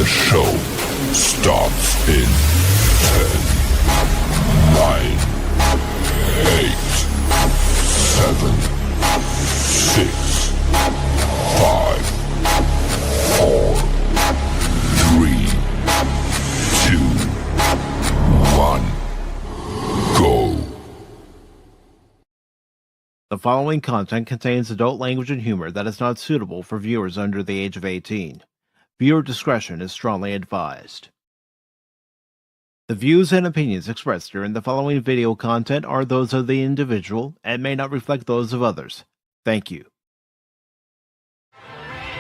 show starts in 10, 9, 8, 7, 6, 5, 4, 3, 2, 1, go. The following content contains adult language and humor that is not suitable for viewers under the age of 18. Viewer discretion is strongly advised. The views and opinions expressed during the following video content are those of the individual and may not reflect those of others. Thank you.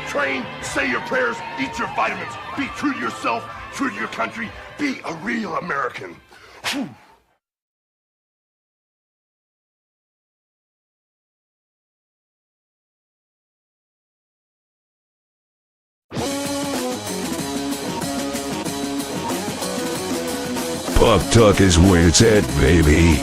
Train, say your prayers, eat your vitamins, be true to yourself, true to your country, be a real American. Whew. Pop Talk is where it's at, baby.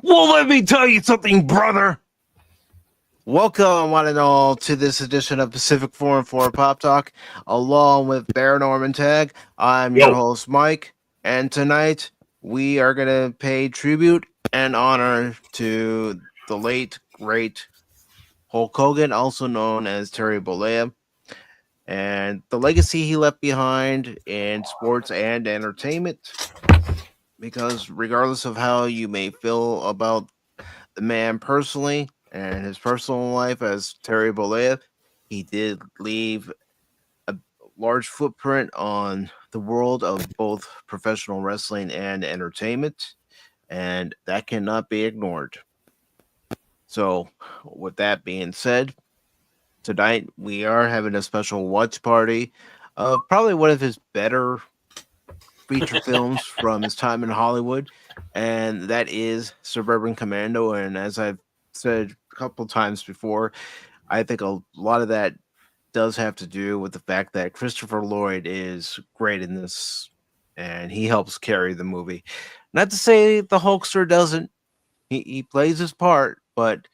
Well, let me tell you something, brother. Welcome, one and all, to this edition of Pacific414 Pop Talk, along with Bear Norman Tag. I'm your host, Mike, and tonight we are going to pay tribute and honor to the late, great Hulk Hogan, also known as Terry Bollea, and the legacy he left behind in sports and entertainment. Because regardless of how you may feel about the man personally and his personal life as Terry Bollea, he did leave a large footprint on the world of both professional wrestling and entertainment, and that cannot be ignored. So, with that being said, tonight we are having a special watch party of probably one of his better feature films from his time in Hollywood, and that is Suburban Commando. And as I've said a couple times before, I think a lot of that does have to do with the fact that Christopher Lloyd is great in this, and he helps carry the movie. Not to say the Hulkster doesn't, he plays his part, but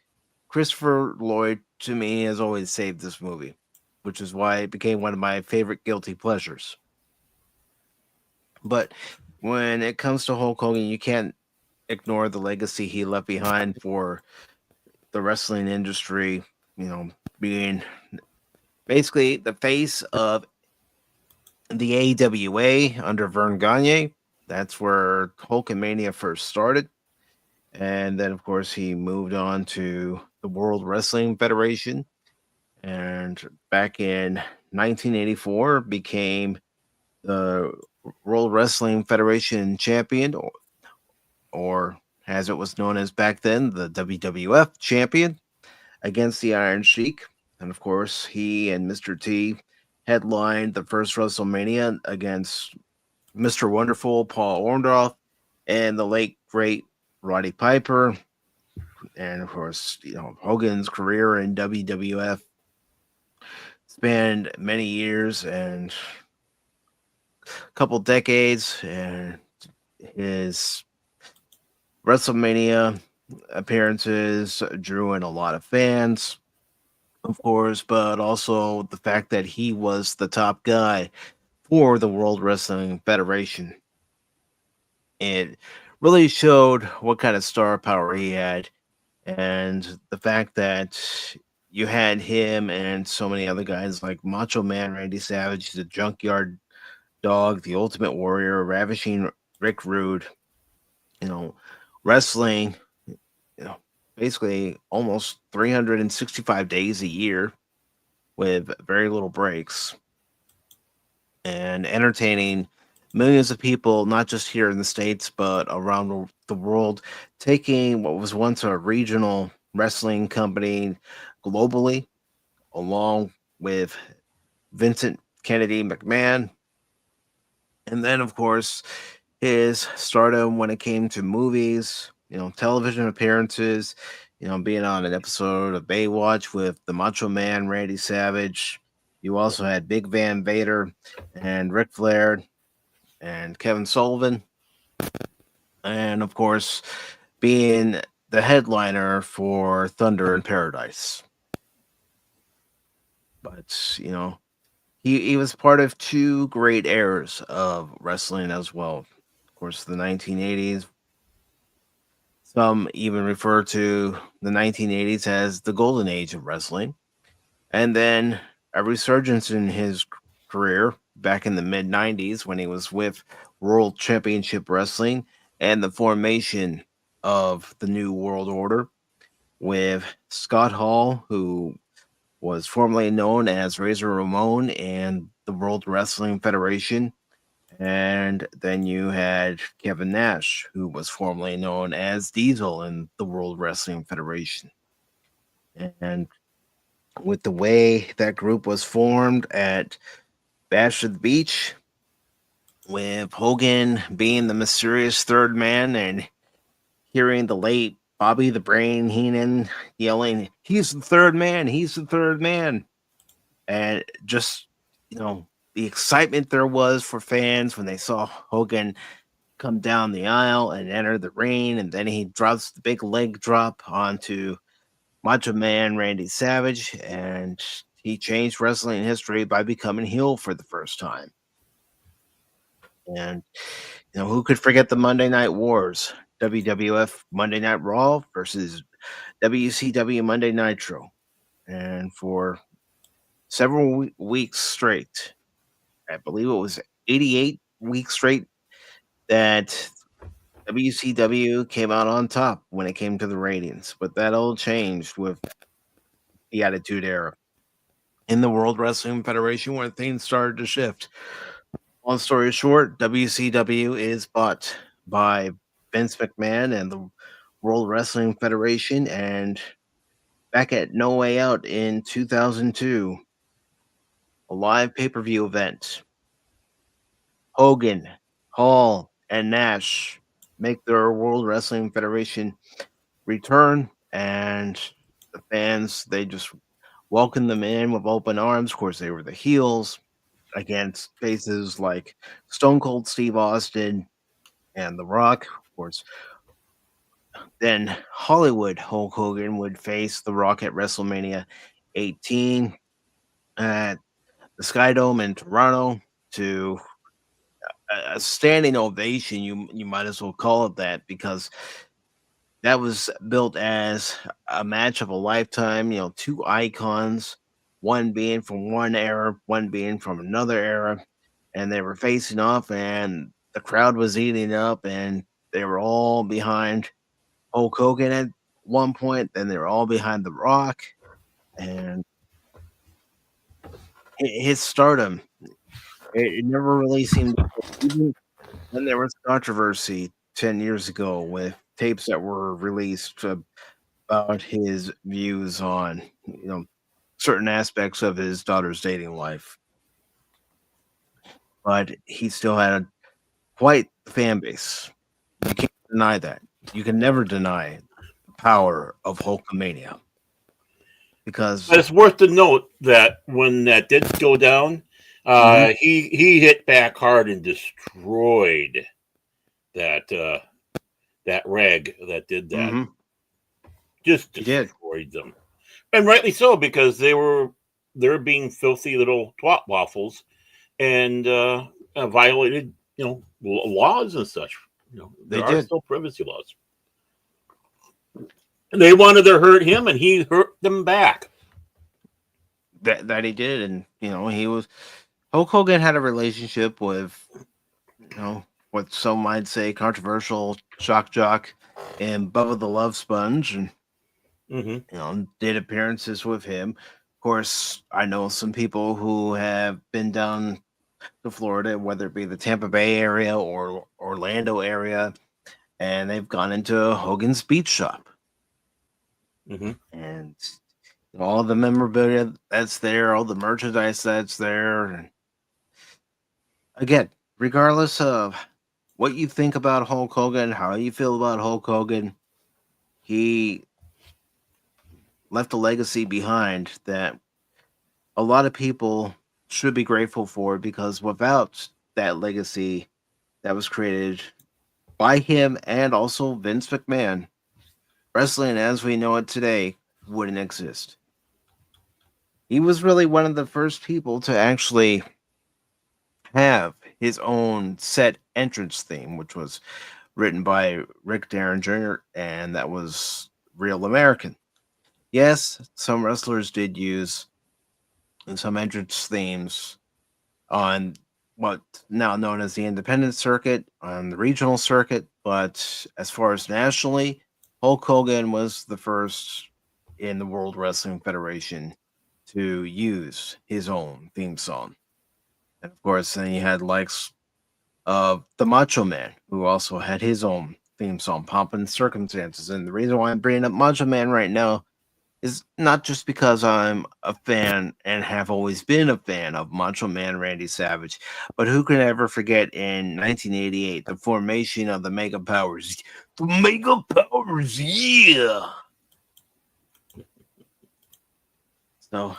Christopher Lloyd, to me, has always saved this movie, which is why it became one of my favorite guilty pleasures. But when it comes to Hulk Hogan, you can't ignore the legacy he left behind for the wrestling industry, being basically the face of the AWA under Vern Gagne. That's where Hulkamania first started. And then, of course, he moved on to the World Wrestling Federation. And back in 1984, became the World Wrestling Federation champion, or as it was known as back then, the WWF champion, against the Iron Sheik. And of course, he and Mr. T headlined the first WrestleMania against Mr. Wonderful Paul Orndorff and the late great Roddy Piper. And of course, Hogan's career in WWF spanned many years and a couple decades, and his WrestleMania appearances drew in a lot of fans, of course, but also the fact that he was the top guy for the World Wrestling Federation. It really showed what kind of star power he had, and the fact that you had him and so many other guys like Macho Man Randy Savage, the Junkyard Dog, the Ultimate Warrior, Ravishing Rick Rude, you know, wrestling, you know, basically almost 365 days a year with very little breaks and entertaining millions of people, not just here in the States, but around the world, taking what was once a regional wrestling company globally, along with Vincent Kennedy McMahon. And then, of course, his stardom when it came to movies, television appearances, being on an episode of Baywatch with the Macho Man, Randy Savage. You also had Big Van Vader and Ric Flair and Kevin Sullivan. And, of course, being the headliner for Thunder in Paradise. But, he was part of two great eras of wrestling as well. Of course, the 1980s. Some even refer to the 1980s as the golden age of wrestling. And then a resurgence in his career back in the mid 90s when he was with World Championship Wrestling and the formation of the New World Order with Scott Hall, who was formerly known as Razor Ramon and the World Wrestling Federation. And then you had Kevin Nash, who was formerly known as Diesel in the World Wrestling Federation. And with the way that group was formed at Bash at the Beach, with Hogan being the mysterious third man and hearing the late Bobby the Brain Heenan yelling, "He's the third man, he's the third man." And just, the excitement there was for fans when they saw Hogan come down the aisle and enter the ring, and then he drops the big leg drop onto Macho Man Randy Savage, and he changed wrestling history by becoming heel for the first time. And, who could forget the Monday Night Wars? WWF Monday Night Raw versus WCW Monday Nitro. And for several weeks straight, I believe it was 88 weeks straight, that WCW came out on top when it came to the ratings. But that all changed with the Attitude Era in the World Wrestling Federation where things started to shift. Long story short, WCW is bought by Vince McMahon and the World Wrestling Federation. And back at No Way Out in 2002, a live pay-per-view event, Hogan, Hall, and Nash make their World Wrestling Federation return, and the fans, they just welcomed them in with open arms. Of course, they were the heels against faces like Stone Cold Steve Austin and The Rock. Of course, then Hollywood Hulk Hogan would face The Rock at WrestleMania 18 at the Sky Dome in Toronto to a standing ovation. You might as well call it that, because that was built as a match of a lifetime. Two icons, one being from one era, one being from another era, and they were facing off, and the crowd was eating up, and they were all behind Hulk Hogan at one point. Then they were all behind The Rock, and his stardom, it never really seemed to quit. Even when there was controversy 10 years ago with tapes that were released about his views on, certain aspects of his daughter's dating life. But he still had quite the fan base. You can't deny that. You can never deny the power of Hulkamania. Because But it's worth to note that when that did go down, he hit back hard and destroyed that rag that did that. Just destroyed them, and rightly so, because they're being filthy little twat waffles, and violated, laws and such. They There are did. still privacy laws. They wanted to hurt him, and he hurt them back. That he did, and Hulk Hogan had a relationship with what some might say controversial shock jock and Bubba the Love Sponge, and did appearances with him. Of course, I know some people who have been down to Florida, whether it be the Tampa Bay area or Orlando area, and they've gone into Hogan's Beach Shop. And all the memorabilia that's there, all the merchandise that's there. Again, regardless of what you think about Hulk Hogan, how you feel about Hulk Hogan, he left a legacy behind that a lot of people should be grateful for, because without that legacy that was created by him and also Vince McMahon, wrestling as we know it today wouldn't exist. He was really one of the first people to actually have his own set entrance theme, which was written by Rick Derringer, and that was Real American. Yes, some wrestlers did use some entrance themes on what now known as the independent circuit, on the regional circuit, but as far as nationally, Hulk Hogan was the first in the World Wrestling Federation to use his own theme song. And of course, then you had likes of the Macho Man, who also had his own theme song, Pomp and Circumstances. And the reason why I'm bringing up Macho Man right now is not just because I'm a fan and have always been a fan of Macho Man Randy Savage, but who can ever forget in 1988 the formation of the Mega Powers? The Mega Powers, yeah! So,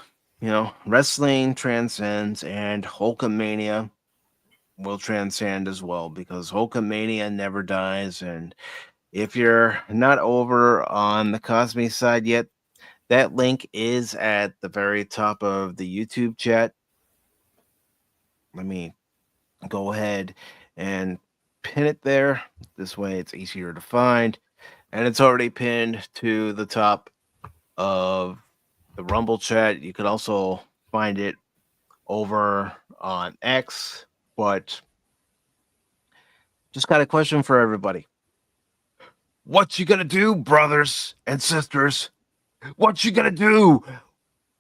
wrestling transcends, and Hulkamania will transcend as well, because Hulkamania never dies. And if you're not over on the Cosme side yet, that link is at the very top of the YouTube chat. Let me go ahead and pin it there. This way it's easier to find. And it's already pinned to the top of the Rumble chat. You could also find it over on X. But just got a question for everybody. What you gonna do, brothers and sisters? What you gonna do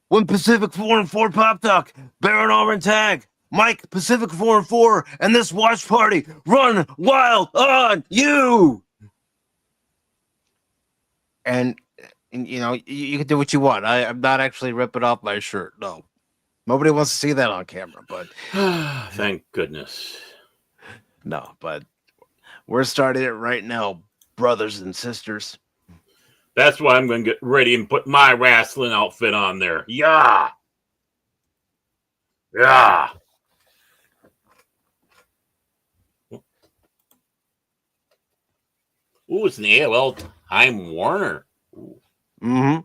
when Pacific414 Pop Talk, Baron Armin Tag, Mike, Pacific414, and this watch party run wild on you? And you can do what you want. I'm not actually ripping off my shirt. No. Nobody wants to see that on camera, but thank goodness. No, but we're starting it right now, brothers and sisters. That's why I'm going to get ready and put my wrestling outfit on there. Yeah. Yeah. Ooh, it's an AOL Time Warner. Mm-hmm.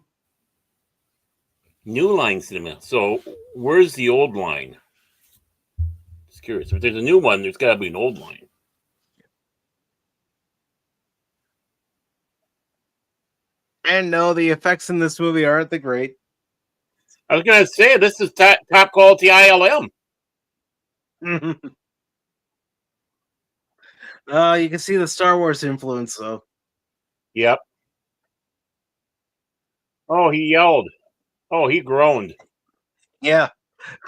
New line cinema. So where's the old line? Just curious. If there's a new one, there's got to be an old line. And no, the effects in this movie aren't the great. I was going to say, this is top quality ILM. You can see the Star Wars influence, though. Yep. Oh, he yelled. Oh, he groaned. Yeah.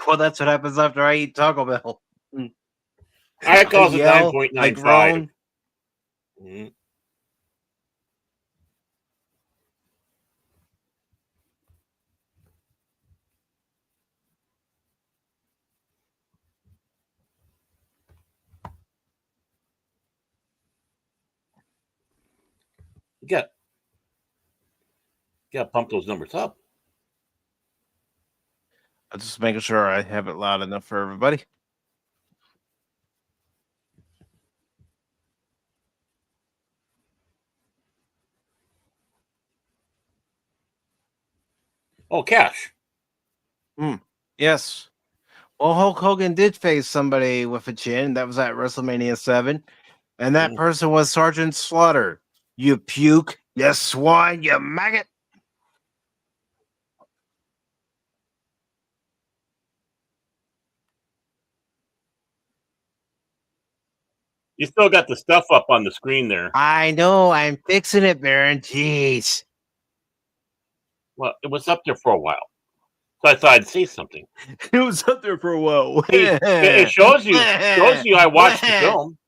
Well, that's what happens after I eat Taco Bell. I call it yell, 9.95. I groan. Mm-hmm. You got to pump those numbers up. I'm just making sure I have it loud enough for everybody. Oh, cash. Yes. Well, Hulk Hogan did face somebody with a chin. That was at WrestleMania 7. And that person was Sergeant Slaughter. You puke, you swine, you maggot. You still got the stuff up on the screen there. I know, I'm fixing it, Baron. Jeez. Well, it was up there for a while. So I thought I'd say something. It was up there for a while. It shows you I watched the film.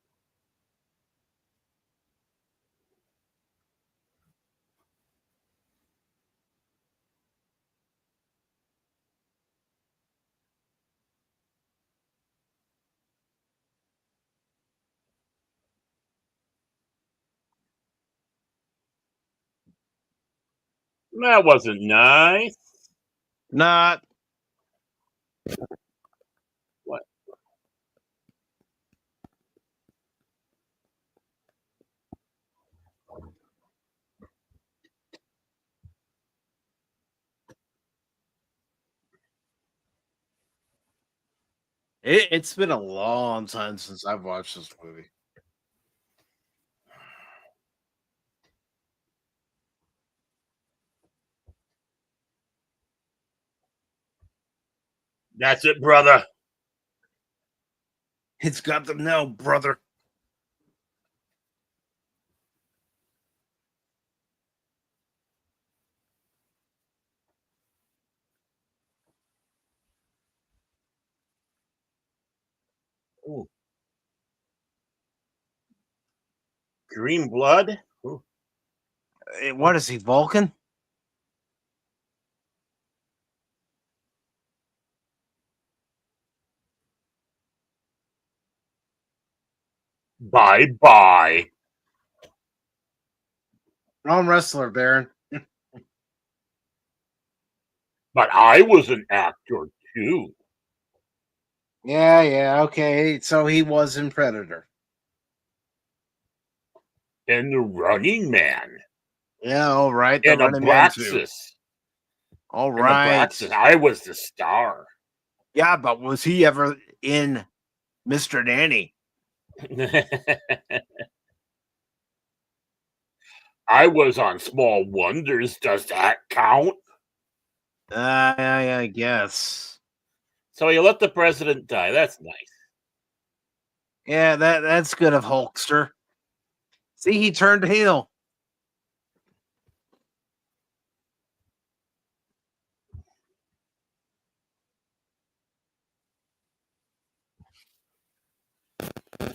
That wasn't nice. Not. What? It's been a long time since I've watched this movie. That's it, brother. It's got them now, brother. Ooh. Green blood? Ooh. What is he, Vulcan? Bye-bye. Wrong wrestler, Baron. But I was an actor, too. Yeah, okay. So he was in Predator. And the Running Man. Yeah, all right. And Abraxas. All right. Abraxas. I was the star. Yeah, but was he ever in Mr. Nanny? I was on Small Wonders. Does that count? I guess. So you let the president die. That's nice. Yeah, that's good of Hulkster. See, he turned heel.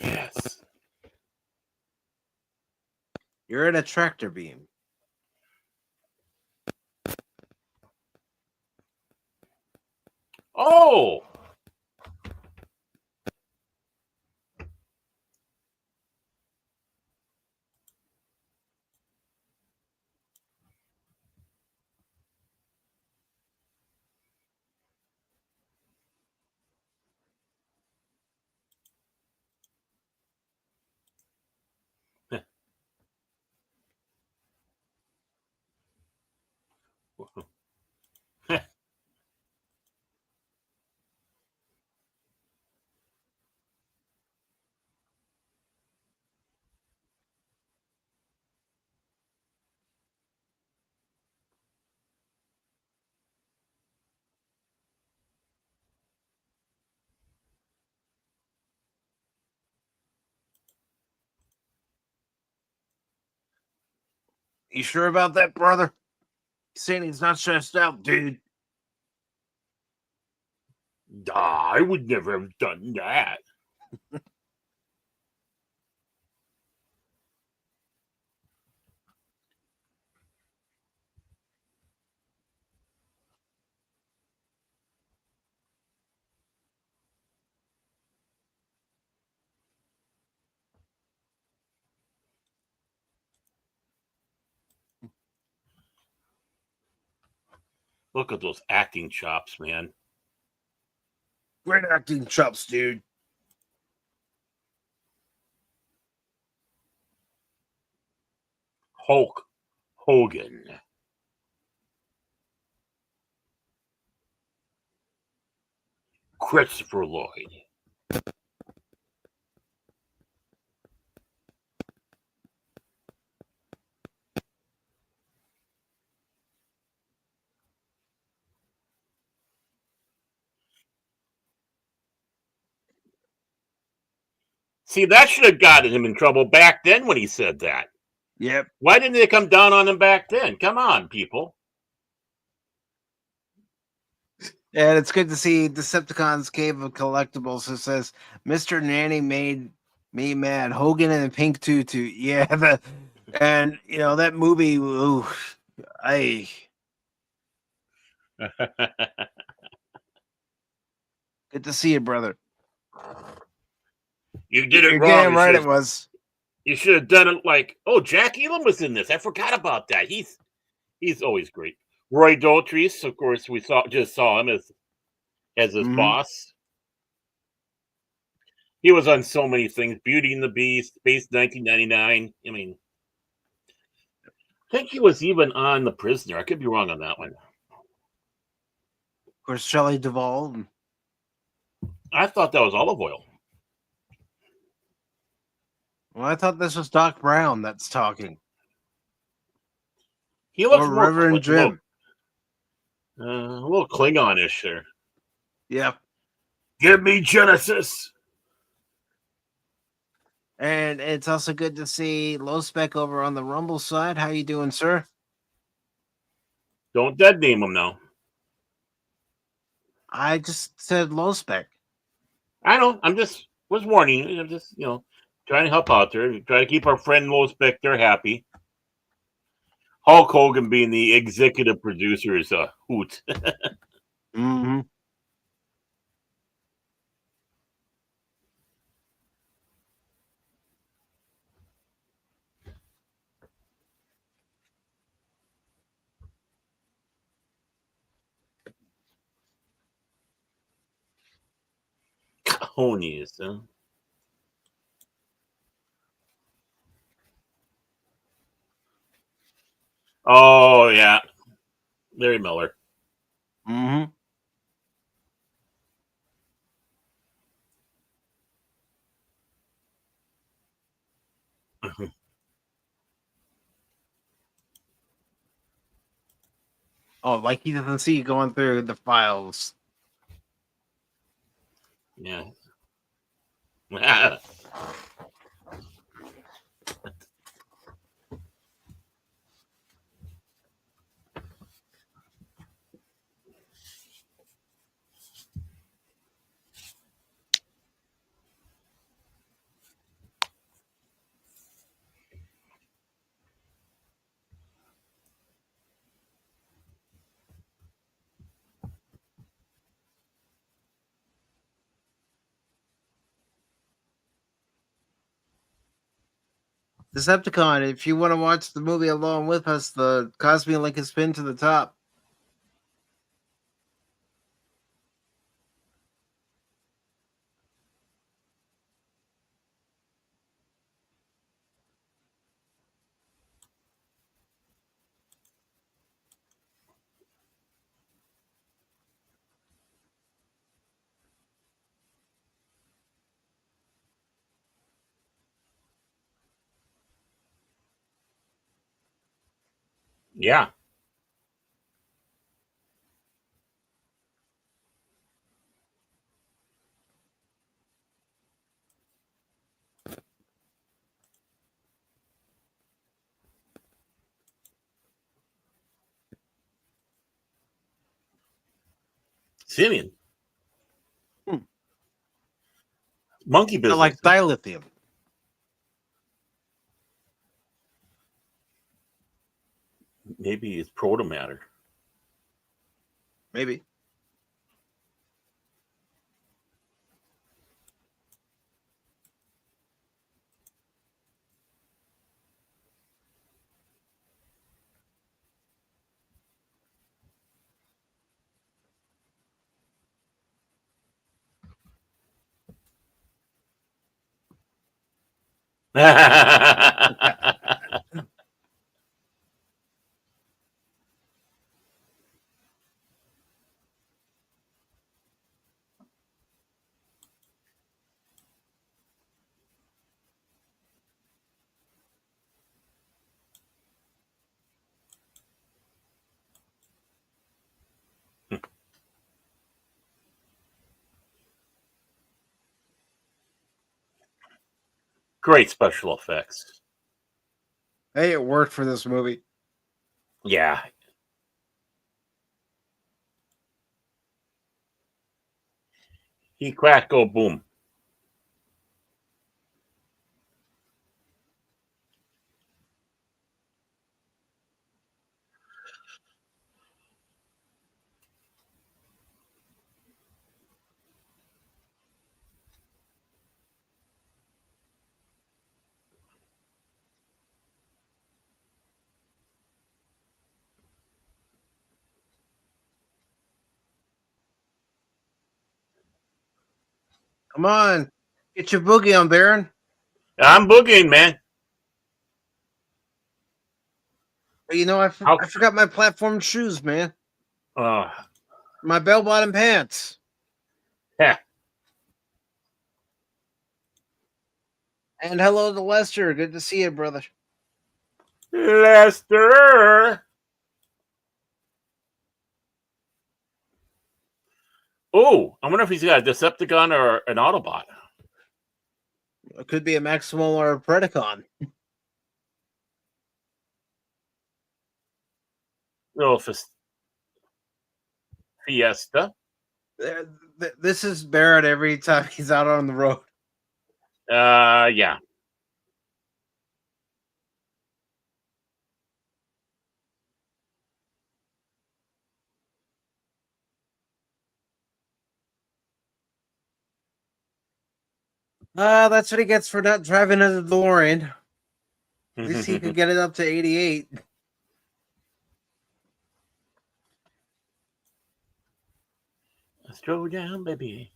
Yes. You're in a tractor beam. Oh! You sure about that, brother? He's saying he's not stressed out, dude. I would never have done that. Look at those acting chops, man. Great acting chops, dude. Hulk Hogan. Christopher Lloyd. See, that should have gotten him in trouble back then when he said that. Yep. Why didn't they come down on him back then? Come on, people. And it's good to see Decepticon's Cave of Collectibles, who says, Mr. Nanny made me mad. Hogan in a pink tutu. Yeah, and you know that movie, ooh, good to see you, brother. You did it You're wrong. damn right it was. You should have done it like, oh, Jack Elam was in this. I forgot about that. He's always great. Roy Daltrey, of course, we just saw him as his boss. He was on so many things. Beauty and the Beast, Space 1999. I mean, I think he was even on The Prisoner. I could be wrong on that one. Of course, Shelley Duvall. I thought that was Olive Oil. Well, I thought this was Doc Brown that's talking. He looks or more Reverend Jim. A little Klingon-ish there. Yep. Give me Genesis. And it's also good to see Low Spec over on the Rumble side. How you doing, sir? Don't dead name him now. I just said Low Spec. I know. Was warning you. I'm just, trying to help out there. Try to keep our friend Low Spec there happy. Hulk Hogan being the executive producer is a hoot. Mm-hmm. Cojones, huh? Oh, yeah. Larry Miller. Mm-hmm. Oh, like he doesn't see you going through the files. Yeah. Decepticon, if you want to watch the movie along with us, the Cosby link is pinned to the top. Yeah. Simeon. Monkey business. Like dilithium. Maybe it's protomatter. Maybe. Great special effects. Hey, it worked for this movie. Yeah. He crack, go boom. Come on. Get your boogie on, Baron. I'm boogieing, man. You know, I forgot my platform shoes, man. Uh, My bell-bottom pants. yeah. And hello to Lester. Good to see you, brother. Lester. Oh, I wonder if he's got a Decepticon or an Autobot. It could be a Maximal or a Predacon. Little Fiesta. This is Barrett every time he's out on the road. Yeah. That's what he gets for not driving a DeLorean. At least he could get it up to 88. Let's throw down, baby.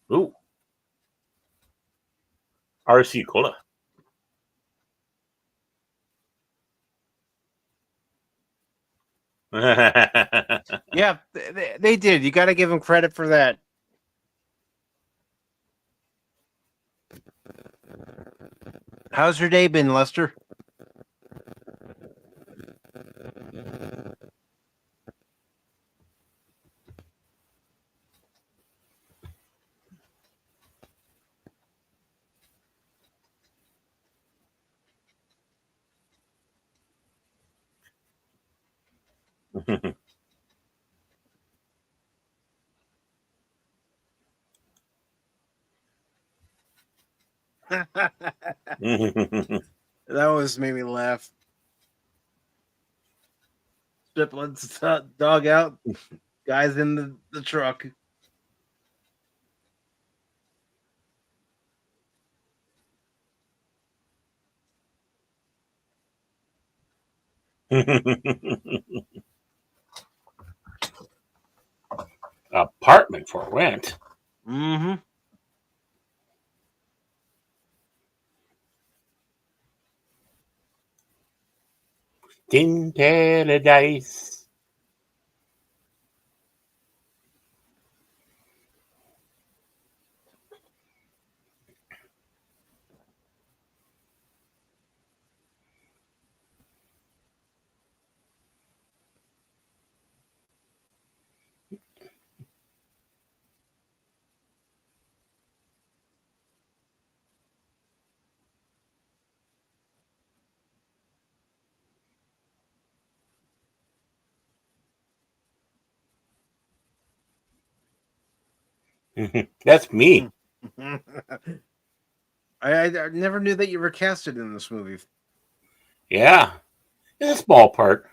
Ooh. RC Cola. Yeah, they did. You got to give him credit for that. How's your day been, Lester? That always made me laugh. Triplets, dog out, guys in the truck. Apartment for rent. Mm-hmm. In paradise. That's me. I never knew that you were casted in this movie. Yeah. It's a small part.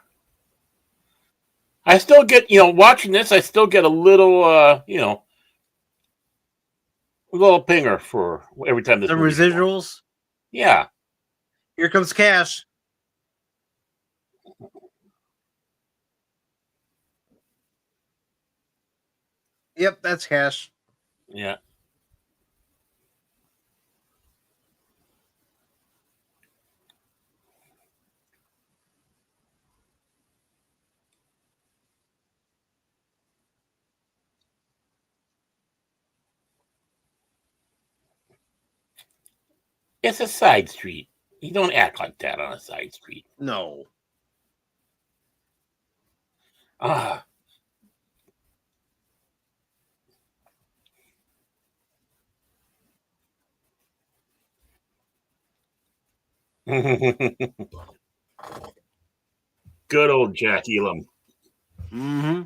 I still get, watching this, I still get a little, a little pinger for every time this The movie's residuals. on. Yeah. Here comes Cash. Yep, that's Cash. Yeah. It's a side street. You don't act like that on a side street. No. Ah. Good old Jack Elam. Mm-hmm.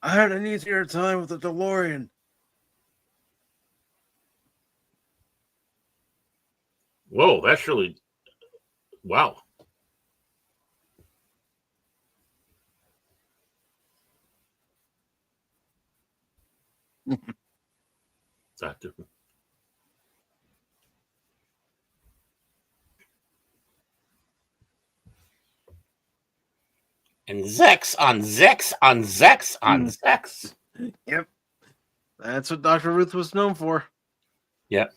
I had an easier time with the DeLorean. Whoa, that's really wow. Doctor. And Zex on Zex on Zex on Zex. Yep. That's what Dr. Ruth was known for. Yep.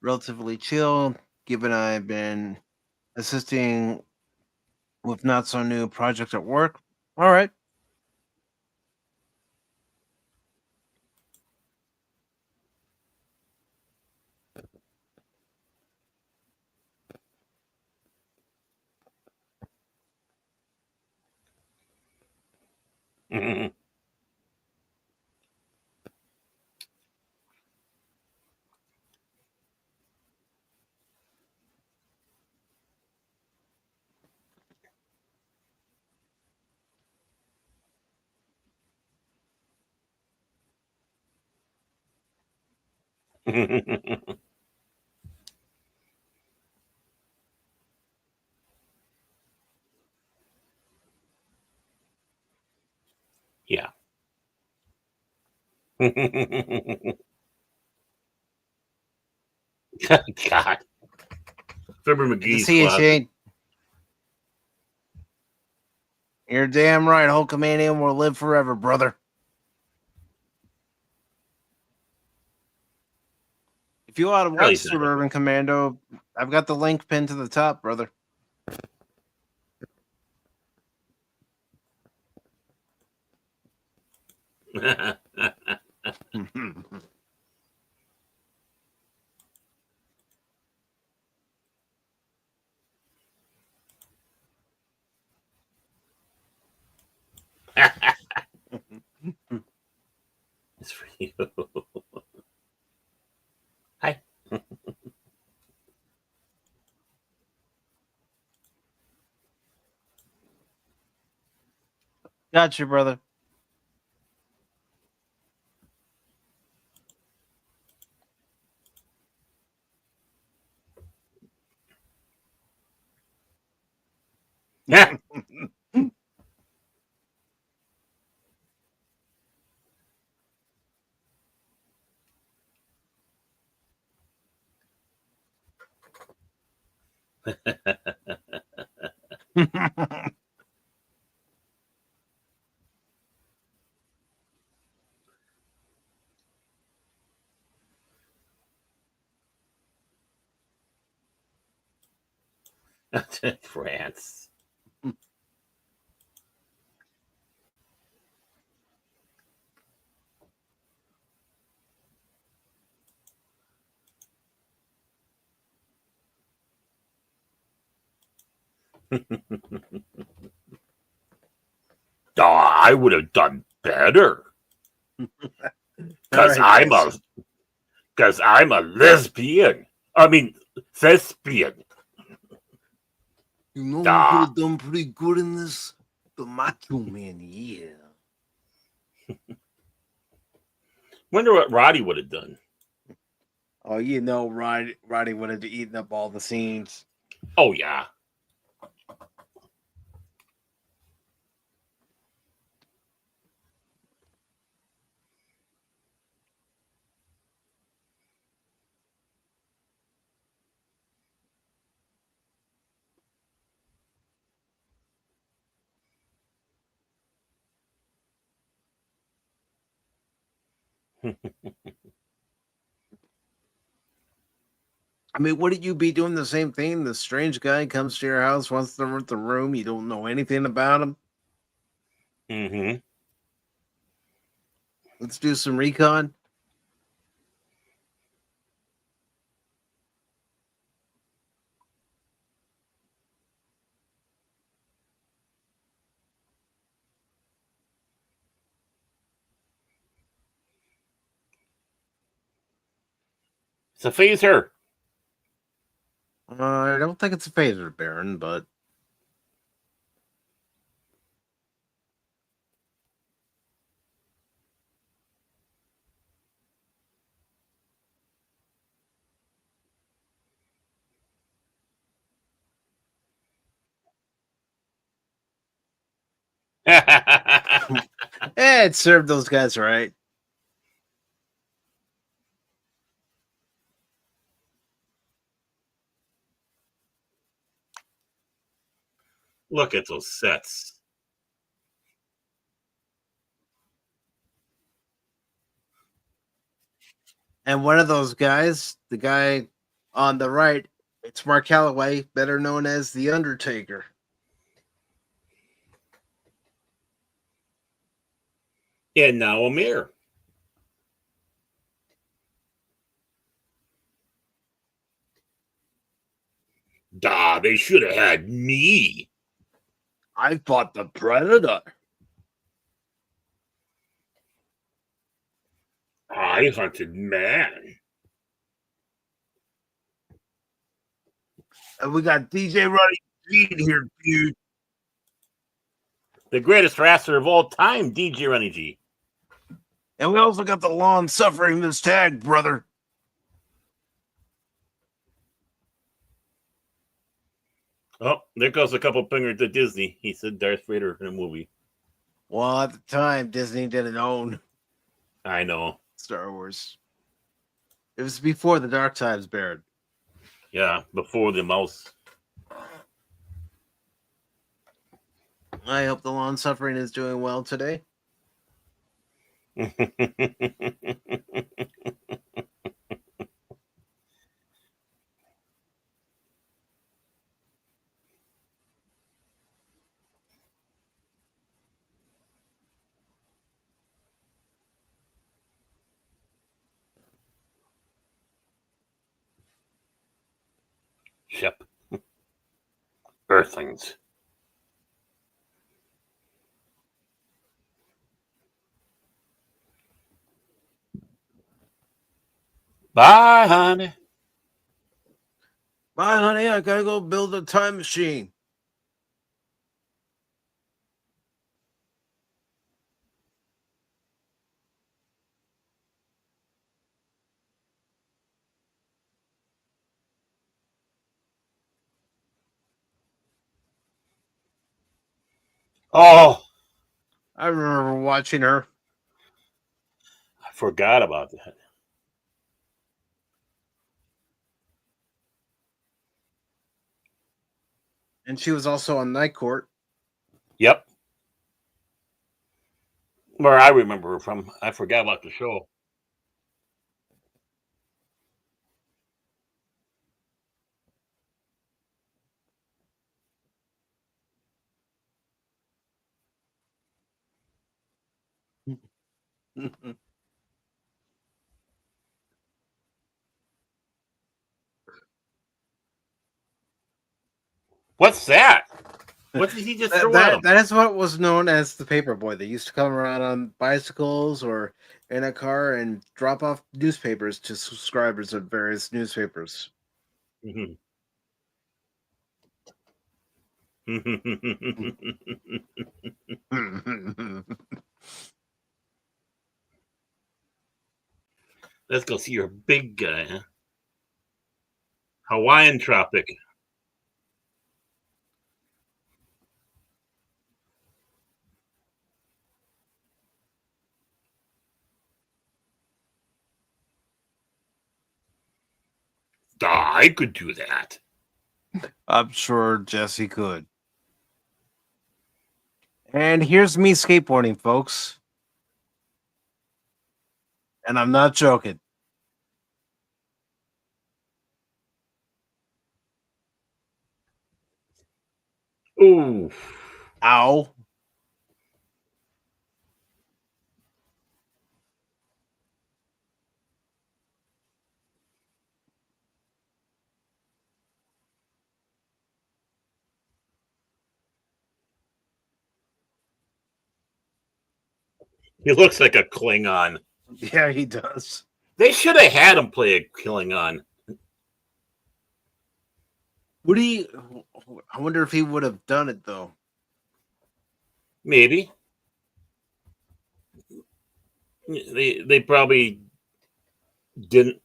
Relatively chill, given I've been assisting with not so new projects at work. All right. Yeah. God. Fibber Good to McGee's see you, closet. Shane. You're damn right. Hulk Hogan will live forever, brother. If you want to watch Really sad. Suburban Commando, I've got the link pinned to the top, brother. It's for you. Hi. Got you, brother. Yeah. France. Oh, I would have done better. Because All right, I'm a lesbian. I mean, thespian. You know who Ah. could have done pretty good in this? The Macho Man, yeah. Wonder what Roddy would have done. Oh, you know, Roddy would have eaten up all the scenes. Oh, yeah. I mean, wouldn't you be doing the same thing? The strange guy comes to your house, wants to rent the room, you don't know anything about him. Mm-hmm. Let's do some recon. It's a phaser. I don't think it's a phaser, Baron, but it served those guys right. Look at those sets. And one of those guys, the guy on the right, it's Mark Calloway, better known as The Undertaker. And now a mirror. They should have had me. I fought the Predator. I hunted man. And we got DJ Roddy G here, dude. The greatest wrestler of all time, DJ Ronnie G. And we also got the lawn suffering this tag, brother. Oh, there goes a couple fingers to Disney. He said Darth Vader in a movie. Well, at the time, Disney didn't own I know. Star Wars. It was before the Dark Times, Baron. Yeah, before the mouse. I hope the lawn suffering is doing well today. Shep. Earthlings. Bye, honey. Bye, honey. I gotta go build a time machine. Oh, I remember watching her. I forgot about that. And she was also on Night Court. Yep. Where I remember her from. I forgot about the show. What's that? What did he just throw at him? That is what was known as the paperboy. They used to come around on bicycles or in a car and drop off newspapers to subscribers of various newspapers. Mhm. Let's go see your big guy, huh? Hawaiian Tropic. I could do that. I'm sure Jesse could. And here's me skateboarding, folks. And I'm not joking. Ooh. Ow. He looks like a Klingon. Yeah, he does. They should have had him play a Klingon. Would he? I wonder if he would have done it though. Maybe. They probably didn't,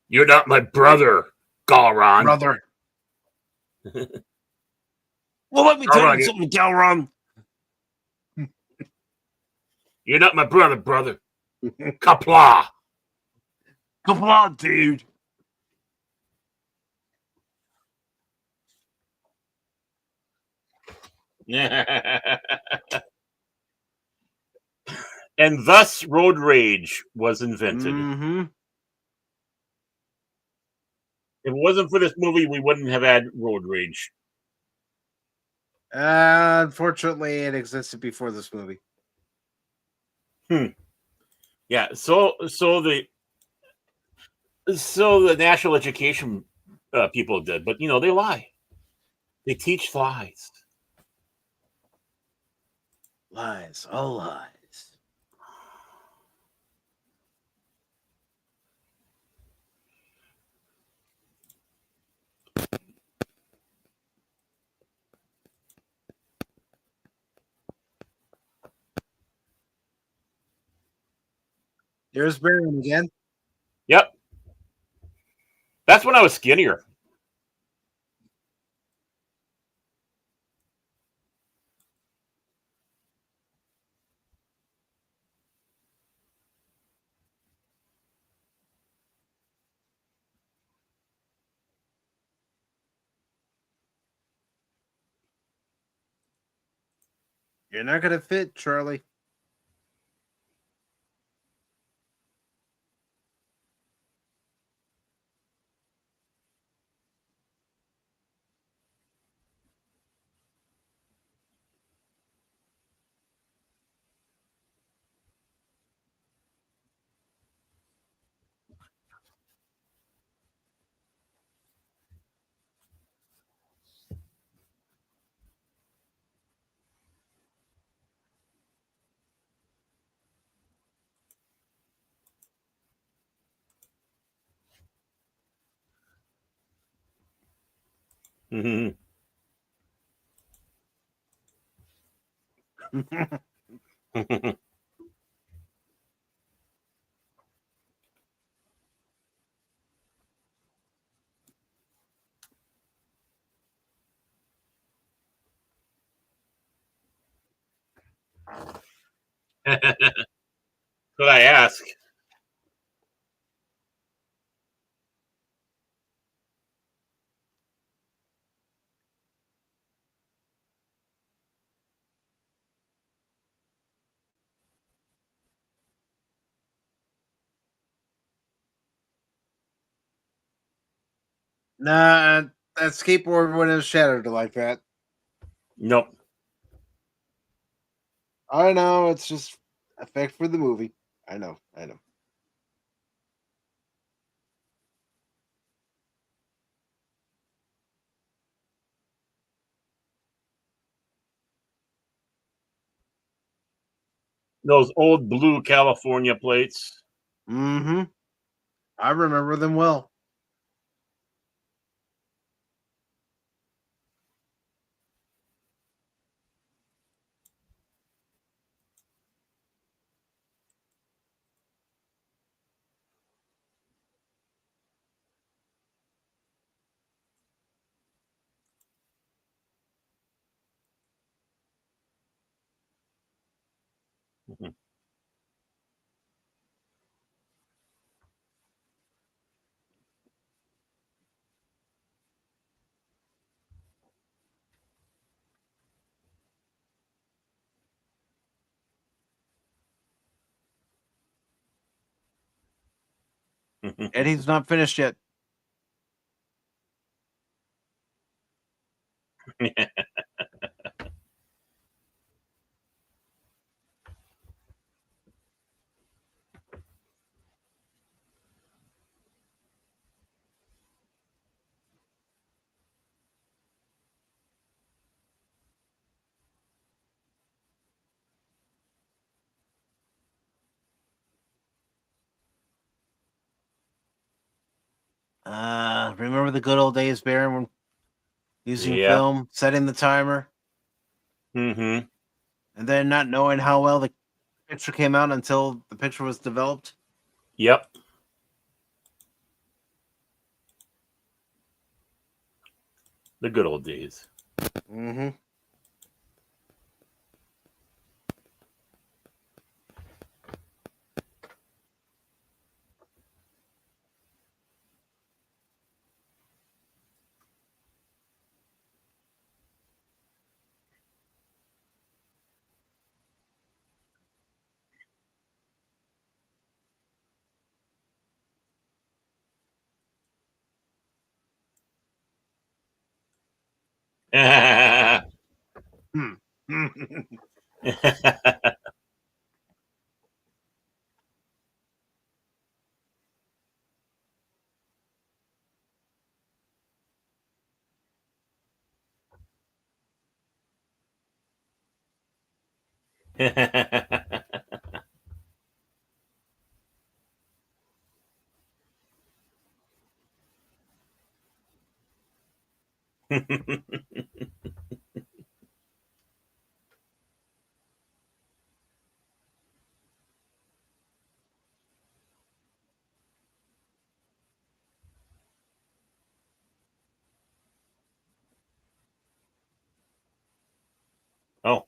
You're not my brother, Galron. Brother. Well, let me tell Galron, you something, Galron. You're not my brother. Kapla. Come on, dude. And thus road rage was invented. Mm-hmm. If it wasn't for this movie, we wouldn't have had road rage. Unfortunately, it existed before this movie. Yeah, so the national education people did, but they lie. They teach lies. Lies, all lies. There's Baron again. Yep. That's when I was skinnier. You're not gonna fit, Charlie. Mm-hmm. Could I ask? Nah, that skateboard wouldn't have shattered like that. Nope. I know, it's just effect for the movie. I know. Those old blue California plates. Mm-hmm. I remember them well. Mhm. And he's not finished yet. Remember the good old days, Baron, when using film, setting the timer, Mm-hmm. and then not knowing how well the picture came out until the picture was developed? Yep. The good old days. Mm-hmm. Oh.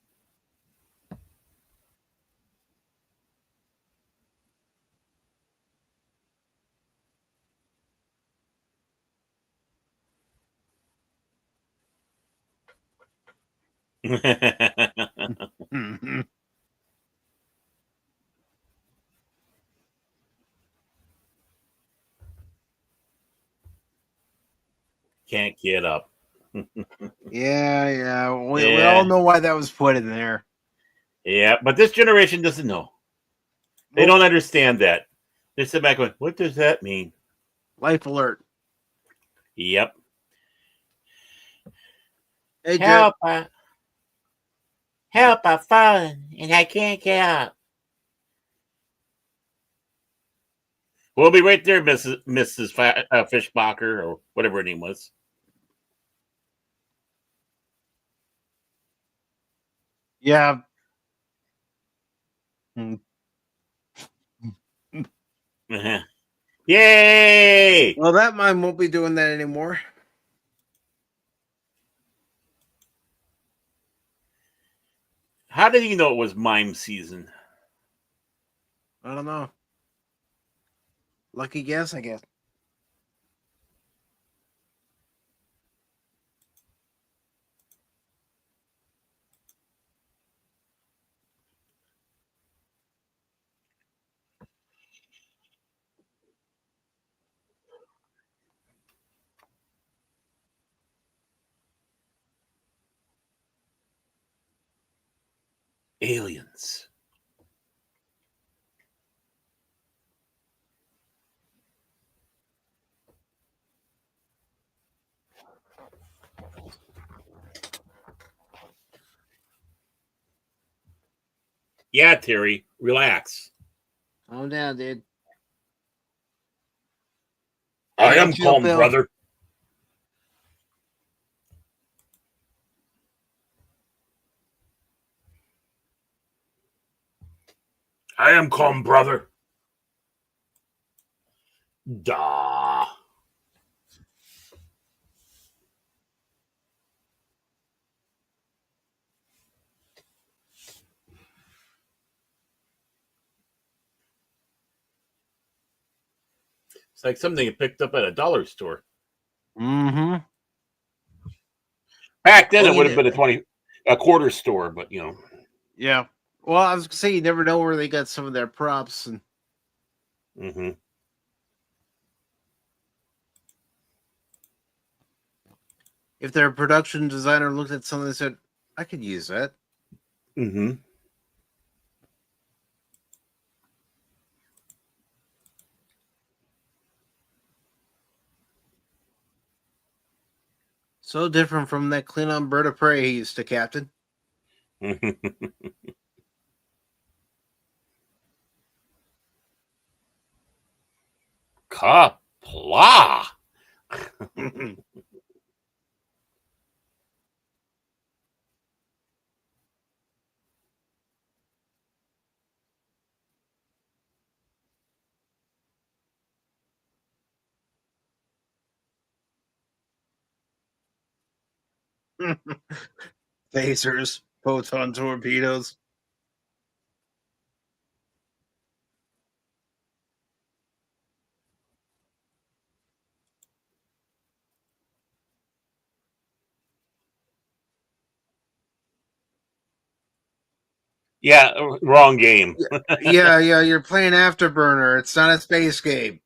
Can't get up. Yeah. We all know why that was put in there. Yeah, but this generation doesn't know. They don't understand that. They sit back going, what does that mean? Life alert. Yep. Hey, Help, I've fallen and I can't get up. We'll be right there, Mrs. Fishbacher, or whatever her name was. Yeah. Yay! Well, that mime won't be doing that anymore. How did he know it was mime season? I don't know. Lucky guess, I guess. Aliens. Yeah, Terry, relax. Calm down, dude. I am calm, brother. I am calm, brother. Duh. It's like something you picked up at a dollar store. Mm-hmm. Back then, it would have been a quarter store, but you know. Yeah. Well, I was gonna say you never know where they got some of their props and. Mm-hmm. if their production designer looked at something and said, I could use that. Mm-hmm. So different from that Klingon bird of prey he used to captain. Kapla. Phasers, photon torpedoes. Yeah, wrong game. yeah, you're playing Afterburner. It's not a space game.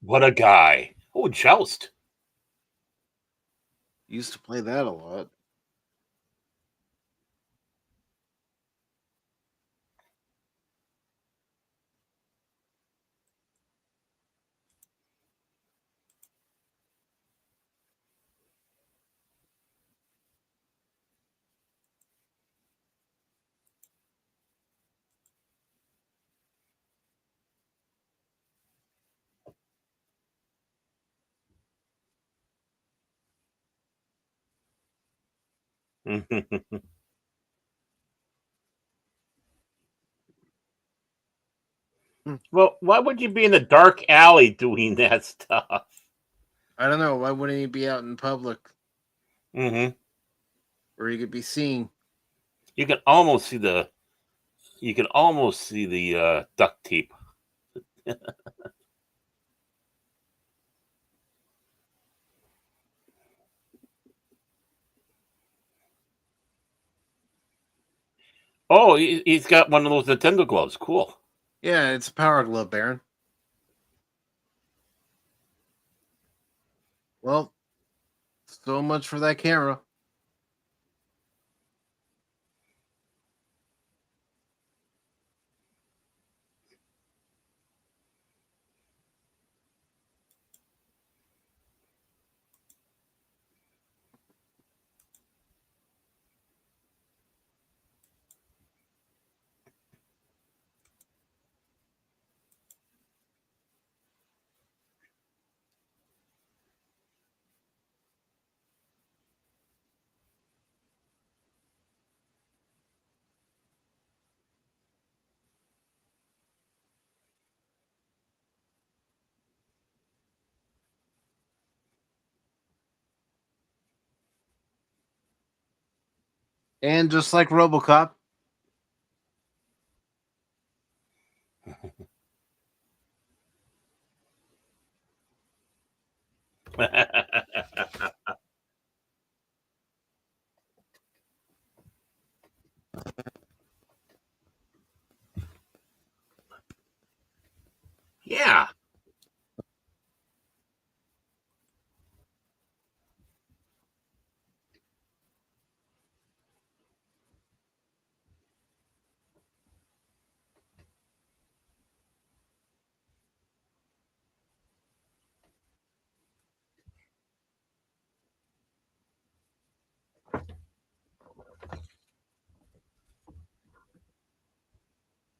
What a guy. Oh, Joust. Used to play that a lot. Well, why would you be in a dark alley doing that stuff? I don't know. Why wouldn't he be out in public Mm-hmm. where he could be seen? You can almost see the duct tape. Oh, he's got one of those Nintendo gloves. Cool. Yeah, it's a power glove, Baron. Well, so much for that camera. And just like RoboCop, Yeah.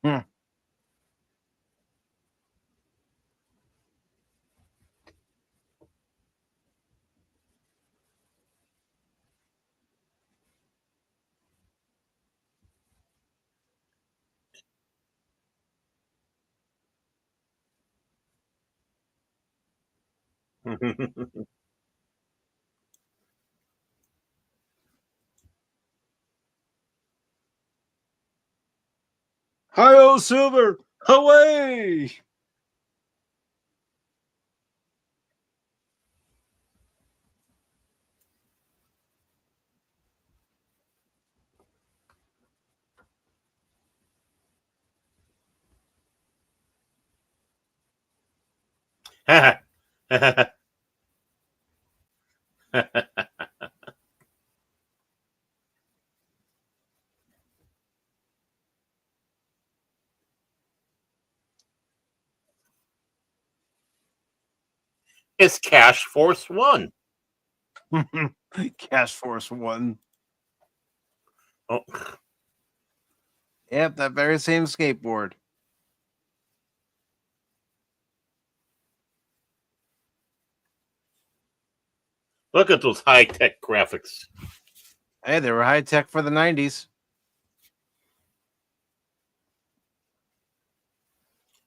Hmm. Hi-yo, Silver! Away! It's Cash Force One. Cash Force One. Oh, Yep, that very same skateboard. look at those high tech graphics. Hey, they were high tech for the 90s.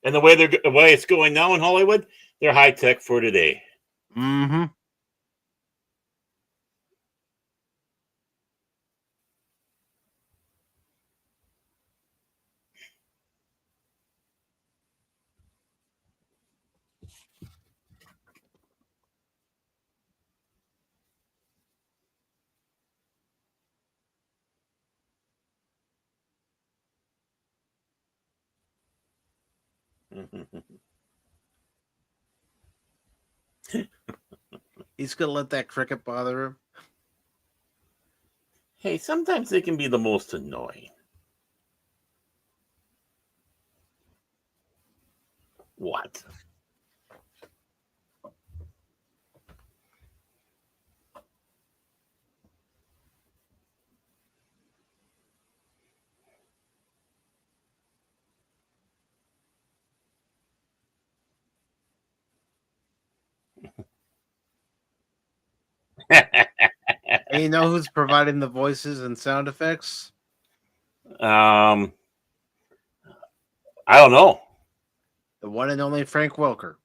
And the way it's going now in Hollywood, they're high tech for today. Mm-hmm. He's gonna let that cricket bother him. Hey, sometimes they can be the most annoying. What? And you know who's providing the voices and sound effects? I don't know. The one and only Frank Welker.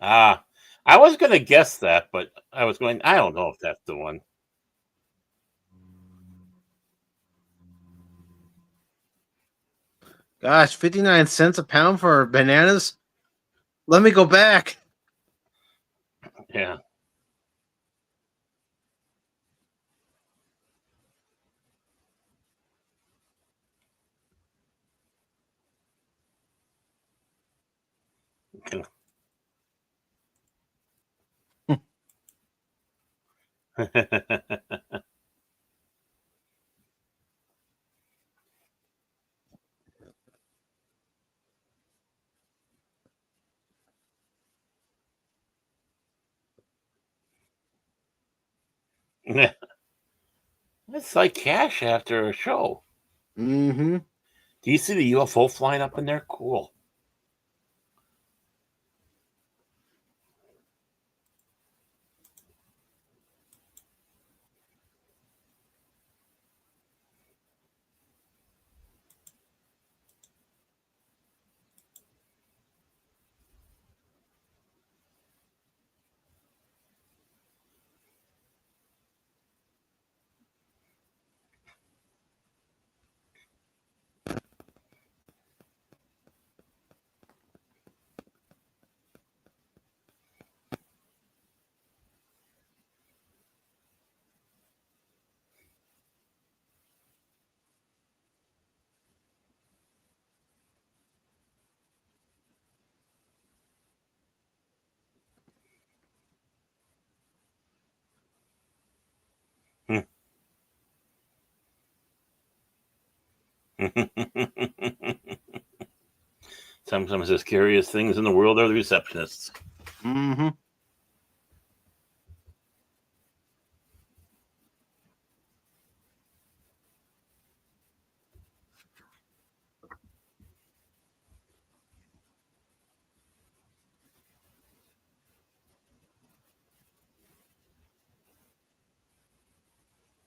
I was going to guess that, but I don't know if that's the one. Gosh, 59 cents a pound for bananas? Let me go back. Yeah. It's like cash after a show. Mm-hmm. Do you see the UFO flying up in there? Cool. Sometimes the scariest things in the world are the receptionists. Mm-hmm.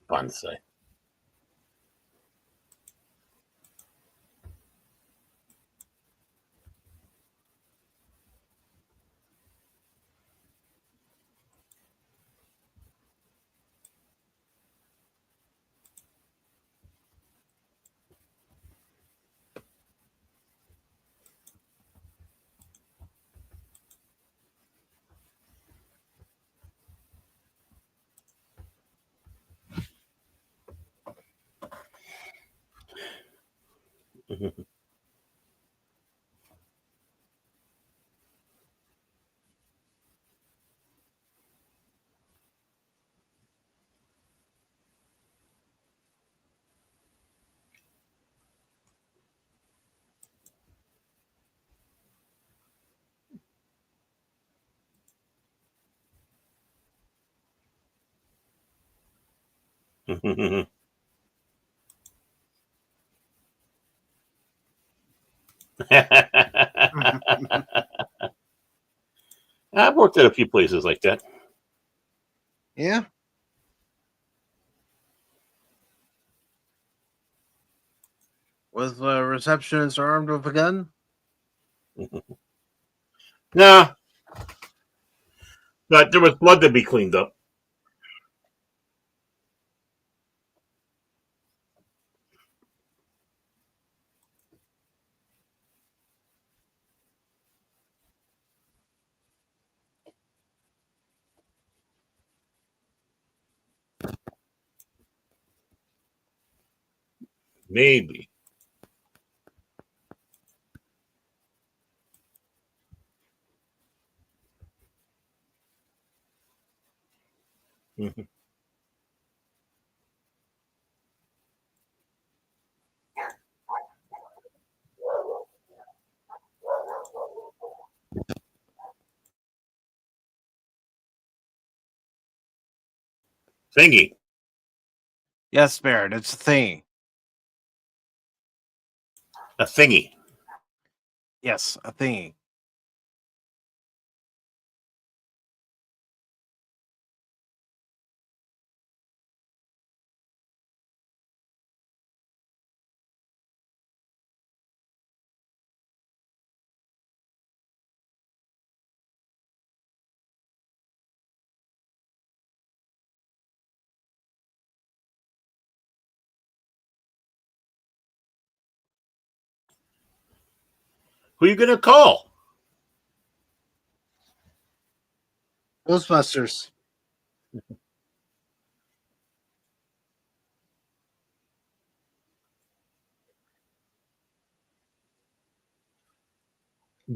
Bonsai. I've worked at a few places like that. Yeah. Was the receptionist armed with a gun? Nah, but there was blood to be cleaned up. Maybe. Mhm. Thingy. Yes, Barrett, it's a thing. A thingy. Yes, a thing. Who are you going to call? Ghostbusters.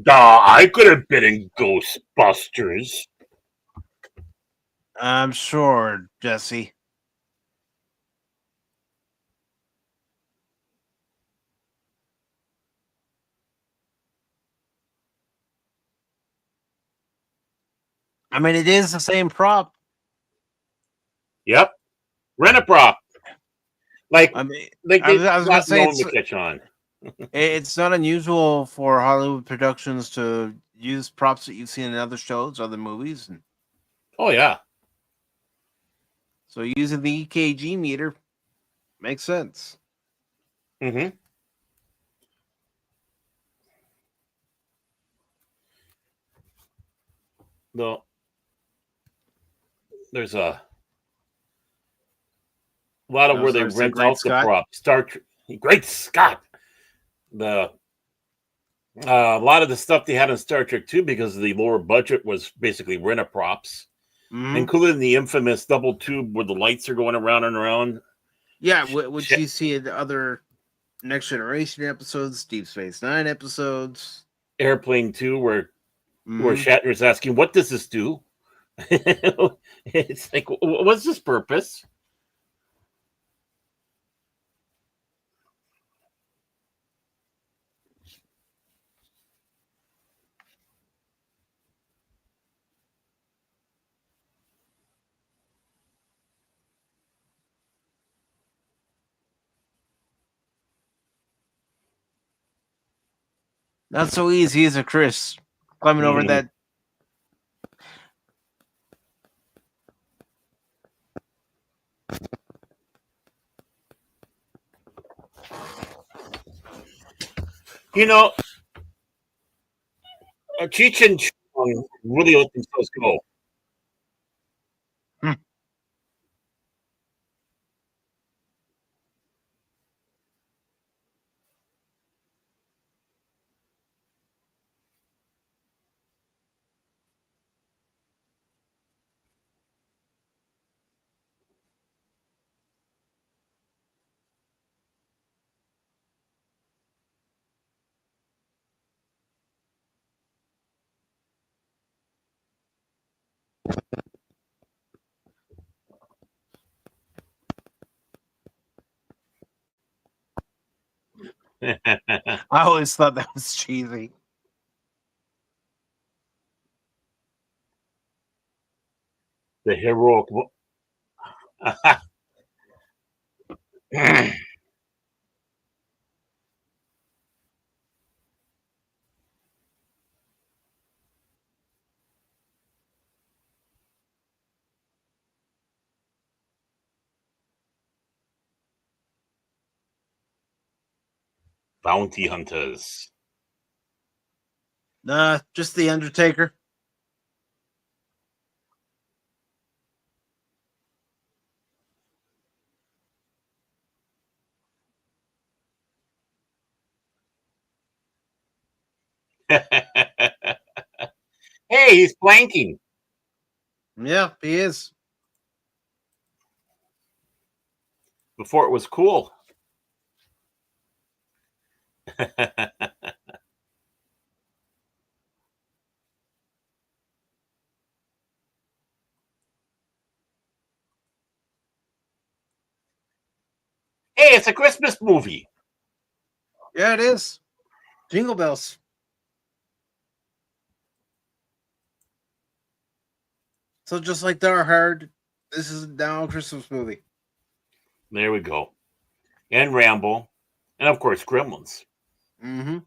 I could have been in Ghostbusters. I'm sure, Jesse. I mean, it is the same prop. Yep. Rent a prop. Like, I mean, like I was gonna not say known to catch on. it's not unusual for Hollywood productions to use props that you've seen in other shows, other movies, and Oh, yeah. so using the EKG meter makes sense. Mm-hmm. No, there's a lot of I where was they going to say rent Great out the Scott. prop. Star Trek. Great Scott. The a lot of the stuff they had in Star Trek too, because the lower budget was basically rent a props, including the infamous double tube where the lights are going around and around. Yeah, which you see in other Next Generation episodes, Deep Space Nine episodes. Airplane 2, where Shatner's asking, "What does this do?" It's like, what's this purpose? Not so easy as a Chris climbing over that. You know, Cheech and Chong really let themselves go. I always thought that was cheesy. The heroic. Bounty hunters. Nah, just the Undertaker. Hey, he's planking. Yeah, he is. Before it was cool. Hey, it's a Christmas movie. Yeah, it is. Jingle bells. So just like Die Hard, this is now a Christmas movie. There we go. And Rambo. And of course, Gremlins. Mm-hmm.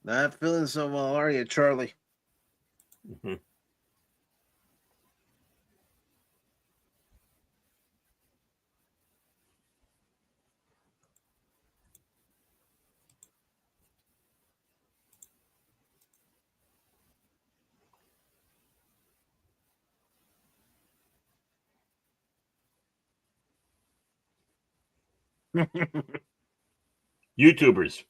Not feeling so well, are you, Charlie? Mm-hmm. YouTubers.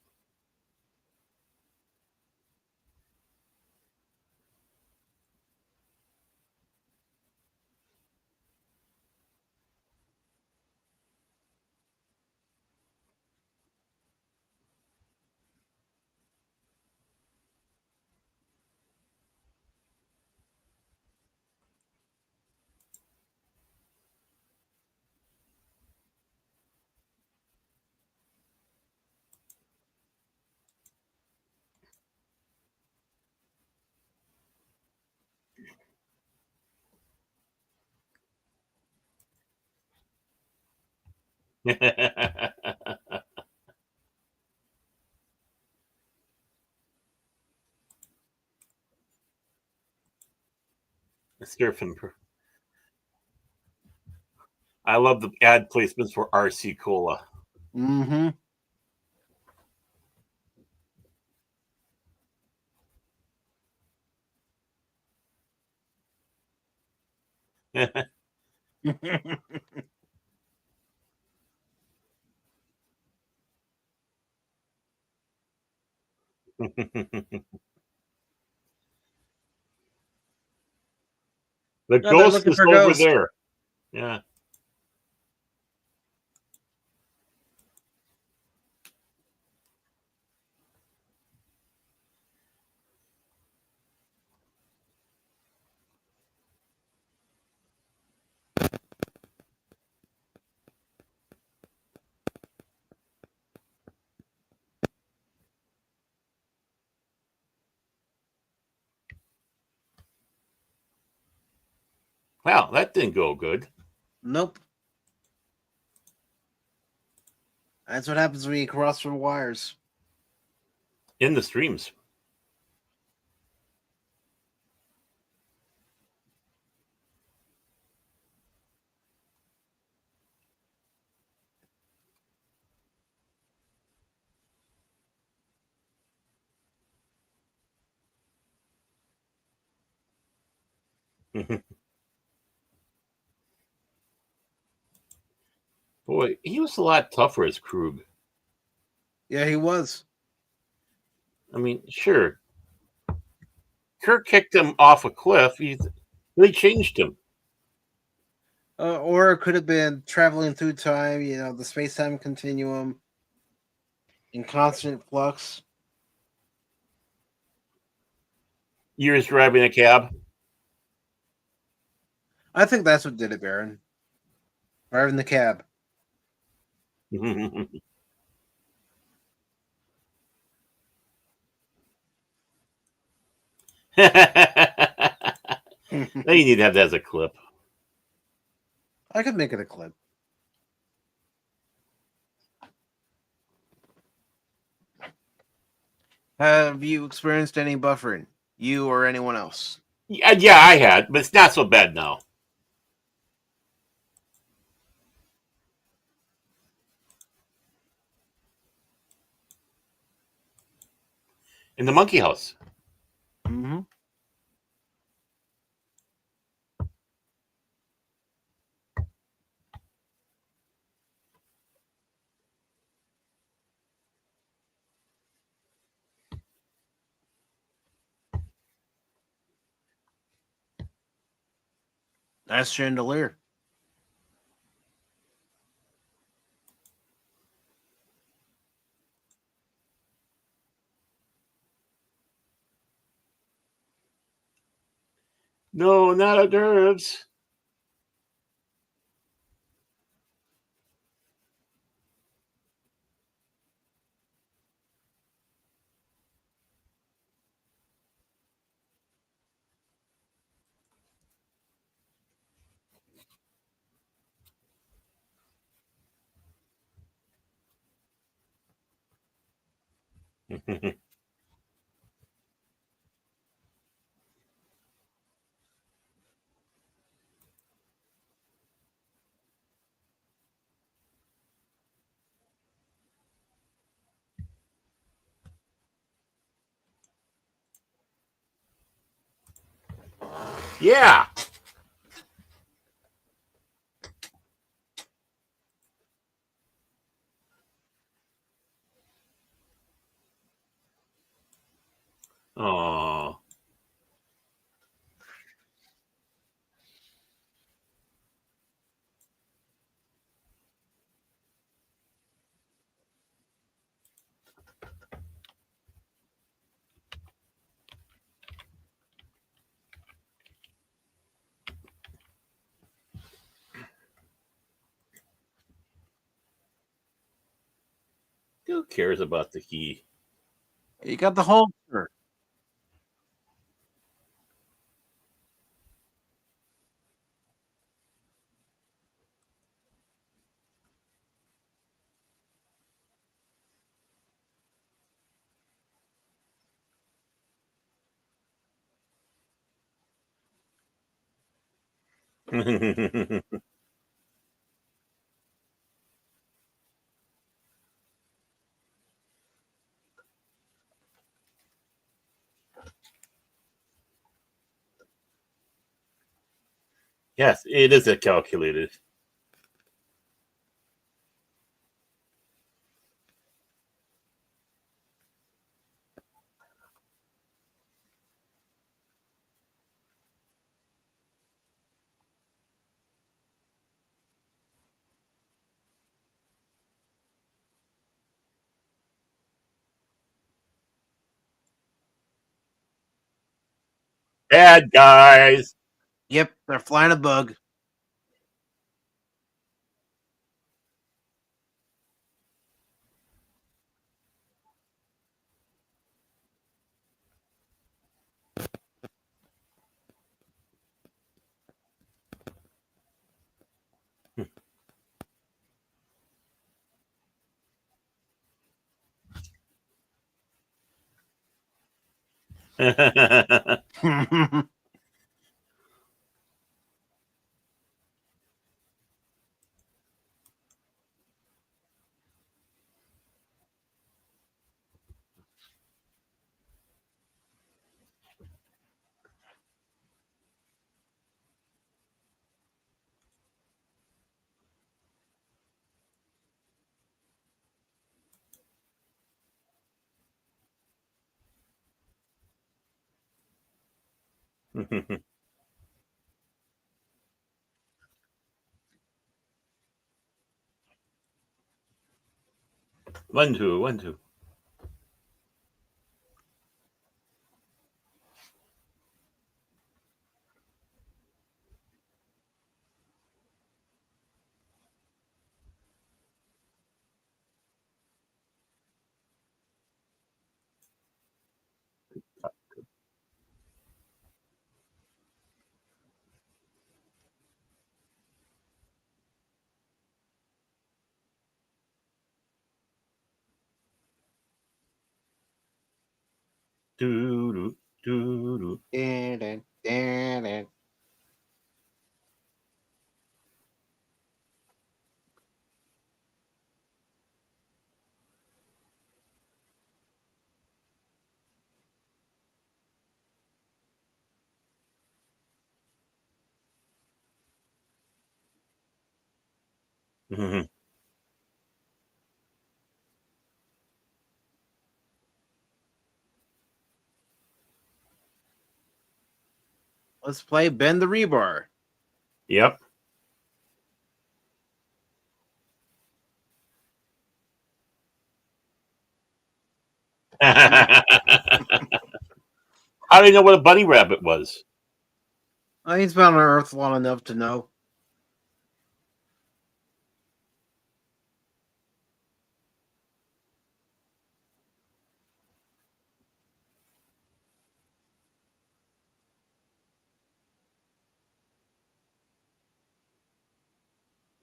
I love the ad placements for RC Cola. Mm-hmm. The No, they're ghost looking is for over Ghost. there. Yeah. Wow, that didn't go good. Nope. That's what happens when you cross the wires. In the streams. Boy, he was a lot tougher as Krug. Yeah, he was. I mean, sure. Kirk kicked him off a cliff. They changed him. Or it could have been traveling through time, the space-time continuum in constant flux. Years driving a cab. I think that's what did it, Baron. Driving the cab. Now you need to have that as a clip. I could make it a clip. Have you experienced any buffering? You or anyone else? Yeah, I had, but it's not so bad now. In the monkey house. Mm-hmm. Nice chandelier. No, not hors d'oeuvres. Yeah. Oh. Who cares about the key? You got the holster. Yes, it is a calculated. Bad guys. Yep, they're flying a bug. One, two, one, two. Do, do, do, do. Mhm. Let's play Bend the Rebar. Yep. How do you know what a bunny rabbit was? He's been on Earth long enough to know.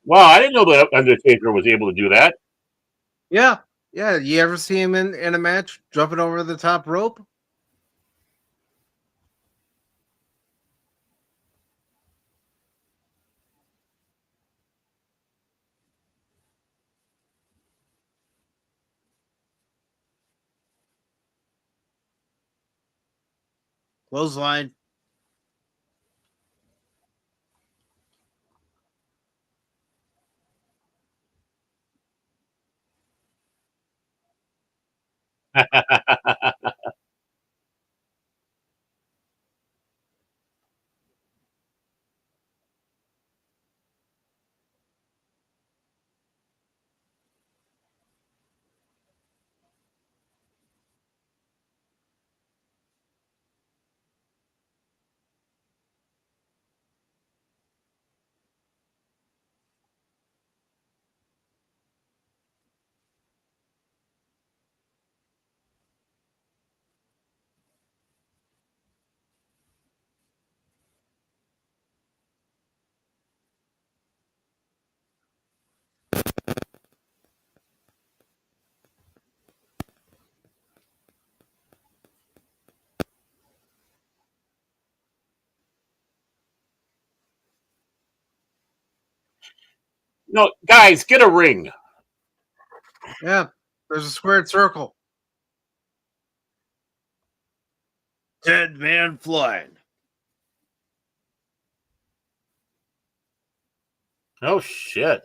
Wow, I didn't know the Undertaker was able to do that. Yeah. Yeah. You ever see him in a match jumping over the top rope? Clothesline. No, guys, get a ring. Yeah. There's a squared circle. Dead man flying. Oh shit.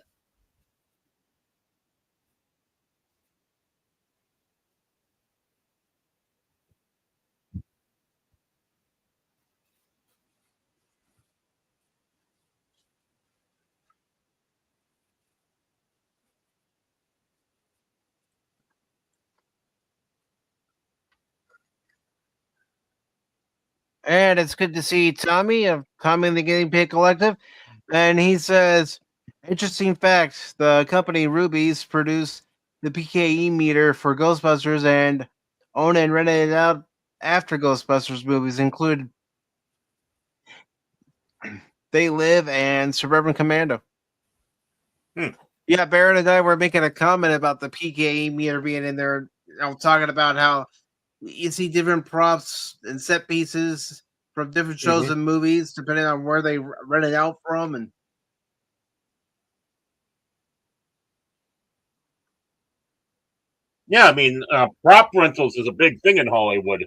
And it's good to see Tommy of Tommy and the Guinea Pig Collective. And he says, interesting fact, the company Rubies produced the PKE meter for Ghostbusters and owned and rented it out after Ghostbusters movies included They Live and Suburban Commando. Hmm. Yeah, Baron and I were making a comment about the PKE meter being in there, talking about how you see different props and set pieces from different shows Mhm. and movies, depending on where they rent it out from. And Yeah, I mean, prop rentals is a big thing in Hollywood.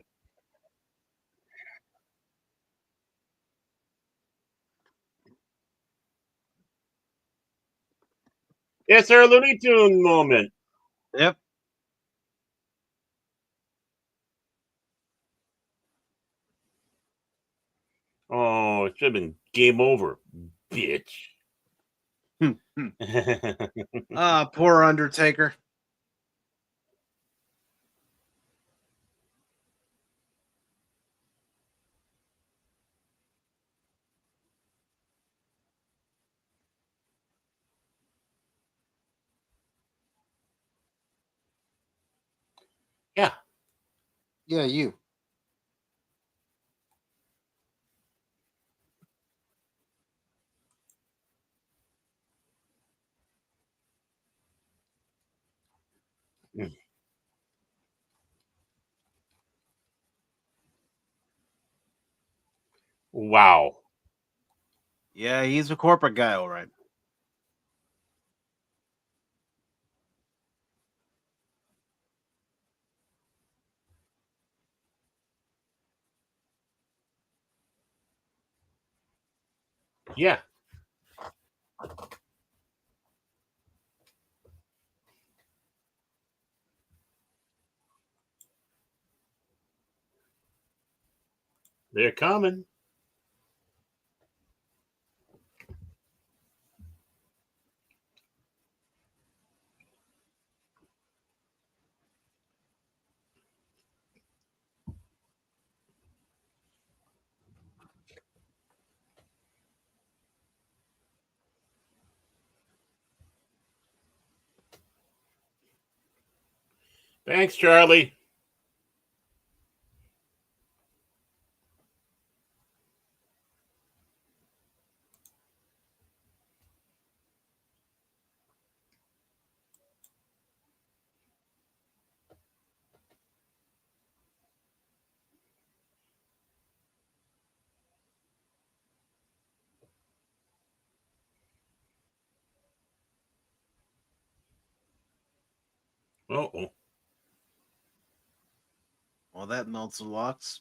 It's our Looney Tune moment. yep. Oh, it should have been game over, bitch. Poor Undertaker. Yeah. Yeah, you. Mm. Wow. Yeah, he's a corporate guy, all right. Yeah. They're coming. Thanks, Charlie. Uh-oh. Well, that melts the locks.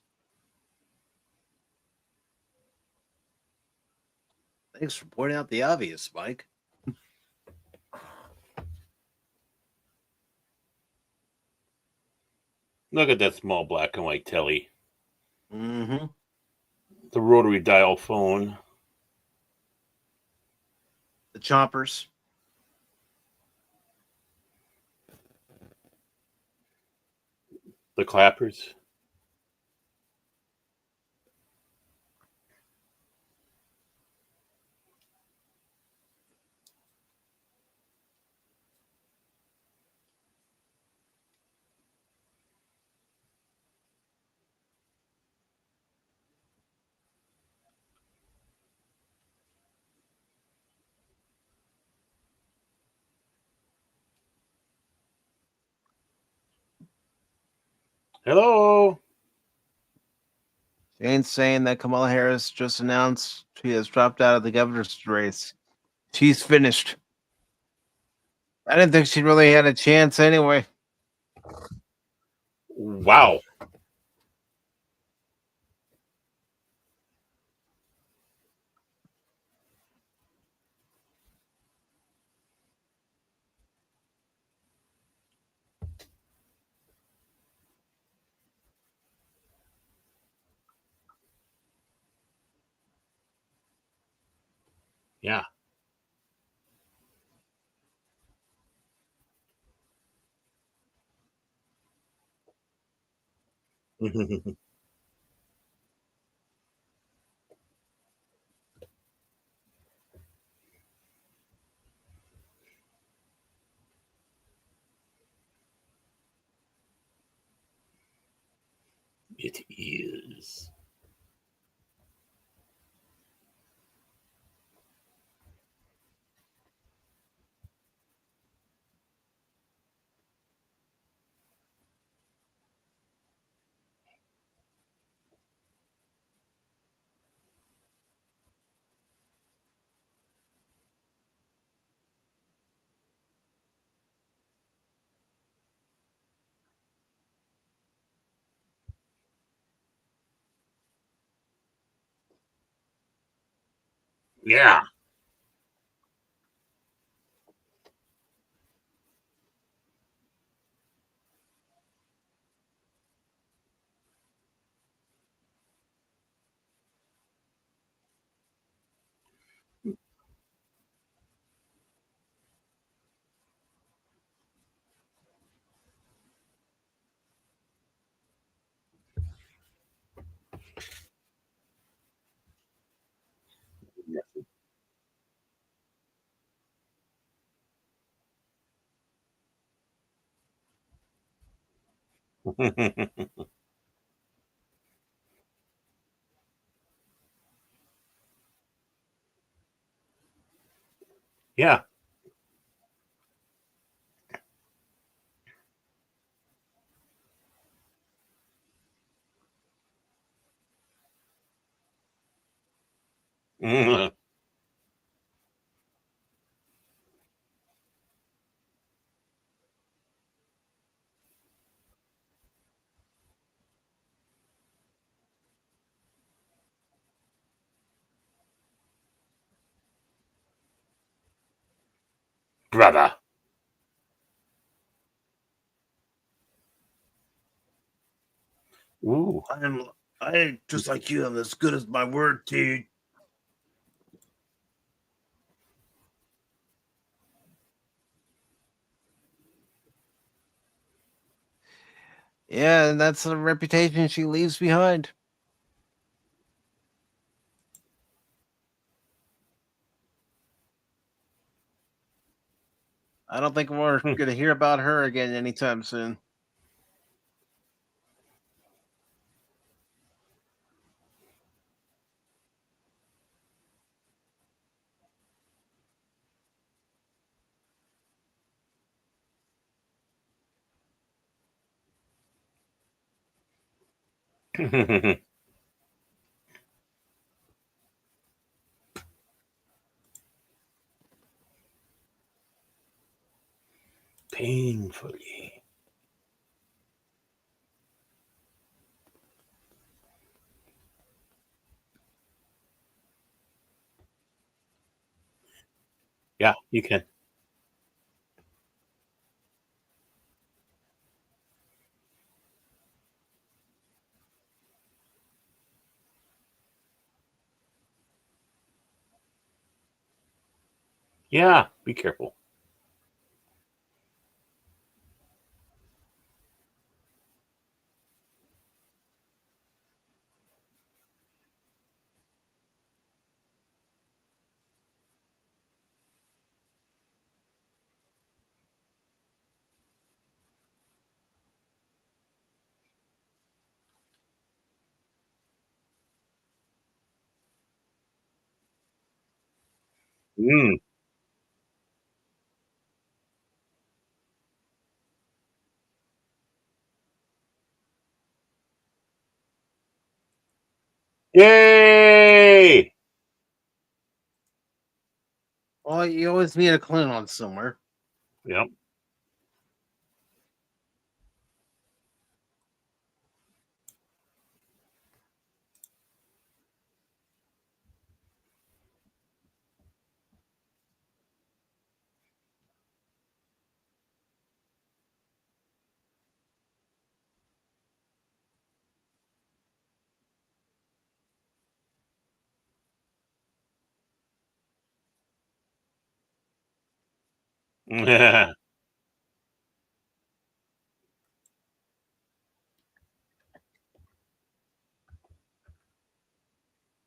Thanks for pointing out the obvious, Mike. Look at that small black and white telly. Mm-hmm. The rotary dial phone. The chompers. The clappers. Hello. Shane's saying that Kamala Harris just announced she has dropped out of the governor's race. She's finished. I didn't think she really had a chance anyway. Wow. Yeah. It is. Yeah. Yeah. Mhm. Brother. Ooh. I just like you. I'm as good as my word, dude. Yeah, and that's a reputation she leaves behind. I don't think we're going to hear about her again anytime soon. Painfully. Yeah, you can. Yeah, be careful. Mm. Yay! Well, you always need a clown on somewhere. Yep.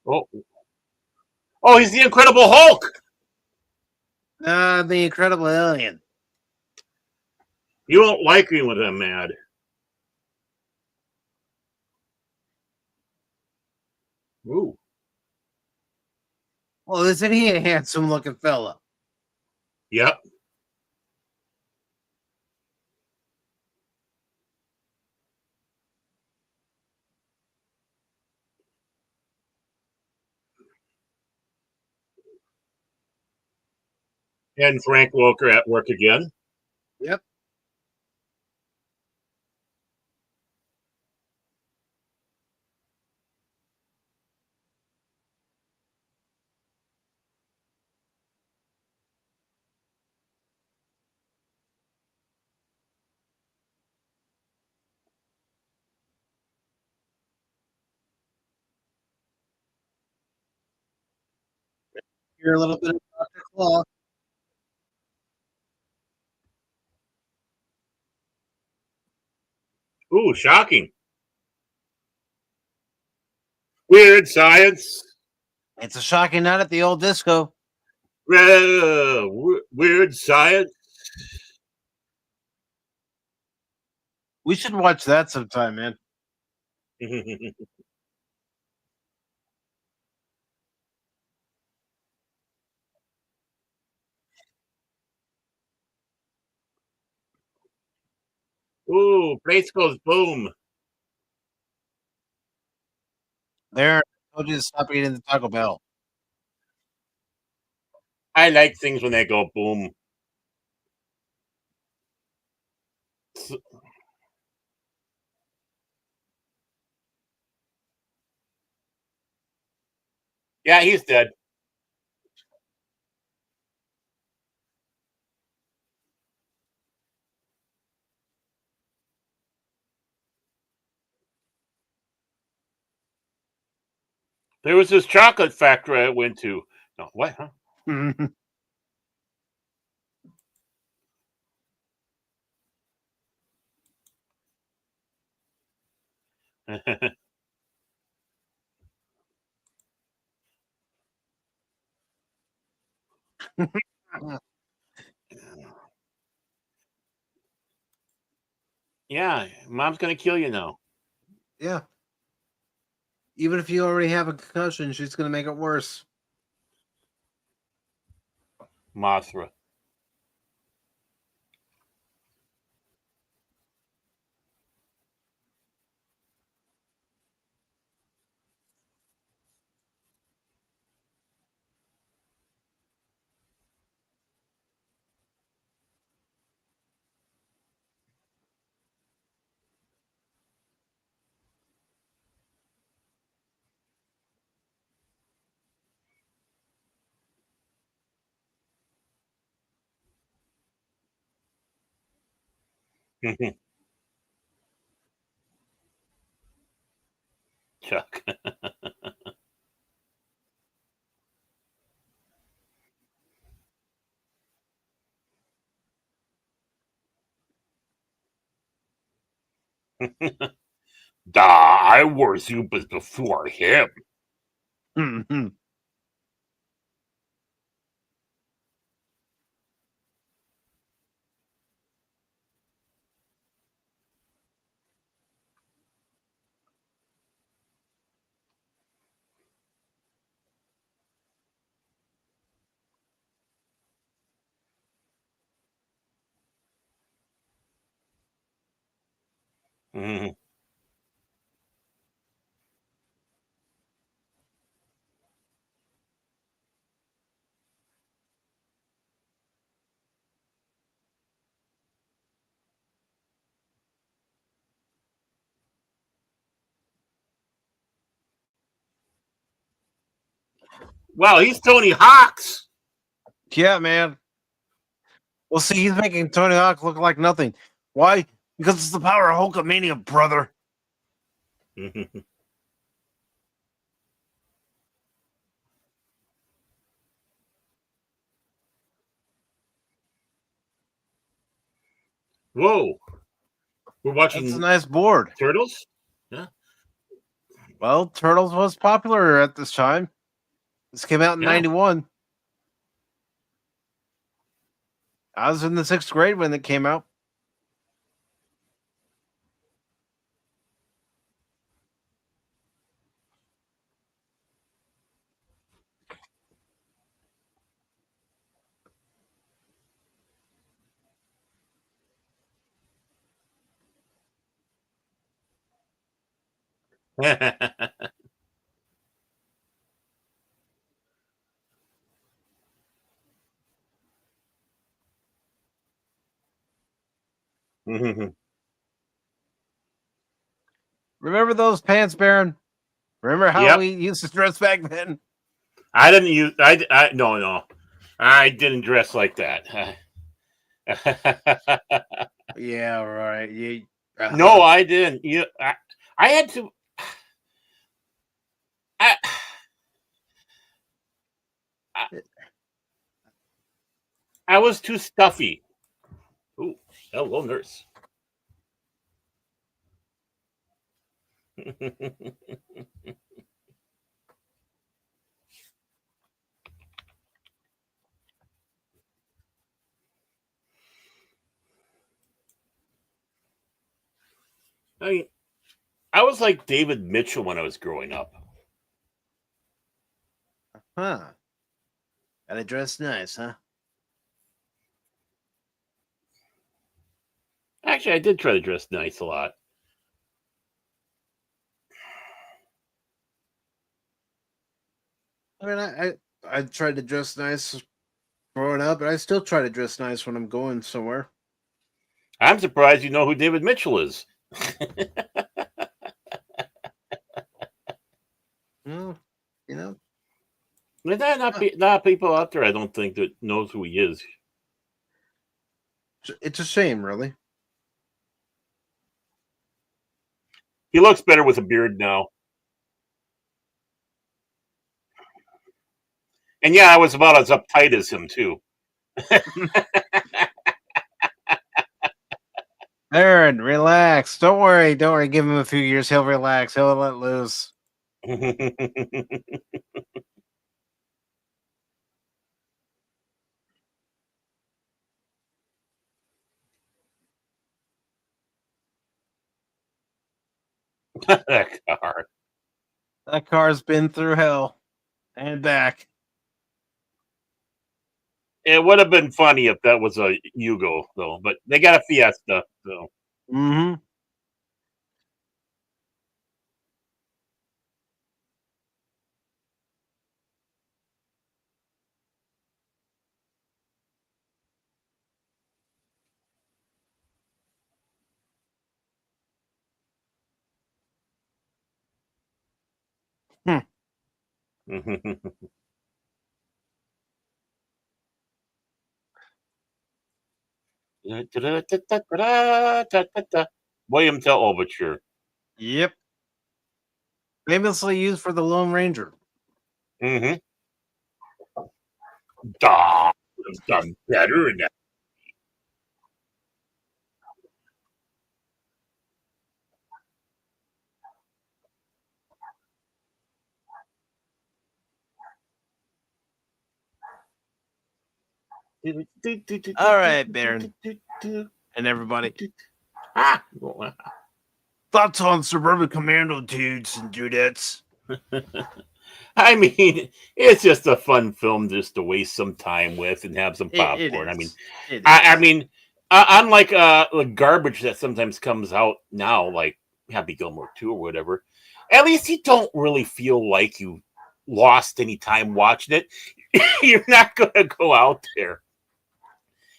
Oh, oh, he's the Incredible Hulk. The Incredible Alien. You won't like me when I'm mad. Ooh. Well, isn't he a handsome looking fella? Yep. And Frank Walker at work again. Yep. You're a little bit of Dr. Claw. Ooh, shocking. Weird science. It's a shocking night at the old disco. Weird science. We should watch that sometime, man. Ooh, place goes boom. There, I told you to stop eating the Taco Bell. I like things when they go boom. Yeah, he's dead. There was this chocolate factory I went to. No, what? Huh? Yeah, mom's gonna kill you now. Yeah. Even if you already have a concussion, she's going to make it worse. Mothra. Chuck. I was you before him. Wow, he's Tony Hawk's. Yeah, man. Well, see, he's making Tony Hawk look like nothing. Why? Because it's the power of Hulkamania, brother. Whoa, we're That's a watching nice board. Turtles. Yeah, Well, Turtles was popular at this time. This came out in Yeah. 91. I was in the 6th grade when it came out. Remember those pants, Baron? Remember how Yep. we used to dress back then? I didn't use. No. I didn't dress like that. Yeah, right. No, I didn't. I had to. I, I was too stuffy. Ooh, hello, nurse. I mean, I was like David Mitchell when I was growing up. Huh. Gotta dress nice, huh? Actually, I did try to dress nice a lot. I mean, I tried to dress nice growing up, but I still try to dress nice when I'm going somewhere. I'm surprised you know who David Mitchell is. Well, you know, There's not people out there, I don't think, that knows who he is. it's a shame, really. He looks better with a beard now. And yeah, I was about as uptight as him, too. Aaron, relax. Don't worry. Don't worry. Give him a few years. He'll relax. He'll let loose. That car. That car's been through hell and back. It would have been funny if that was a Yugo, though. But they got a Fiesta, so. Mm-hmm. William Tell Overture. Yep. Famously used for the Lone Ranger. Mm-hmm. Done better than that. All right, Baron. And everybody. Ah. Thoughts on Suburban Commando dudes and dudettes? I mean, it's just a fun film just to waste some time with and have some popcorn. I mean, unlike the garbage that sometimes comes out now, like Happy Gilmore 2 or whatever, at least you don't really feel like you lost any time watching it. You're not going to go out there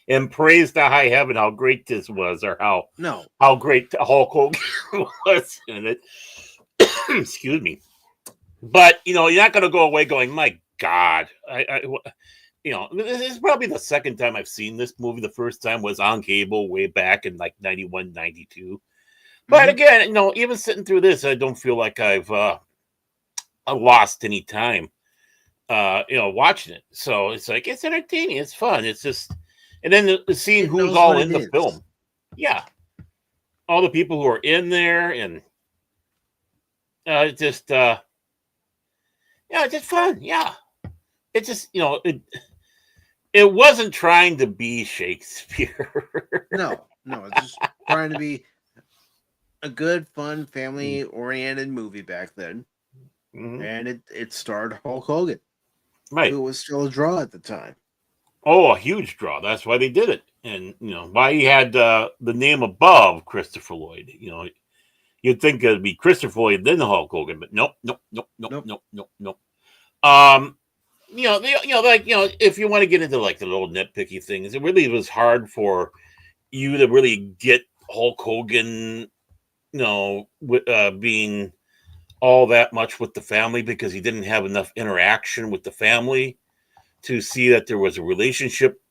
and praise to high heaven how great this was, or how great Hulk Hogan was in it. Excuse me. But, you know, you're not going to go away going, my God. You know, this is probably the second time I've seen this movie. The first time was on cable way back in like 91, 92. But again, you know, even sitting through this, I don't feel like I've lost any time, you know, watching it. So it's like, it's entertaining. It's fun. It's just, and then seeing who's all in the film. Yeah. All the people who are in there, and just, yeah, it's just fun. Yeah. It just, you know, it wasn't trying to be Shakespeare. No, it's just trying to be a good, fun, family-oriented movie back then. Mm-hmm. And it starred Hulk Hogan, right? Who was still a draw at the time. Oh, a huge draw. That's why they did it. And, you know, why he had the name above Christopher Lloyd. You know, you'd think it'd be Christopher Lloyd, then the Hulk Hogan, but nope. You know, like, you know, if you want to get into like the little nitpicky things, it really was hard for you to really get Hulk Hogan, you know, being all that much with the family, because he didn't have enough interaction with the family to see that there was a relationship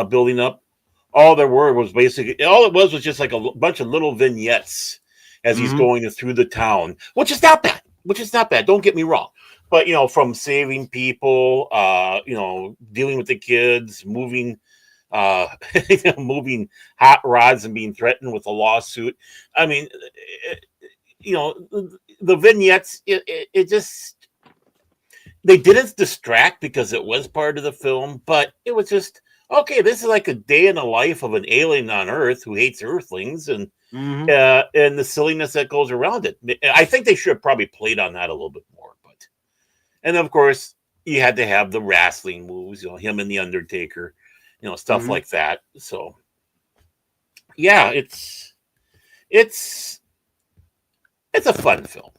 building up. All it was just like a bunch of little vignettes as he's going through the town, which is not bad. Don't get me wrong. But, you know, from saving people, you know, dealing with the kids, moving moving hot rods and being threatened with a lawsuit. I mean, you know, the vignettes, it just, they didn't distract because it was part of the film, but it was just, okay, this is like a day in the life of an alien on Earth who hates Earthlings, and the silliness that goes around it. I think they should have probably played on that a little bit more. But, and of course, you had to have the wrestling moves, you know, him and the Undertaker, you know, stuff like that. So, yeah, it's a fun film.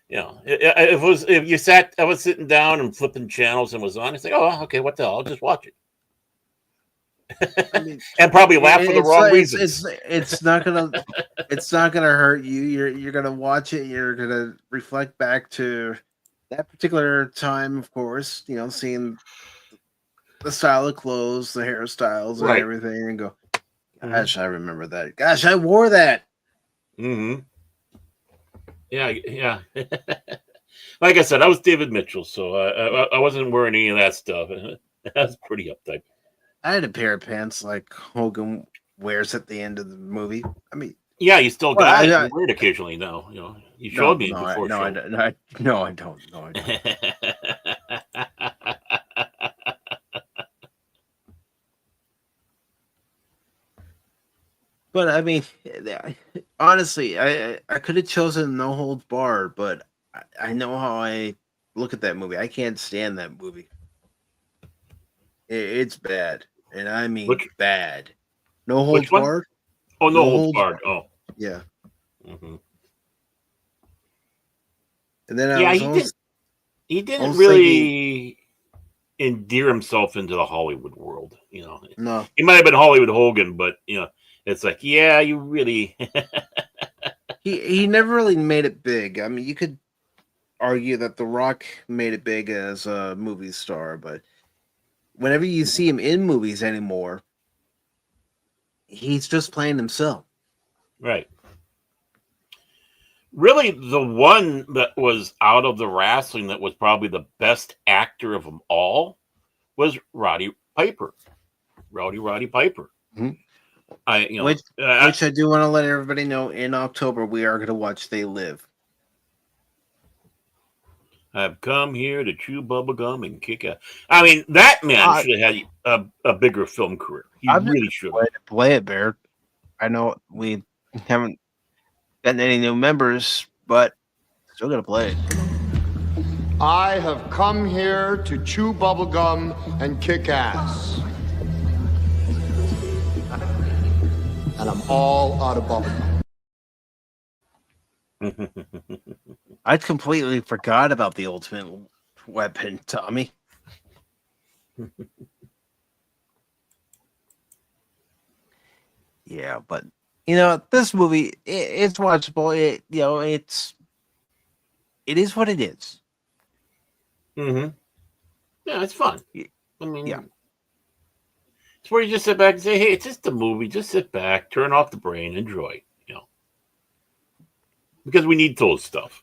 You know, I was sitting down and flipping channels and was on, it's like, oh, okay, what the hell? I'll just watch it. I mean, and probably laugh for the wrong reasons. It's not gonna hurt you. You're gonna watch it. You're gonna reflect back to that particular time, of course. You know, seeing the style of clothes, the hairstyles, and Right. everything, and go, gosh, I remember that. Gosh, I wore that. Mm-hmm. Yeah. Like I said, I was David Mitchell, so I wasn't wearing any of that stuff. That was pretty uptight. I had a pair of pants like Hogan wears at the end of the movie. I mean, yeah, you still got it. I You wear it occasionally now. You know, you showed me before. I don't. No, I don't. But I mean, honestly, I could have chosen No Holds Barred, but I know how I look at that movie. I can't stand that movie. It's bad, and I mean bad. No Holds Barred. Oh, No Holds Barred. Oh, yeah. Mm-hmm. And then he didn't really endear himself into the Hollywood world. You know, no, he might have been Hollywood Hogan, but you know, it's like, yeah, you really. he never really made it big. I mean, you could argue that The Rock made it big as a movie star, but whenever you see him in movies anymore, he's just playing himself. Right. Really, the one that was out of the wrestling that was probably the best actor of them all was Roddy Piper. Roddy Piper. Mm-hmm. Which I do want to let everybody know, in October we are going to watch They Live. I've come here to chew bubblegum and kick out. I mean, that man should have had a bigger film career. He really should. Play it, Bear. I know we haven't gotten any new members, but still gonna play it. I have come here to chew bubblegum and kick ass. And I'm all out of bubblegum. I completely forgot about the Ultimate Weapon, Tommy. Yeah, but you know, this movie it's watchable. It is what it is. Mm-hmm. Yeah, it's fun. I mean, yeah. It's where you just sit back and say, "Hey, it's just a movie. Just sit back, turn off the brain, enjoy." You know, because we need those stuff.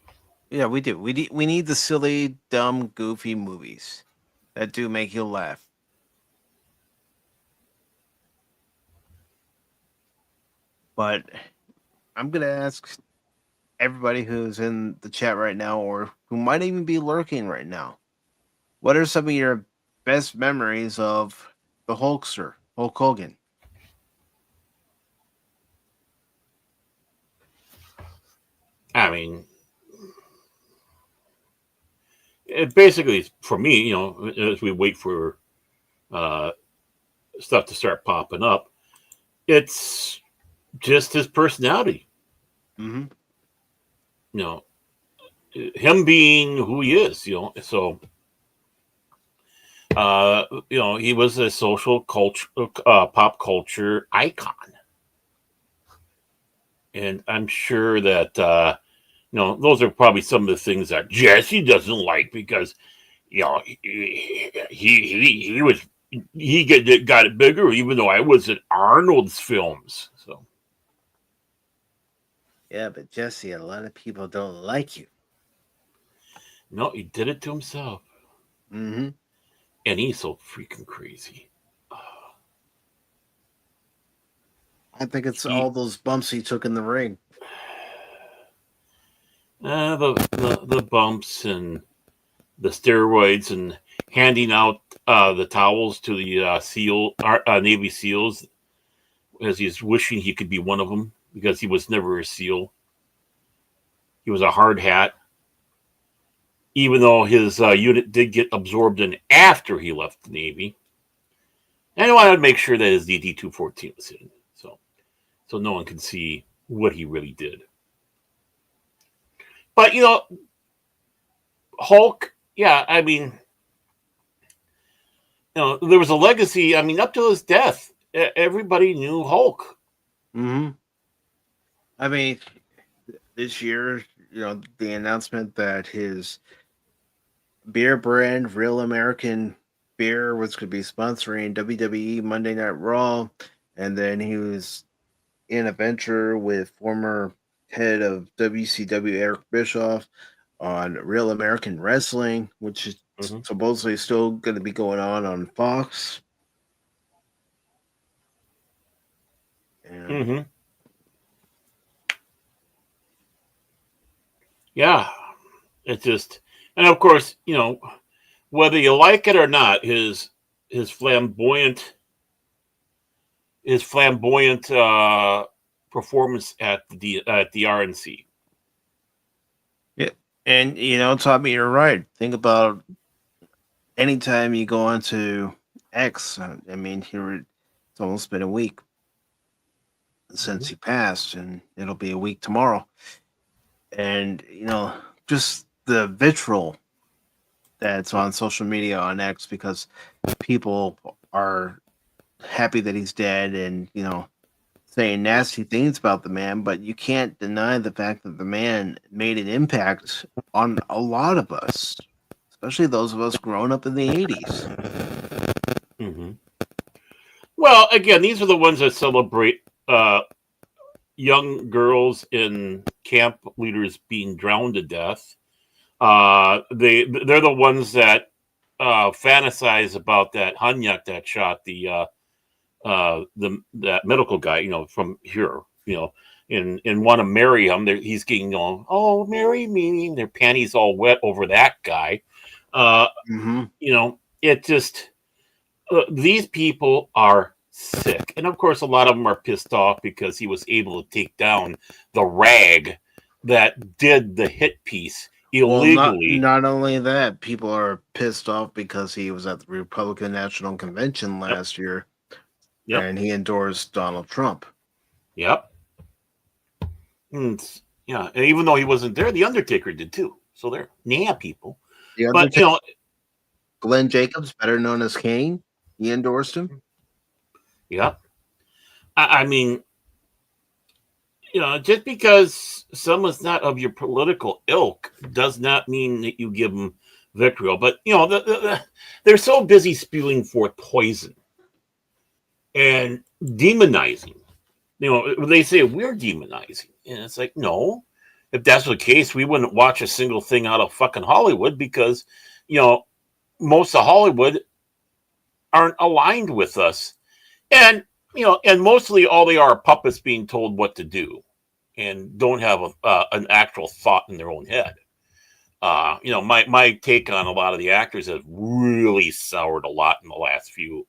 Yeah, we do. We need the silly, dumb, goofy movies that do make you laugh. But I'm gonna ask everybody who's in the chat right now, or who might even be lurking right now, what are some of your best memories of the Hulkster, Hulk Hogan? I mean, it basically, for me, you know, as we wait for stuff to start popping up, it's just his personality. Mm-hmm. You know, him being who he is, you know, so you know, he was a social culture, pop culture icon. And I'm sure that, you know, those are probably some of the things that Jesse doesn't like because, you know, he got it bigger, even though I was in Arnold's films. So. Yeah, but Jesse, a lot of people don't like you. No, he did it to himself. Mm-hmm. And he's so freaking crazy. I think it's all those bumps he took in the ring. The bumps and the steroids and handing out the towels to the Navy SEALs as he's wishing he could be one of them because he was never a SEAL. He was a hard hat. Even though his unit did get absorbed in after he left the Navy. And I wanted to make sure that his DD-214 was hidden. So no one can see what he really did. But, you know, Hulk, yeah, I mean, you know, there was a legacy. I mean, up to his death, everybody knew Hulk. Mm-hmm. I mean, this year, the announcement that his beer brand, Real American Beer, was going to be sponsoring WWE Monday Night Raw, and then he was in a venture with former head of WCW Eric Bischoff on Real American Wrestling, which is supposedly still going to be going on Fox. And yeah, it's just, and of course, whether you like it or not, his flamboyant performance at the RNC. Yeah, and Tommy, you're right. Think about anytime you go onto X. I mean, it's almost been a week since he passed, and it'll be a week tomorrow. And just the vitriol that's on social media on X, because people are happy that he's dead and saying nasty things about the man, but you can't deny the fact that the man made an impact on a lot of us, especially those of us growing up in the 80s. Well, again, these are the ones that celebrate young girls in camp leaders being drowned to death. They're the ones that fantasize about that Hunyuk that shot that medical guy, from here, and want to marry him. He's getting oh, marry me. Their panties all wet over that guy. It just, these people are sick. And of course, a lot of them are pissed off because he was able to take down the rag that did the hit piece illegally. Well, not only that, people are pissed off because he was at the Republican National Convention last year. Yep. And he endorsed Donald Trump. Yep. And even though he wasn't there, The Undertaker did too. So they're people. But Glenn Jacobs, better known as Kane, he endorsed him. Yeah. I mean, just because someone's not of your political ilk does not mean that you give them vitriol. But they're so busy spewing forth poison and demonizing. They say we're demonizing, and it's like, no. If that's the case, we wouldn't watch a single thing out of fucking Hollywood because, most of Hollywood aren't aligned with us, and and mostly all they are puppets being told what to do, and don't have an actual thought in their own head. My take on a lot of the actors has really soured a lot in the last few.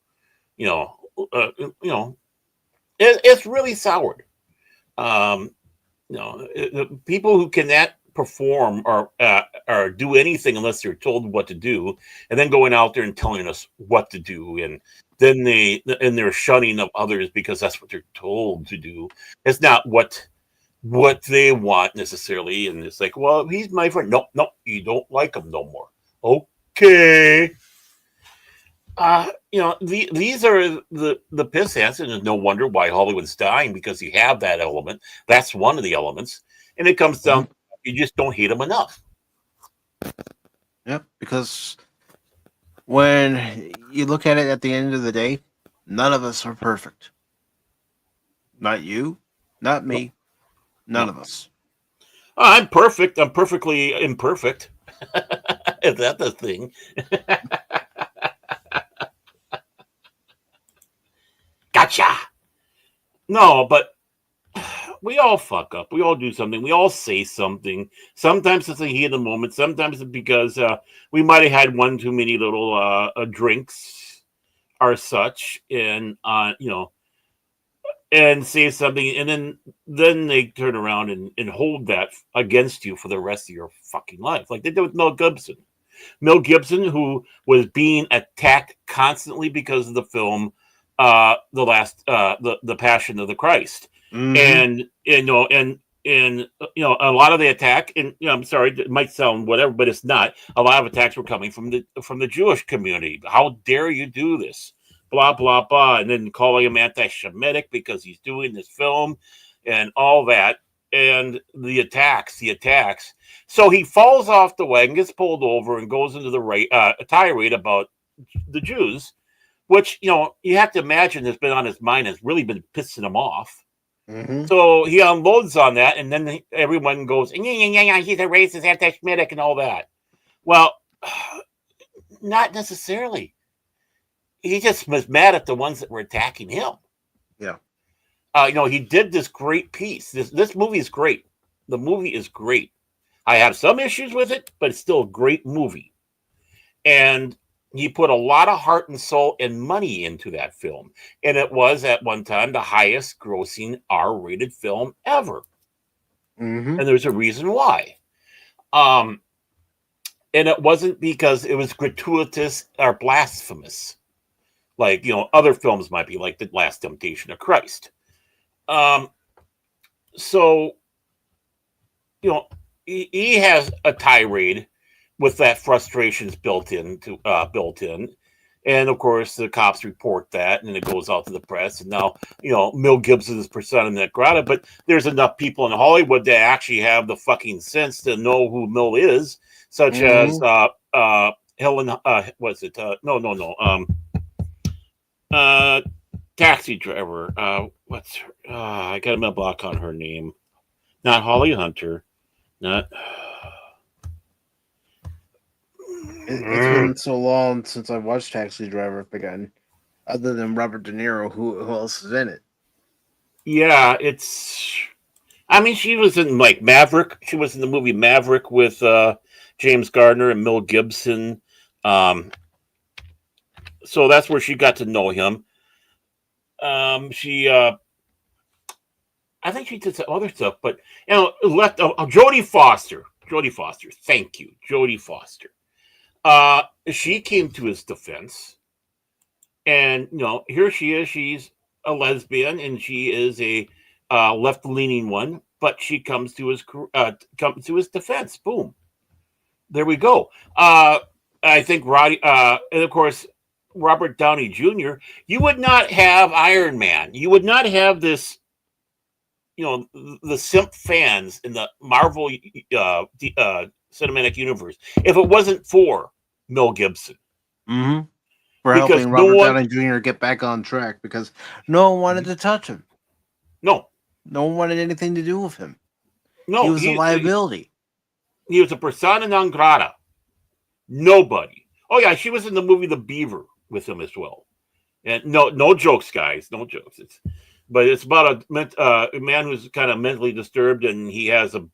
It's really soured. People who cannot perform or do anything unless they're told what to do, and then going out there and telling us what to do, and then they're shunning of others because that's what they're told to do. It's not what they want necessarily, and it's like, well, he's my friend. No, you don't like him no more. Okay. These are the piss ants, and there's no wonder why Hollywood's dying, because you have that element. That's one of the elements, and it comes down, you just don't hate them enough. Yep, because when you look at it at the end of the day, none of us are perfect. Not you, not me, none of us. I'm perfect. I'm perfectly imperfect. Is that the thing? Gotcha. No, but we all fuck up. We all do something. We all say something. Sometimes it's a heat of the moment. Sometimes it's because we might have had one too many little drinks or such, and and say something, and then they turn around and hold that against you for the rest of your fucking life, like they did with Mel Gibson. Mel Gibson, who was being attacked constantly because of the film the Passion of the Christ. And a lot of the attack, and I'm sorry, it might sound whatever, but it's not. A lot of attacks were coming from the Jewish community. How dare you do this? blah, blah, blah, and then calling him anti-Semitic because he's doing this film and all that. And the attacks. So he falls off the wagon, gets pulled over, and goes into a tirade about the Jews, which, you have to imagine has been on his mind, has really been pissing him off. Mm-hmm. So he unloads on that, and then everyone goes, he's a racist, anti-Semitic, and all that. Well, not necessarily. He just was mad at the ones that were attacking him. Yeah. He did this great piece. This movie is great. The movie is great. I have some issues with it, but it's still a great movie. And he put a lot of heart and soul and money into that film. And it was at one time the highest grossing R-rated film ever. Mm-hmm. And there's a reason why. And it wasn't because it was gratuitous or blasphemous, like, other films might be, like The Last Temptation of Christ. So, he has a tirade with that frustrations built in. And of course, the cops report that, and it goes out to the press. And now, Mel Gibson is persona non grata, but there's enough people in Hollywood that actually have the fucking sense to know who Mel is, such as Helen. What's it? Taxi driver. What's her? I got a block on her name. Not Holly Hunter. Not. It's been so long since I watched Taxi Driver again. Other than Robert De Niro, who else is in it? Yeah, she was in like Maverick. She was in the movie Maverick with James Gardner and Mel Gibson. So that's where she got to know him. I think she did some other stuff, but Jodie Foster. Thank you, Jodie Foster. She came to his defense, and here she is. She's a lesbian, and she is a left-leaning one. But she comes to his defense. Boom, there we go. I think and of course Robert Downey Jr. You would not have Iron Man. You would not have this. The simp fans in the Marvel cinematic universe if it wasn't for Mel Gibson. Mm-hmm. For helping Robert Downey Jr. get back on track, because no one wanted to touch him. No one wanted anything to do with him. No, he was a liability. He was a persona non grata. Nobody. Oh yeah, she was in the movie The Beaver with him as well. And no jokes, guys, no jokes. But it's about a man who's kind of mentally disturbed, and he has a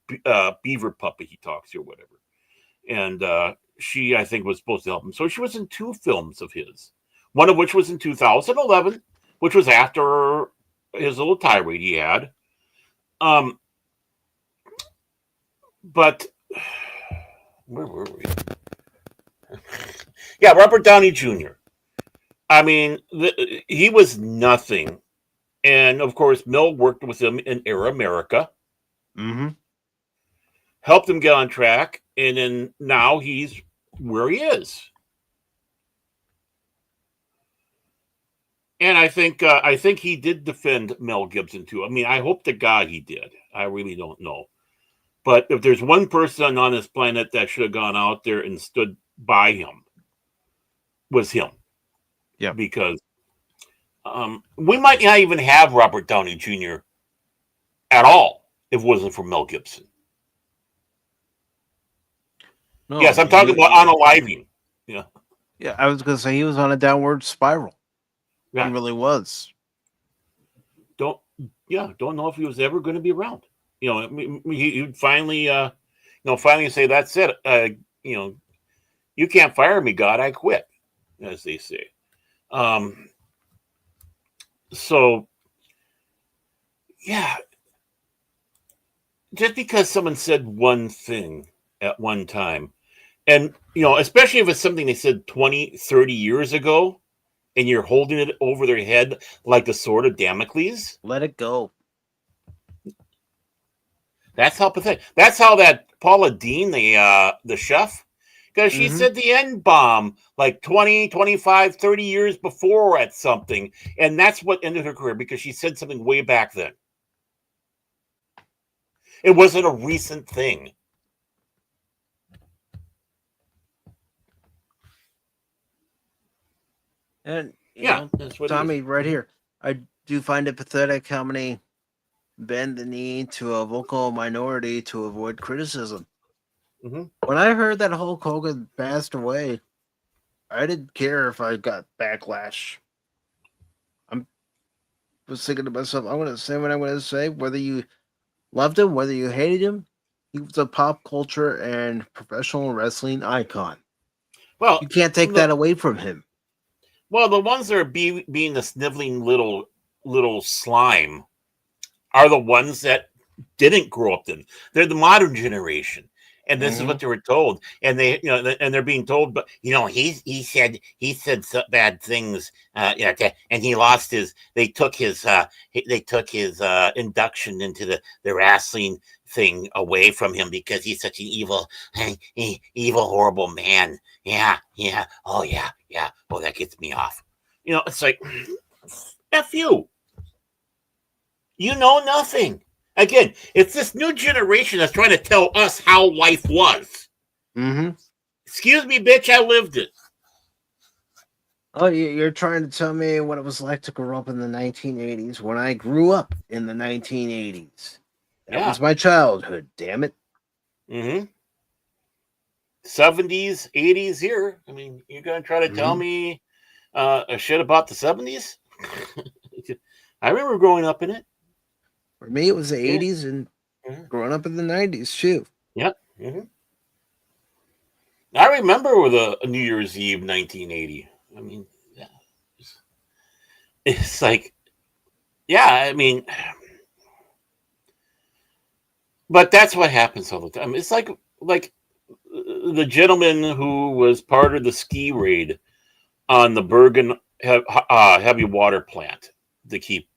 beaver puppy he talks to or whatever. And she, I think, was supposed to help him. So she was in 2 films of his, one of which was in 2011, which was after his little tirade he had. But where were we? Yeah, Robert Downey Jr. I mean, he was nothing. And, of course, Mel worked with him in Air America. Mm-hmm. Helped him get on track. And then now he's where he is. And I think he did defend Mel Gibson, too. I mean, I hope to God he did. I really don't know. But if there's one person on this planet that should have gone out there and stood by him, was him. Yeah. Because we might not even have Robert Downey Jr. at all if it wasn't for Mel Gibson. No, yes, I'm talking about unaliving. Yeah. Yeah, I was going to say he was on a downward spiral. Yeah. He really was. Don't know if he was ever going to be around. He'd finally, finally say, that's it. You can't fire me, God, I quit, as they say. So, yeah, just because someone said one thing at one time, and, especially if it's something they said 20, 30 years ago, and you're holding it over their head like the sword of Damocles. Let it go. That's how pathetic. That's how that Paula Deen, the chef, because she said the N-bomb like 20, 25, 30 years before at something. And that's what ended her career because she said something way back then. It wasn't a recent thing. And that's what Tommy, right here, I do find it pathetic how many bend the knee to a vocal minority to avoid criticism. When I heard that Hulk Hogan passed away, I didn't care if I got backlash. I was thinking to myself, I'm going to say what I'm going to say, whether you loved him, whether you hated him. He was a pop culture and professional wrestling icon. Well, you can't take that away from him. Well, the ones that are being the sniveling little slime are the ones that didn't grow up then. They're the modern generation, and this is what they were told. And they, and they're being told, but he said some bad things, and he lost his. They took his induction into the wrestling thing away from him because he's such an evil, horrible man. Yeah. Oh, yeah. Oh, that gets me off. It's like, F you. You know nothing. Again, it's this new generation that's trying to tell us how life was. Excuse me, bitch, I lived it. Oh, you're trying to tell me what it was like to grow up in the 1980s when I grew up in the 1980s. That was my childhood, damn it. 70s, 80s here. I mean, you're going to try to tell me a shit about the 70s? I remember growing up in it. For me, it was the 80s and growing up in the 90s, too. Yep. I remember the New Year's Eve 1980. I mean, it's like, I mean, but that's what happens all the time. It's like the gentleman who was part of the ski raid on the Bergen heavy water plant to keep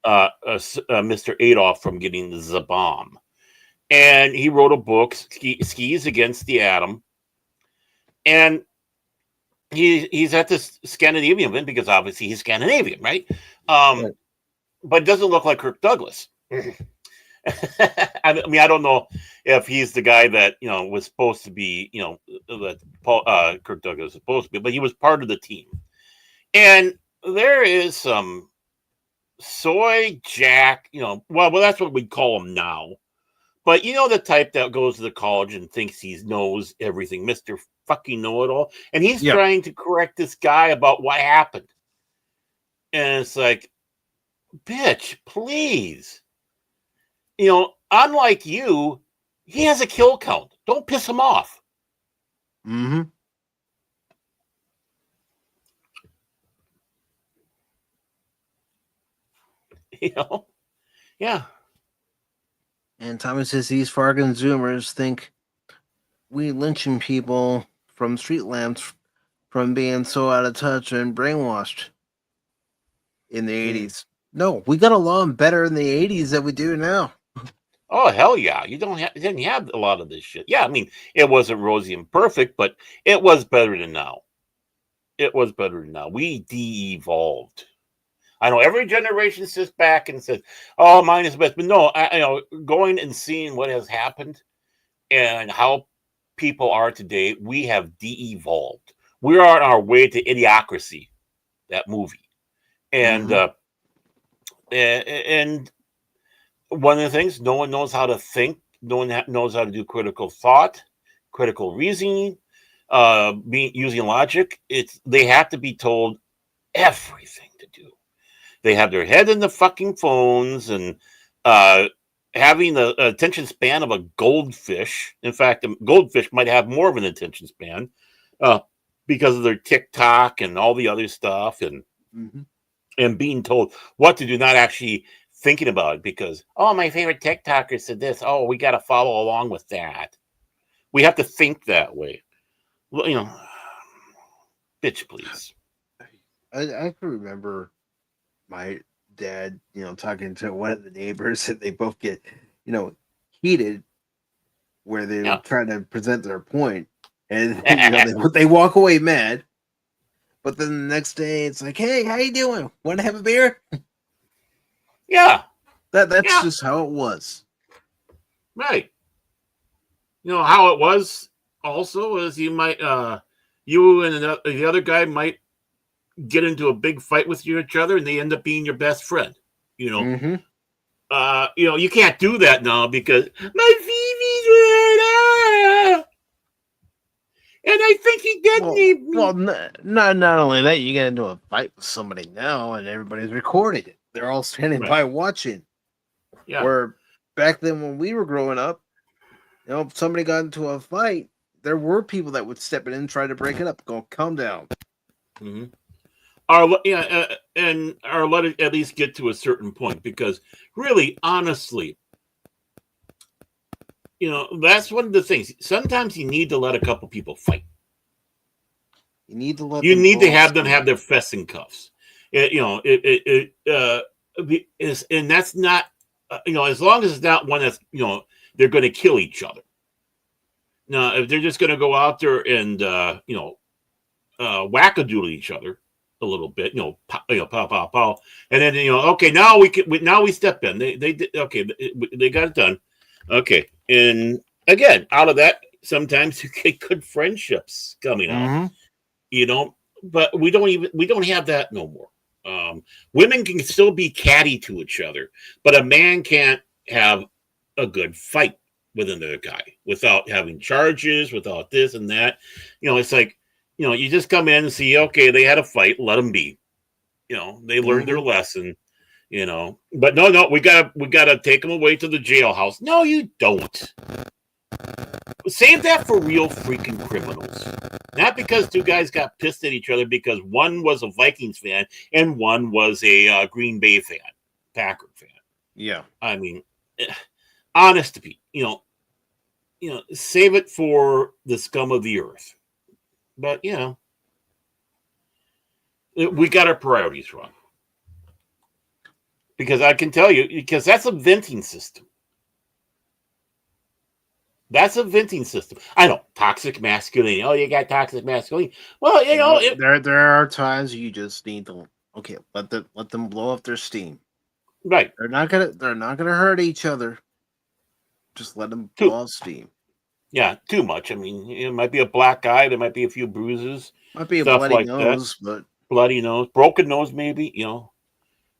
Mr. Adolf from getting the bomb. And he wrote a book, Skis Against the Atom. And he's at this Scandinavian event because obviously he's Scandinavian, right? But it doesn't look like Kirk Douglas. I mean, I don't know if he's the guy that was supposed to be, that Kirk Douglas was supposed to be, but he was part of the team. And there is some soy Jack, well, that's what we call him now. But the type that goes to the college and thinks he knows everything, Mr. Fucking know-it-all, and he's trying to correct this guy about what happened. And it's like, bitch, please. Unlike you, he has a kill count. Don't piss him off. Yeah. And Tommy says these Fargan Zoomers think we lynching people from street lamps from being so out of touch and brainwashed in the 80s. No, we got along better in the 80s than we do now. Oh, hell yeah. You didn't have a lot of this shit. Yeah, I mean, it wasn't rosy and perfect, but it was better than now. We de-evolved. I know every generation sits back and says, oh, mine is best. But no, going and seeing what has happened and how people are today, we have de-evolved. We are on our way to Idiocracy, that movie. And and one of the things, no one knows how to think. No one knows how to do critical thought, critical reasoning, using logic. They have to be told everything to do. They have their head in the fucking phones and having the attention span of a goldfish. In fact, a goldfish might have more of an attention span because of their TikTok and all the other stuff and being told what to do, not actually thinking about it because, oh, my favorite TikToker said this. Oh, we got to follow along with that. We have to think that way. Well, bitch, please. I can remember my dad, talking to one of the neighbors and they both get, heated where they were trying to present their point. and they walk away mad. But then the next day, it's like, hey, how you doing? Want to have a beer? Yeah. That's just how it was. Right. You know how it was also is you might you and the other guy might get into a big fight with each other and they end up being your best friend. You know. Mm-hmm. You know, you can't do that now because my Phoebe's red. And I think he did need me. Well, not only that, you get into a fight with somebody now, and everybody's recording it. They're all standing by watching. Yeah. Where back then, when we were growing up, you know, if somebody got into a fight, there were people that would step in and try to break it up. Go, calm down. Mm-hmm. And let it at least get to a certain point, because really, honestly, you know, that's one of the things. Sometimes you need to let a couple people fight. You need to let. You need to have them have their fists and cuffs. And that's not, you know, as long as it's not one that's, you know, they're going to kill each other. Now, if they're just going to go out there and wackadoodle each other a little bit, pow, pow, pow, pow, and then okay, now we step in. They did okay. They got it done. Okay, and again, out of that, sometimes you get good friendships coming out. But we don't have that no more. Women can still be catty to each other, but a man can't have a good fight with another guy without having charges, without this and that. It's like, you just come in and see, okay, they had a fight, let them be. They learned their lesson, But no, we gotta take them away to the jailhouse. No, you don't. Save that for real freaking criminals. Not because two guys got pissed at each other because one was a Vikings fan and one was a Green Bay fan, Packer fan. Yeah. I mean, honest to be, save it for the scum of the earth. But, we got our priorities wrong. Because I can tell you, because that's a venting system. That's a venting system. I know, toxic masculinity. Oh, you got toxic masculinity. Well, there are times you just need to let them blow off their steam. Right. They're not gonna hurt each other. Just let them blow off steam. Yeah, too much. I mean, it might be a black eye. There might be a few bruises. Might be a bloody nose, but bloody nose, broken nose, maybe.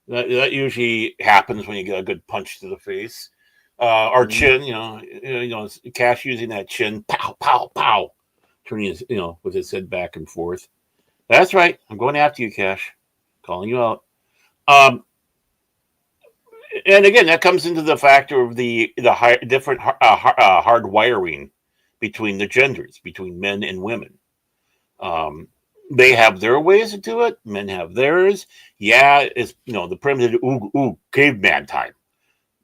That usually happens when you get a good punch to the face. Or chin, Cash using that chin, pow, pow, pow, turning his, with his head back and forth. That's right. I'm going after you, Cash. Calling you out. And again, that comes into the factor of the different hard wiring between the genders, between men and women. They have their ways to do it. Men have theirs. Yeah, it's the primitive caveman time.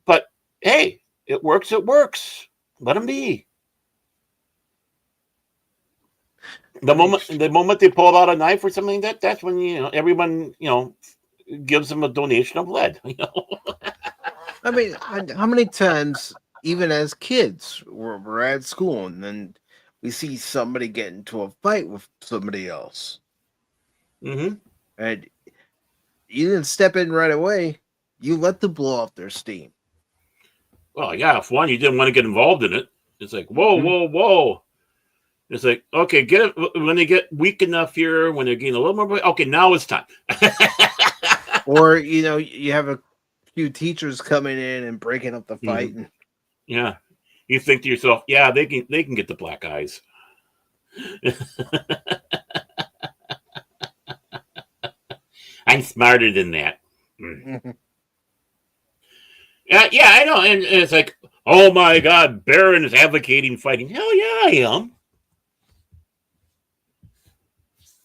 But hey, it works. It works. Let them be. The moment they pull out a knife or something like that, that's when everyone gives them a donation of lead. I mean, how many times, even as kids, we're at school and then we see somebody get into a fight with somebody else, and you didn't step in right away. You let them blow off their steam. Well, yeah, if you didn't want to get involved in it, it's like, whoa. It's like, okay, get it when they get weak enough here, when they're getting a little more, okay, now it's time. Or, you have a few teachers coming in and breaking up the fight. And... Yeah. You think to yourself, yeah, they can get the black eyes. I'm smarter than that. Yeah, I know. And it's like, oh my God, Baron is advocating fighting. Hell yeah, I am.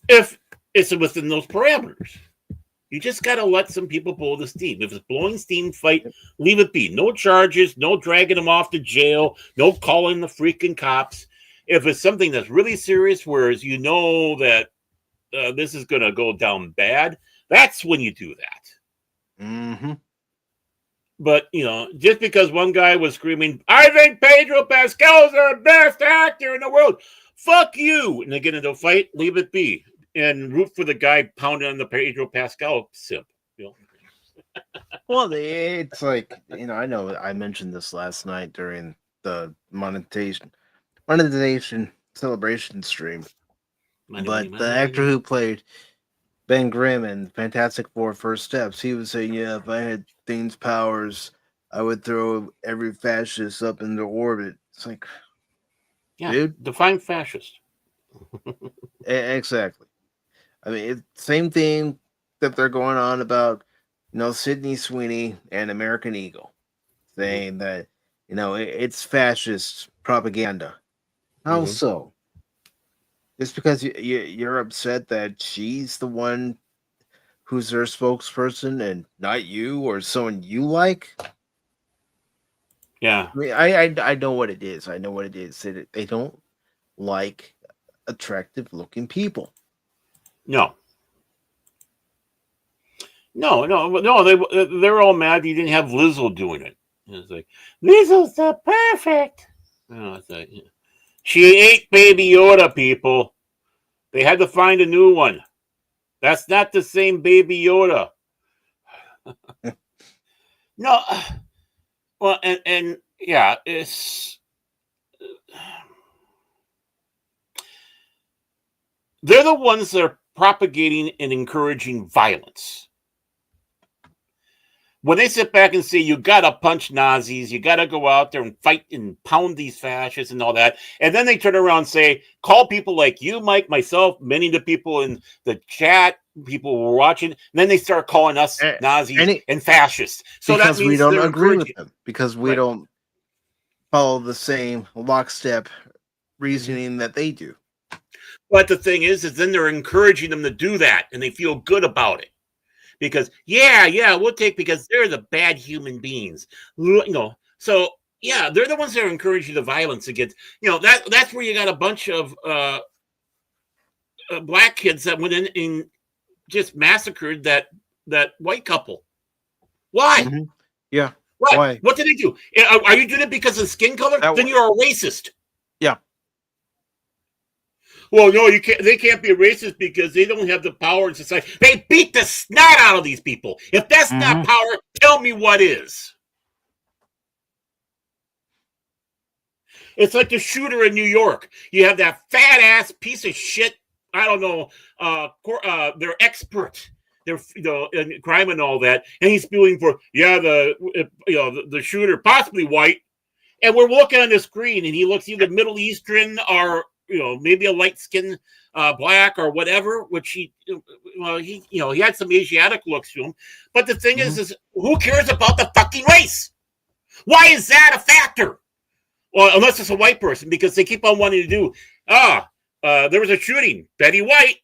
If it's within those parameters. You just got to let some people blow the steam. If it's blowing steam fight, leave it be. No charges, no dragging them off to jail, no calling the freaking cops. If it's something that's really serious, whereas that this is going to go down bad, that's when you do that. Mm-hmm. But, just because one guy was screaming, I think Pedro Pascal's the best actor in the world. Fuck you. And they get into a fight, leave it be. And root for the guy pounding on the Pedro Pascal simp. You know? Well, it's like, I know I mentioned this last night during the monetization celebration stream. But the actor who played Ben Grimm in Fantastic Four First Steps, he was saying, yeah, if I had Thing's powers, I would throw every fascist up into orbit. It's like, yeah, dude. Define fascist. Exactly. I mean, it's same thing that they're going on about, Sydney Sweeney and American Eagle, saying that, it's fascist propaganda. How so? Just because you're upset that she's the one who's their spokesperson and not you or someone you like? Yeah. I mean, I know what it is. I know what it is. They don't like attractive looking people. No. They're all mad you didn't have Lizzo doing it. It's like, Lizzo's the perfect. It's like, she ate Baby Yoda, people. They had to find a new one. That's not the same Baby Yoda. No. Well, and yeah, it's... They're the ones that are propagating and encouraging violence. When they sit back and say, you got to punch Nazis, you got to go out there and fight and pound these fascists and all that. And then they turn around and say, call people like you, Mike, myself, many of the people in the chat, people who were watching. And then they start calling us Nazis and fascists. So because that means we don't agree with them. Because we right. don't follow the same lockstep reasoning that they do. But the thing is then they're encouraging them to do that. And they feel good about it. Because, we'll take, because they're the bad human beings. So, yeah, they're the ones that are encouraging the violence against, that's where you got a bunch of black kids that went in and just massacred that white couple. Why? Mm-hmm. Yeah. Why? What did they do? Are you doing it because of skin color? Then you're a racist. Yeah. Well, no, you can't. They can't be a racist because they don't have the power in society. They beat the snot out of these people. If that's not power, tell me what is. It's like the shooter in New York. You have that fat ass piece of shit. I don't know. They're expert. They're in crime and all that, and he's spewing for the shooter, possibly white. And we're looking on the screen, and he looks either Middle Eastern or maybe a light skin black or whatever, which he had some Asiatic looks to him. But the thing is who cares about the fucking race? Why is that a factor? Well, unless it's a white person, because they keep on wanting to do, there was a shooting, Betty White.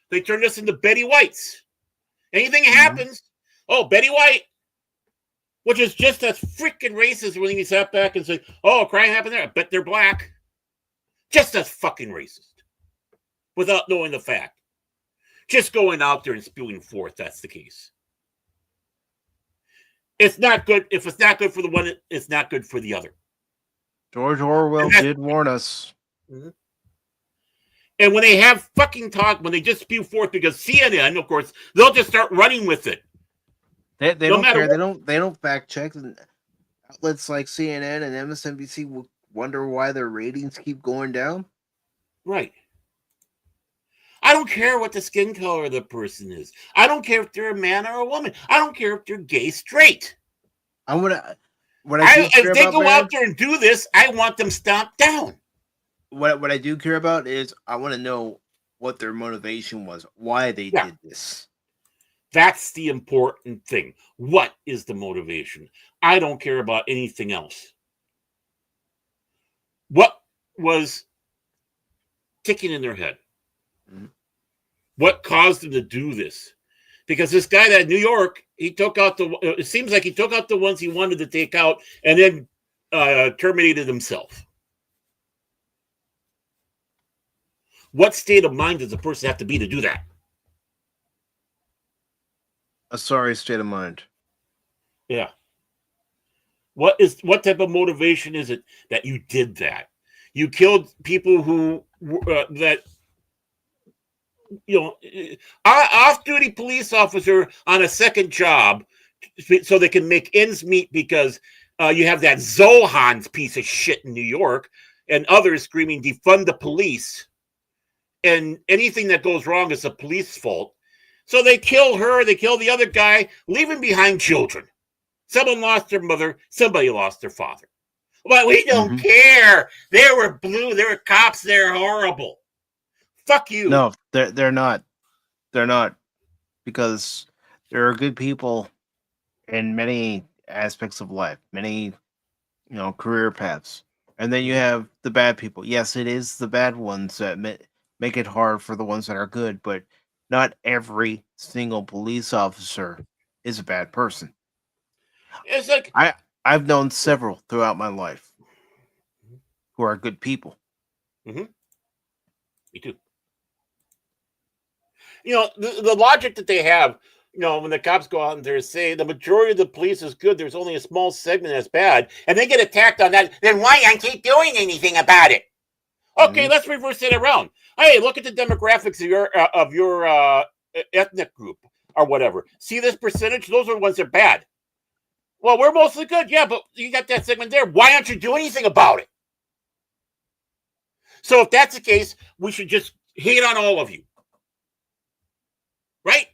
They turned us into Betty Whites. Anything happens, Betty White. Which is just as freaking racist when he sat back and said, a crime happened there. I bet they're black. Just as fucking racist. Without knowing the fact. Just going out there and spewing forth, that's the case. It's not good. If it's not good for the one, it's not good for the other. George Orwell did warn us. Mm-hmm. And when they have fucking talk, when they just spew forth, because CNN, of course, they'll just start running with it. They don't care. They don't fact check. And outlets like CNN and MSNBC will wonder why their ratings keep going down. Right. I don't care what the skin color of the person is. I don't care if they're a man or a woman. I don't care if they're gay, straight. If they go out there and do this, I want them stomped down. What I do care about is I want to know what their motivation was, why they did this. That's the important thing. What is the motivation? I don't care about anything else. What was ticking in their head? Mm-hmm. What caused them to do this? Because this guy that New York, it seems like he took out the ones he wanted to take out and then terminated himself. What state of mind does a person have to be to do that? A sorry state of mind. Yeah. What type of motivation is it that you did that? You killed people who off-duty police officer on a second job so they can make ends meet because you have that Zohan's piece of shit in New York and others screaming defund the police, and anything that goes wrong is the police's fault. So they kill her, they kill the other guy, leaving behind children. Someone lost their mother, somebody lost their father. But we don't care. They were blue, they were cops, they're horrible. Fuck you. No, they're not. They're not, because there are good people in many aspects of life, many career paths, and then you have the bad people. Yes, it is the bad ones that make it hard for the ones that are good, but not every single police officer is a bad person. It's like I've known several throughout my life who are good people. Me too. The logic that they have, when the cops go out and they say the majority of the police is good, there's only a small segment that's bad, and they get attacked on that, then why aren't you doing anything about it? Okay, let's reverse it around. Hey, look at the demographics of your ethnic group or whatever. See this percentage? Those are the ones that are bad. Well, we're mostly good. Yeah, but you got that segment there. Why aren't you doing anything about it? So if that's the case, we should just hate on all of you. Right?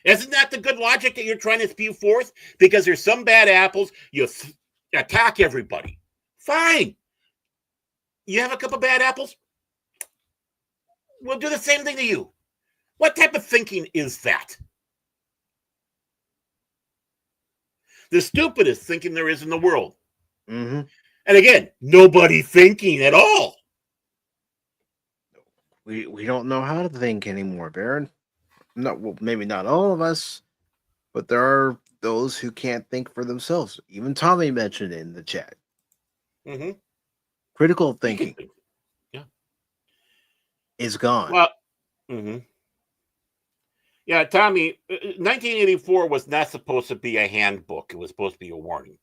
Isn't that the good logic that you're trying to spew forth? Because there's some bad apples, you attack everybody. Fine. You have a couple bad apples? We'll do the same thing to you. What type of thinking is that? The stupidest thinking there is in the world. And again, nobody thinking at all. We don't know how to think anymore, Baron. Maybe not all of us, but there are those who can't think for themselves. Even Tommy mentioned it in the chat. Critical thinking is gone. Well, yeah, Tommy, 1984 was not supposed to be a handbook. It was supposed to be a warning.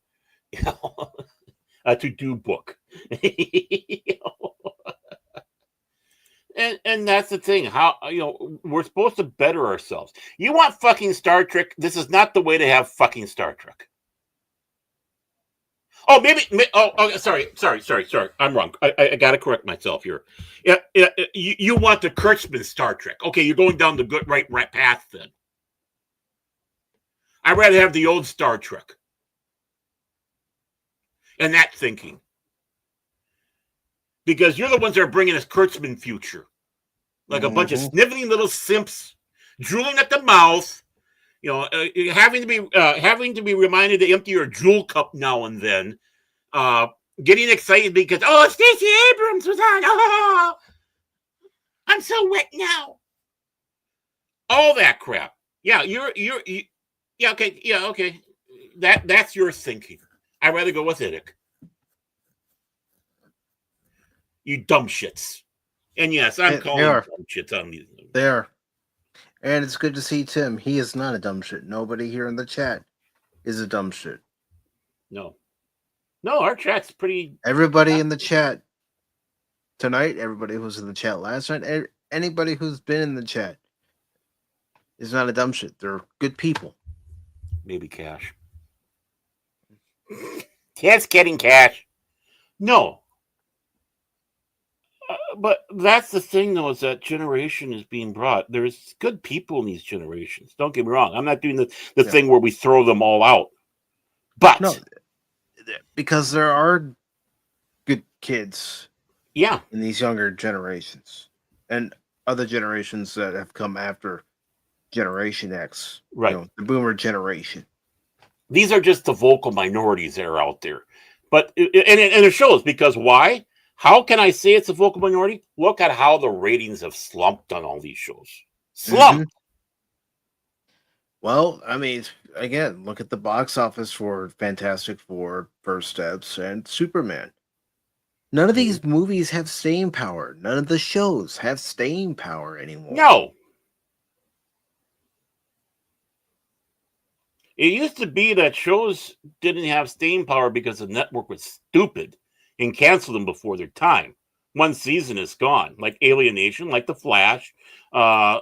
A to-do book. And that's the thing. How we're supposed to better ourselves. You want fucking Star Trek? This is not the way to have fucking Star Trek. Oh, maybe. Oh, sorry. I'm wrong. I got to correct myself here. Yeah. You want the Kurtzman Star Trek? Okay, you're going down the good right path then. I'd rather have the old Star Trek. And that thinking. Because you're the ones that are bringing us Kurtzman future. Like a bunch of sniveling little simps, drooling at the mouth, having to be reminded to empty your drool cup now and then, getting excited because, Stacey Abrams was on. Oh, I'm so wet now. All that crap. Yeah, okay. That's your thinking. I'd rather go with Idic. You dumb shits. And yes, I'm calling dumb shits on these. They are. And it's good to see Tim. He is not a dumb shit. Nobody here in the chat is a dumb shit. No, our chat's pretty... Everybody in the chat tonight, everybody who was in the chat last night, anybody who's been in the chat is not a dumb shit. They're good people. Maybe Cash. Just kidding, Cash. No. But that's the thing, though, is that generation is being brought. There's good people in these generations. Don't get me wrong. I'm not doing the thing where we throw them all out. But... No, because there are good kids in these younger generations. And other generations that have come after Generation X. Right. The boomer generation. These are just the vocal minorities that are out there. But it shows, because why? How can I say it's a vocal minority? Look at how the ratings have slumped on all these shows. Slumped. Well, I mean, again, look at the box office for Fantastic Four, First Steps, and Superman. None of these movies have staying power. None of the shows have staying power anymore. No. It used to be that shows didn't have staying power because the network was stupid and canceled them before their time. One season is gone, like Alienation, like The Flash, and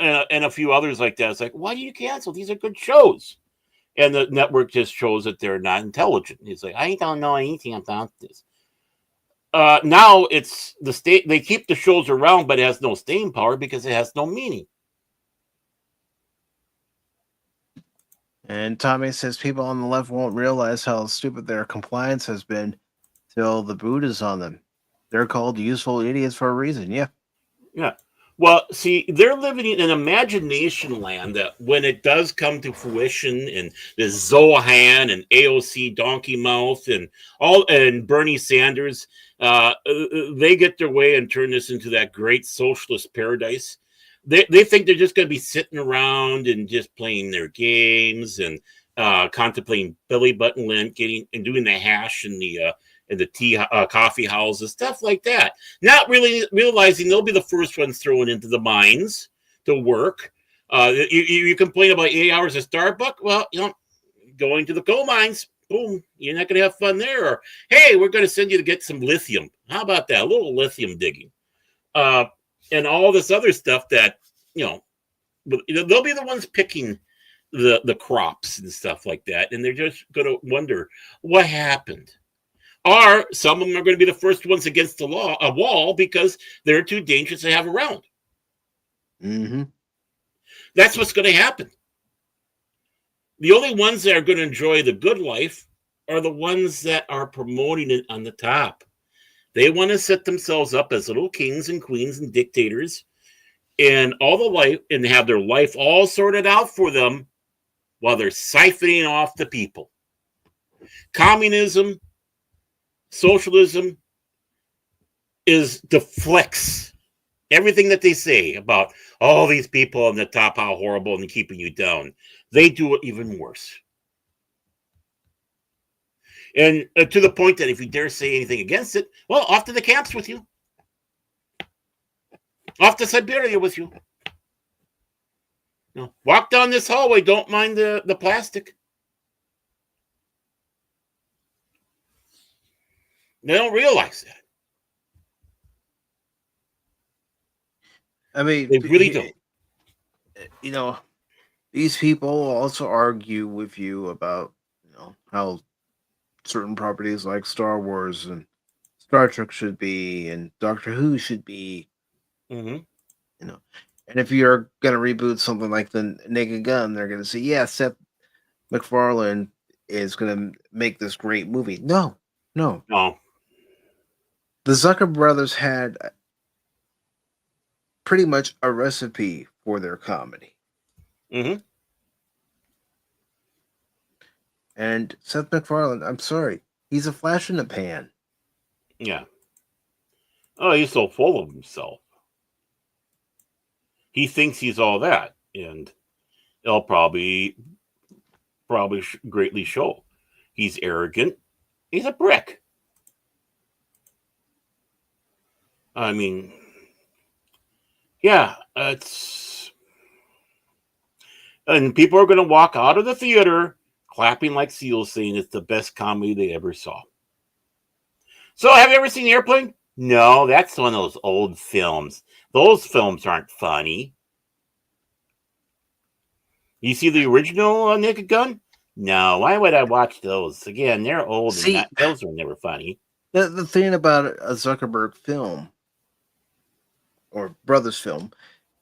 a few others like that. It's like, why do you cancel? These are good shows. And the network just shows that they're not intelligent. It's like, I don't know anything about this. Now it's the state. They keep the shows around, but it has no staying power because it has no meaning. And Tommy says people on the left won't realize how stupid their compliance has been till the boot is on them. They're called useful idiots for a reason. Yeah. Yeah. Well, see, they're living in an imagination land that when it does come to fruition, and the Zohan and AOC Donkey Mouth and Bernie Sanders, they get their way and turn this into that great socialist paradise. They think they're just going to be sitting around and just playing their games and contemplating belly button lint, and doing the hash and the tea coffee houses, stuff like that. Not really realizing they'll be the first ones thrown into the mines to work. You complain about 8 hours at Starbucks. Well, going to the coal mines, boom, you're not going to have fun there. Or, hey, we're going to send you to get some lithium. How about that? A little lithium digging. And all this other stuff that, they'll be the ones picking the crops and stuff like that. And they're just going to wonder what happened. Or some of them are going to be the first ones against a wall because they're too dangerous to have around. Mm-hmm. That's what's going to happen. The only ones that are going to enjoy the good life are the ones that are promoting it on the top. They want to set themselves up as little kings and queens and dictators and all the life, and have their life all sorted out for them while they're siphoning off the people. Communism, socialism deflects everything that they say about all these people on the top, how horrible and keeping you down. They do it even worse. And to the point that if you dare say anything against it, well, off to the camps with you. Off to Siberia with you. Walk down this hallway. Don't mind the plastic. They don't realize that. I mean, they really don't. These people also argue with you about, how certain properties like Star Wars and Star Trek should be, and Doctor Who should be. Mm-hmm. And if you're going to reboot something like the Naked Gun, they're going to say, yeah, Seth MacFarlane is going to make this great movie. No. The Zucker brothers had pretty much a recipe for their comedy. Mm-hmm. And Seth MacFarlane, I'm sorry, he's a flash in the pan. Yeah. Oh, he's so full of himself. He thinks he's all that, and it'll probably greatly show. He's arrogant. He's a brick. I mean, yeah, and people are going to walk out of the theater clapping like seals, saying it's the best comedy they ever saw. So, have you ever seen Airplane? No, that's one of those old films. Those films aren't funny. You see the original Naked Gun? No, why would I watch those? Again, they're old. And those were never funny. The thing about a Zuckerberg film or Brothers film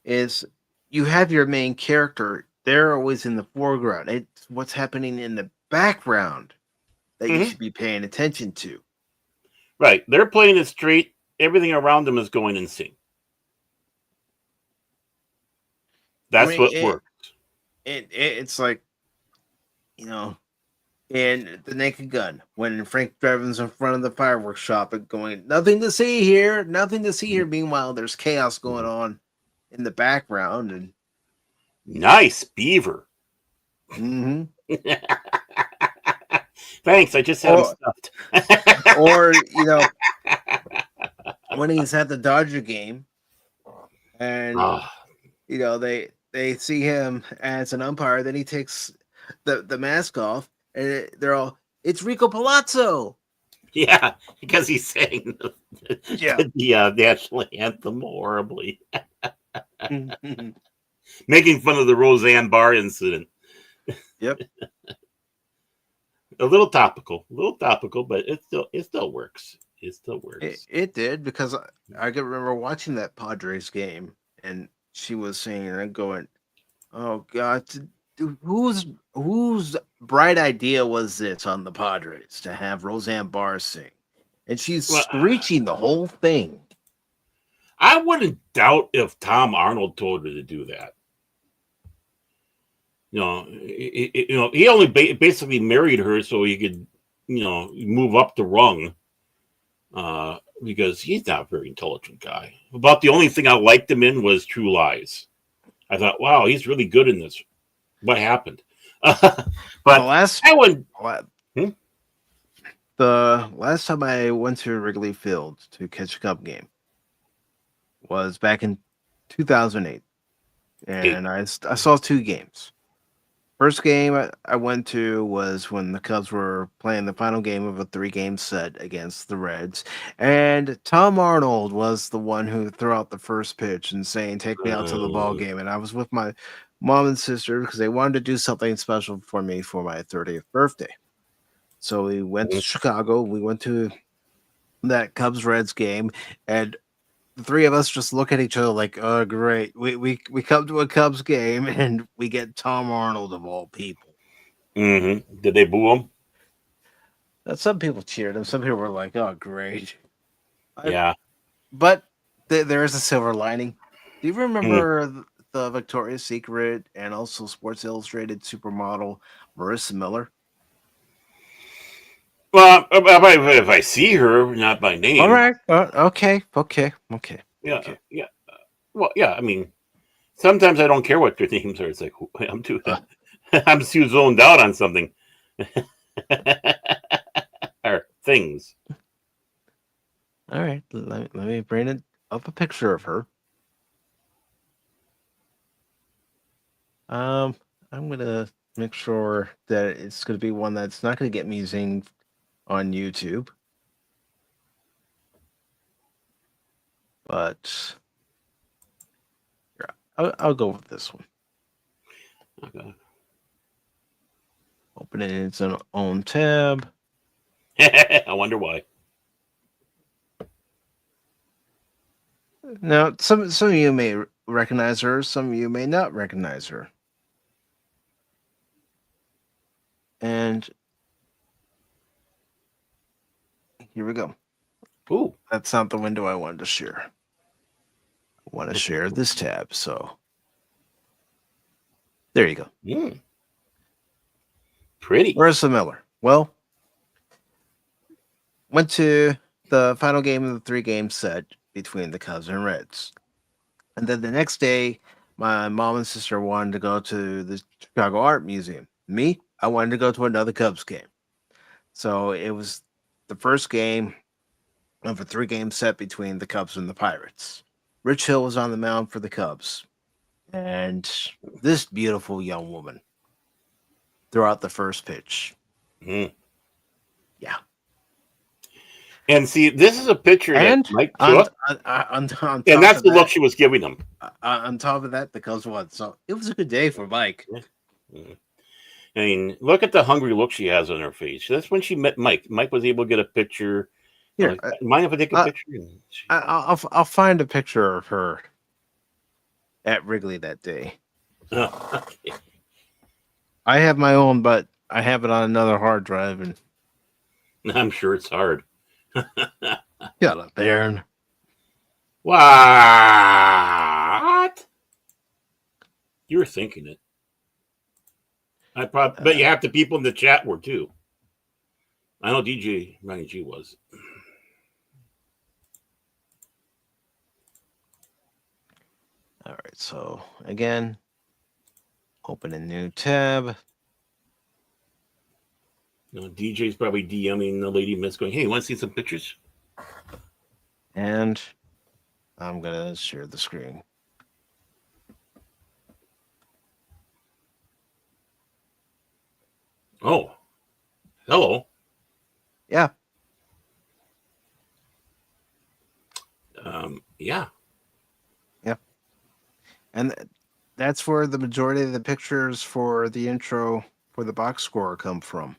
is you have your main character. They're always in the foreground. It's what's happening in the background that you should be paying attention to. Right. They're playing it straight. Everything around them is going insane. That's what works. It's like, in the Naked Gun, when Frank Draven's in front of the fireworks shop and going, nothing to see here. Meanwhile, there's chaos going on in the background. And nice beaver. Mm-hmm. Thanks. I just had him stuffed. Or, when he's at the Dodger game and, they see him as an umpire. Then he takes the mask off, and they're all, "It's Rico Palazzo." Yeah, because he sang Yeah. the national anthem horribly, making fun of the Roseanne Barr incident. Yep. A little topical, but it still works. It still works. It did, because I can remember watching that Padres game, and she was singing, and I'm going, "Oh God, whose bright idea was this on the Padres to have Roseanne Barr sing?" And she's Well, screeching the whole thing. I wouldn't doubt if Tom Arnold told her to do that. He only basically married her so he could, move up the rung. Because he's not a very intelligent guy. About the only thing I liked him in was True Lies. I thought, wow, he's really good in this. What happened? But the last time I went to Wrigley Field to catch a Cub game was back in 2008, and I saw two games. First game I went to was when the Cubs were playing the final game of a 3-game set against the Reds, and Tom Arnold was the one who threw out the first pitch and saying, "Take me out to the ball game." And I was with my mom and sister because they wanted to do something special for me for my 30th birthday. So we went to Chicago. We went to that Cubs-Reds game, and the three of us just look at each other like, "Oh, great. We come to a Cubs game and we get Tom Arnold of all people." Mm-hmm. Did they boo him? Some people cheered him. Some people were like, "Oh, great." Yeah. But there is a silver lining. Do you remember the Victoria's Secret and also Sports Illustrated supermodel Marissa Miller? Well, if I see her, not by name. All right. Okay. Yeah. Yeah. Well, yeah. I mean, sometimes I don't care what their names are. It's like, I'm too zoned out on something. Or things. All right. Let me bring up a picture of her. I'm gonna make sure that it's gonna be one that's not gonna get me zinged on YouTube. But I'll go with this one. Okay. Open it in its own tab. I wonder why. Now, some of you may recognize her, some of you may not recognize her. And here we go. Ooh. That's not the window I wanted to share. I want to share this tab, so there you go. Pretty. Marissa Miller. Well, went to the final game of the 3-game set between the Cubs and Reds. And then the next day, my mom and sister wanted to go to the Chicago Art Museum. Me, I wanted to go to another Cubs game. So it was the first game of a 3-game set between the Cubs and the Pirates. Rich Hill was on the mound for the Cubs. And this beautiful young woman threw out the first pitch. Mm. Yeah. And see, this is a picture And that Mike took. on top And that's of the that, look she was giving him. on top of that, the Cubs won. So it was a good day for Mike. I mean, look at the hungry look she has on her face. That's when she met Mike. Mike was able to get a picture. Here, mind if I take a picture? I'll find a picture of her at Wrigley that day. Okay. I have my own, but I have it on another hard drive, and I'm sure it's hard. got a Baron. What? You were thinking it. I probably, but you have the people in the chat were too. I know DJ Ronnie G was. All right, so again, open a new tab. No, DJ's probably DMing the lady miss going, "Hey, you want to see some pictures?" And I'm gonna share the screen. Hello. Yeah. Yeah. Yeah. And that's where the majority of the pictures for the intro for the box score come from.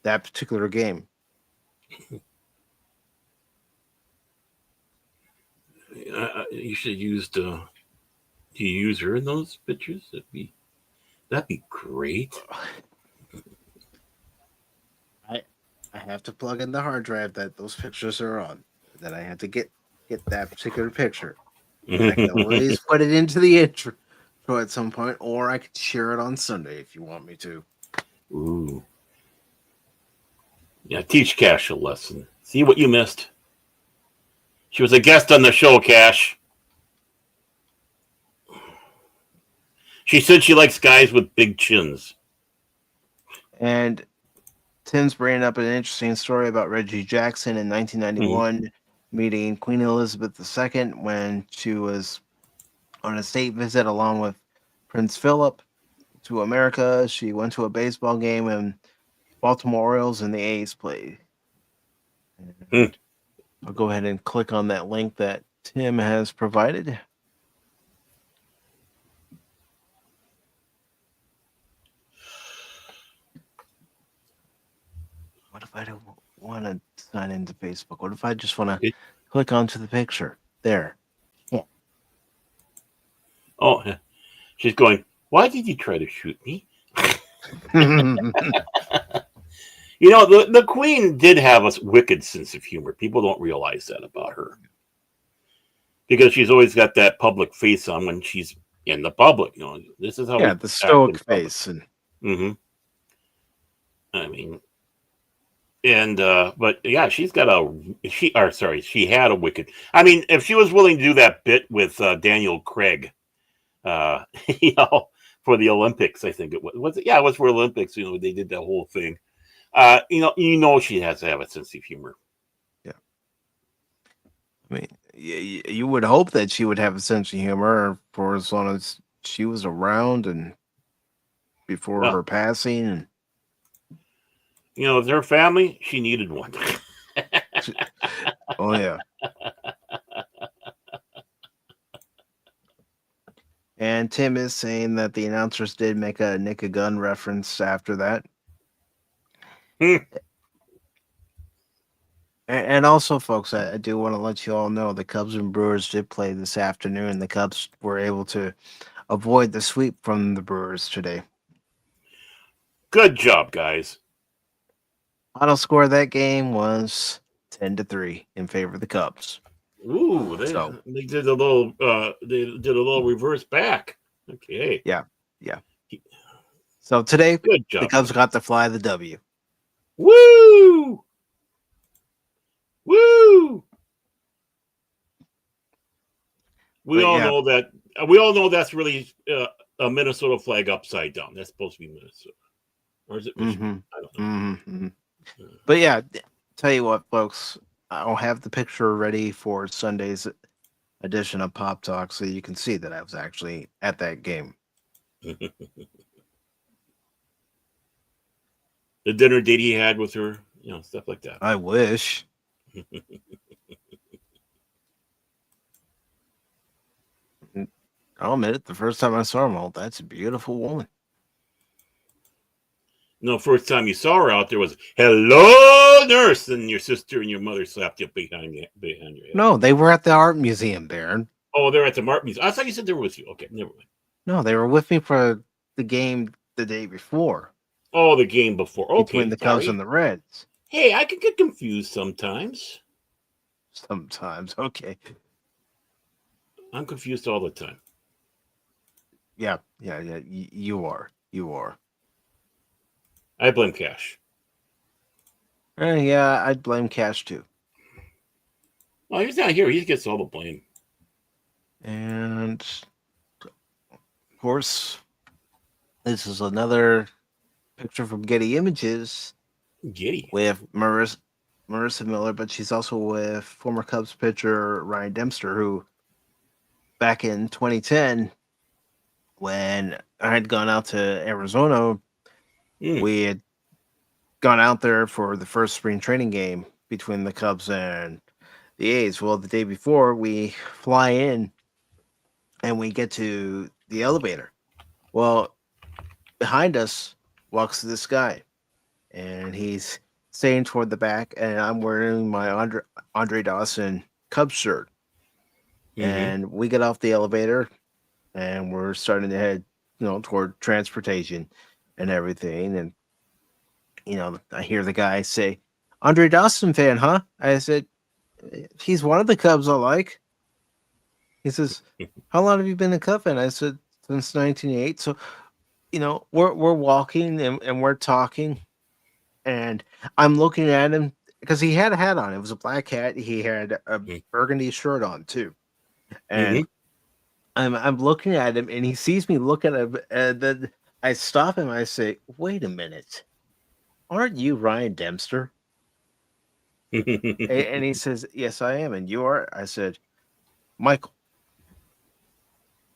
That particular game. You should use do you use her in those pictures? That'd be great. I have to plug in the hard drive that those pictures are on. Then I have to get that particular picture. I can always put it into the intro at some point, or I could share it on Sunday if you want me to. Ooh. Yeah, teach Cash a lesson. See what you missed. She was a guest on the show, Cash. She said she likes guys with big chins. And Tim's bringing up an interesting story about Reggie Jackson in 1991 meeting Queen Elizabeth II when she was on a state visit along with Prince Philip to America. She went to a baseball game and Baltimore Orioles and the A's played. I'll go ahead and click on that link that Tim has provided. What if I don't want to sign into Facebook? What if I just want to click onto the picture? There. Yeah. Oh, she's going, why did you try to shoot me? You know, the Queen did have a wicked sense of humor. People don't realize that about her. Because she's always got that public face on when she's in the public. You know, this is how the stoic face. And I mean, and but yeah, she had a wicked. I mean, if she was willing to do that bit with Daniel Craig, you know, for the Olympics, I think it was it? Yeah, it was for Olympics. You know, they did that whole thing. You know, she has to have a sense of humor. Yeah, I mean, you would hope that she would have a sense of humor for as long as she was around and before her passing. And you know, with her family, she needed one. Oh yeah. And Tim is saying that the announcers did make a Nick a Gun reference after that. And also, folks, I do want to let you all know the Cubs and Brewers did play this afternoon. The Cubs were able to avoid the sweep from the Brewers today. Good job, guys. Final score of that game was 10-3 in favor of the Cubs. Ooh, they did a little reverse back. Okay. Yeah. So today, good job, the Cubs got to fly the W. Woo! Woo! We all know that. We all know that's really a Minnesota flag upside down. That's supposed to be Minnesota, or is it Michigan? I don't know. But yeah, tell you what, folks, I'll have the picture ready for Sunday's edition of Pop Talk, so you can see that I was actually at that game. The dinner date he had with her, you know, stuff like that. I wish. I'll admit it, the first time I saw him, oh, that's a beautiful woman. No, first time you saw her out there was, hello, nurse, and your sister and your mother slapped you behind your head. No, they were at the art museum, Baron. Oh, they're at the art museum. I thought you said they were with you. Okay, never mind. No, they were with me for the game the day before. Oh, the game before. Okay, between the Cubs and the Reds. Hey, I can get confused sometimes. Sometimes, okay. I'm confused all the time. Yeah. You are. I blame Cash. Yeah, I'd blame Cash too. Well, he's not here. He gets all the blame. And of course, this is another picture from Getty Images. Getty with Marissa Miller, but she's also with former Cubs pitcher Ryan Dempster, who back in 2010, when I had gone out to Arizona, we had gone out there for the first spring training game between the Cubs and the A's. Well, the day before, we fly in and we get to the elevator. Well, behind us walks this guy, and he's staying toward the back, and I'm wearing my Andre Dawson Cubs shirt. And we get off the elevator, and we're starting to head, toward transportation and everything. And I hear the guy say, "Andre Dawson fan, huh?" I said, "He's one of the Cubs I like." He says, "How long have you been a Cub fan?" I said, "Since 1988." So, we're walking and we're talking, and I'm looking at him because he had a hat on. It was a black hat. He had a burgundy shirt on too, and I'm looking at him, and he sees me look at him, and then I stop him. I say, "Wait a minute, aren't you Ryan Dempster?" And he says, "Yes, I am." "And you are?" I said, "Michael."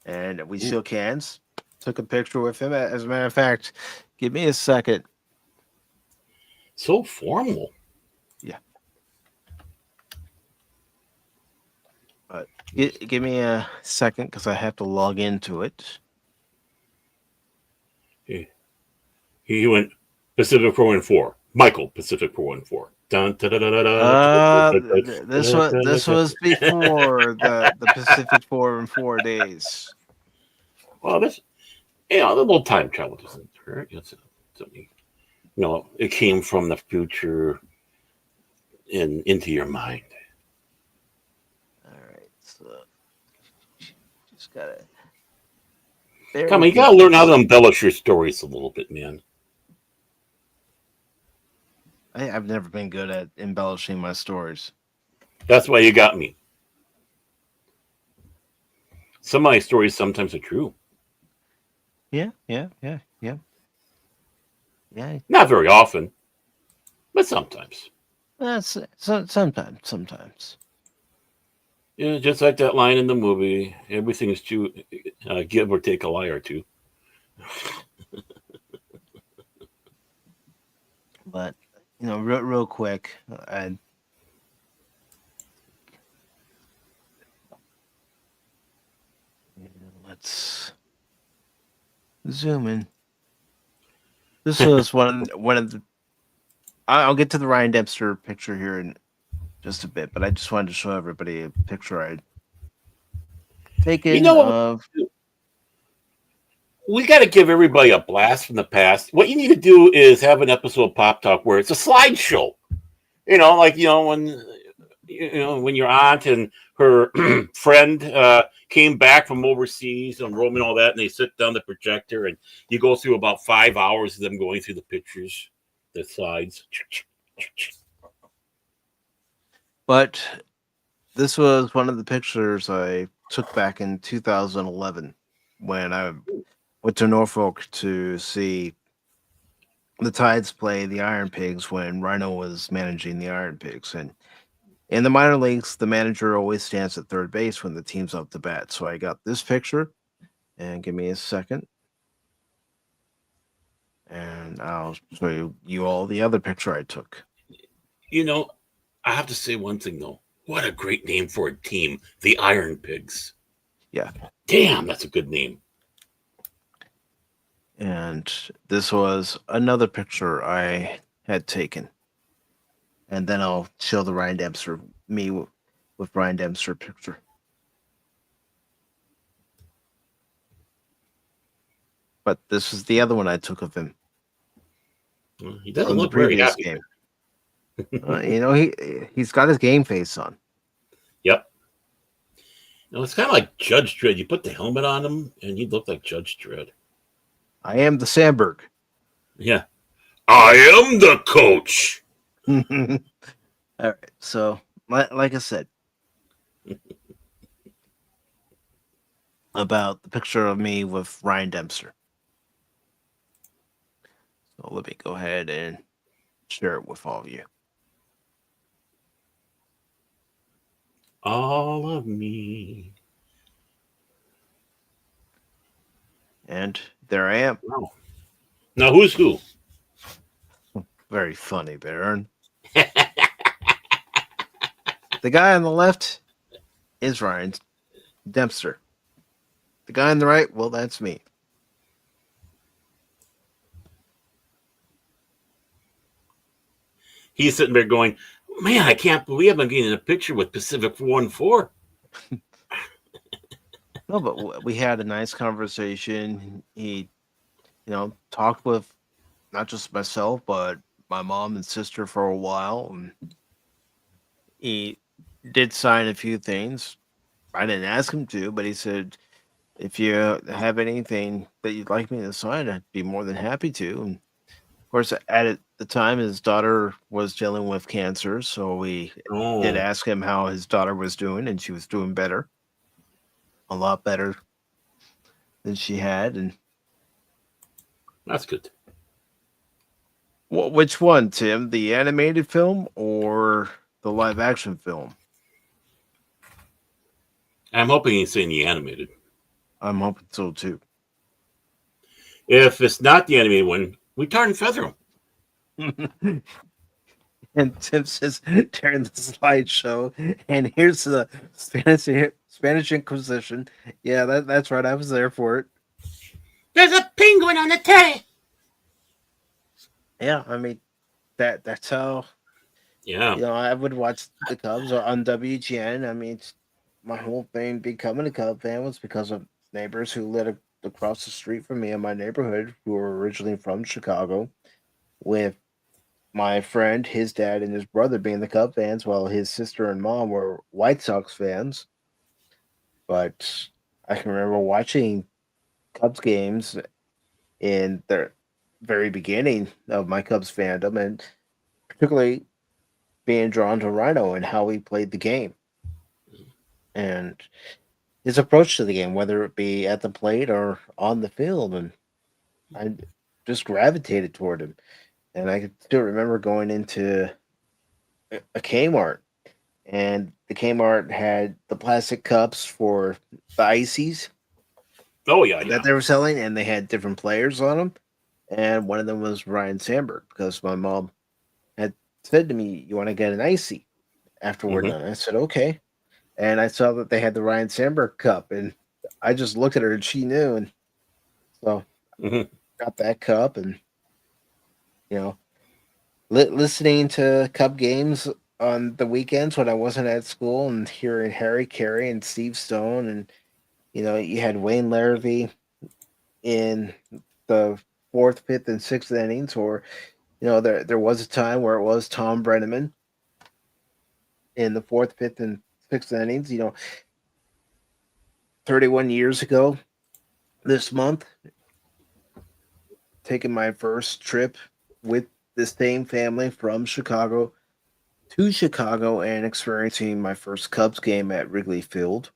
And we shook hands, took a picture with him. As a matter of fact, give me a second. So formal. Yeah. But give me a second because I have to log into it. He went Pacific 414. Michael Pacific 414. Dun, da, da, da, da, This was before the Pacific 414 days. Well, this, the little time travel doesn't hurt. It's something, it came from the future into your mind. All right, so just gotta. Come on, you gotta learn how to embellish your stories a little bit, man. I've never been good at embellishing my stories. That's why you got me. Some of my stories sometimes are true. Yeah. Not very often, but sometimes. Sometimes. Yeah, just like that line in the movie, everything is true, give or take a lie or two. But real quick, let's zoom in. This was one of the. I'll get to the Ryan Dempster picture here in just a bit, but I just wanted to show everybody a picture I'd taken of. We got to give everybody a blast from the past. What you need to do is have an episode of Pop Talk where it's a slideshow. When your aunt and her friend came back from overseas and Rome and all that, and they sit down the projector and you go through about 5 hours of them going through the pictures, the slides. But this was one of the pictures I took back in 2011 when I went to Norfolk to see the Tides play the Iron Pigs when Rhino was managing the Iron Pigs. And in the minor leagues, the manager always stands at third base when the team's up to bat. So I got this picture, and give me a second. And I'll show you all the other picture I took. I have to say one thing, though. What a great name for a team, the Iron Pigs. Yeah. Damn, that's a good name. And this was another picture I had taken. And then I'll show the Ryan Dempster, me with Ryan Dempster picture. But this is the other one I took of him. He doesn't look very happy. Game. He's got his game face on. Yep. It's kind of like Judge Dredd. You put the helmet on him, and he'd look like Judge Dredd. I am the Sandberg. Yeah. I am the coach. All right. So, like I said, about the picture of me with Ryan Dempster. So let me go ahead and share it with all of you. All of me. And there I am. Wow. Now, who's who? Very funny, Baron. The guy on the left is Ryan Dempster. The guy on the right, well, that's me. He's sitting there going, man, I can't believe I'm getting a picture with Pacific414. No, but we had a nice conversation. He, talked with not just myself, but my mom and sister for a while. And he did sign a few things. I didn't ask him to, but he said, if you have anything that you'd like me to sign, I'd be more than happy to. And of course, at the time, his daughter was dealing with cancer. So we did ask him how his daughter was doing, and she was doing better. A lot better than she had. And that's good. Which one, Tim? The animated film or the live action film? I'm hoping he's saying the animated. I'm hoping so too. If it's not the animated one, we tar and feather him. And Tim says during the slideshow, and here's the Spanish Inquisition. Yeah, that's right. I was there for it. There's a penguin on the telly. Yeah, I mean that's how. Yeah, I would watch the Cubs on WGN. I mean, my whole thing becoming a Cub fan was because of neighbors who lived across the street from me in my neighborhood who were originally from Chicago, with my friend, his dad, and his brother being the Cub fans, while his sister and mom were White Sox fans. But I can remember watching Cubs games in the very beginning of my Cubs fandom, and particularly being drawn to Rhino and how he played the game and his approach to the game, whether it be at the plate or on the field. And I just gravitated toward him. And I can still remember going into a Kmart, and the Kmart had the plastic cups for the ices. Oh, yeah. That they were selling, and they had different players on them. And one of them was Ryan Sandberg, because my mom had said to me, "You want to get an icy after we're done?" I said, "Okay." And I saw that they had the Ryan Sandberg cup, and I just looked at her, and she knew. And so got that cup, and listening to Cub games on the weekends when I wasn't at school, and hearing Harry Carey and Steve Stone, and you had Wayne Larrivee in the 4th, 5th, and 6th innings, or there was a time where it was Tom Brenneman in the 4th, 5th, and 6th innings. 31 years ago this month, taking my first trip with this same family from Chicago to Chicago and experiencing my first Cubs game at Wrigley Field.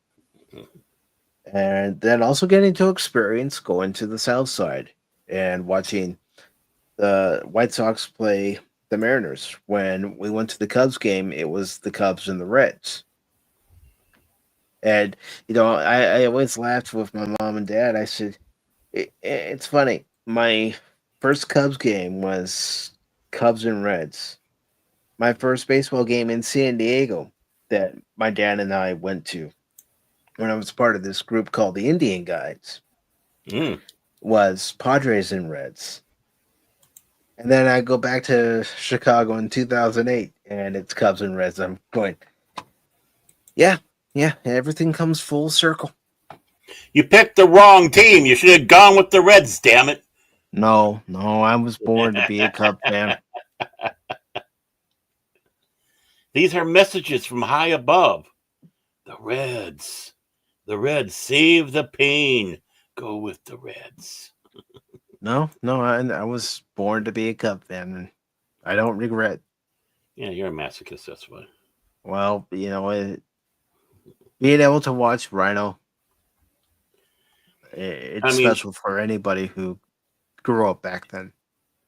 And then also getting to experience going to the South Side and watching the White Sox play the Mariners. When we went to the Cubs game, it was the Cubs and the Reds. And, I always laughed with my mom and dad. I said, it's funny. My first Cubs game was Cubs and Reds. My first baseball game in San Diego that my dad and I went to when I was part of this group called the Indian Guides was Padres and Reds. And then I go back to Chicago in 2008, and it's Cubs and Reds. I'm going, yeah, everything comes full circle. You picked the wrong team. You should have gone with the Reds, damn it. No, I was born to be a Cub fan. These are messages from high above. The Reds, save the pain. Go with the Reds. No, I was born to be a Cub fan, and I don't regret. Yeah, you're a masochist, that's why. Well, being able to watch Rhino, it's special for anybody who grew up back then.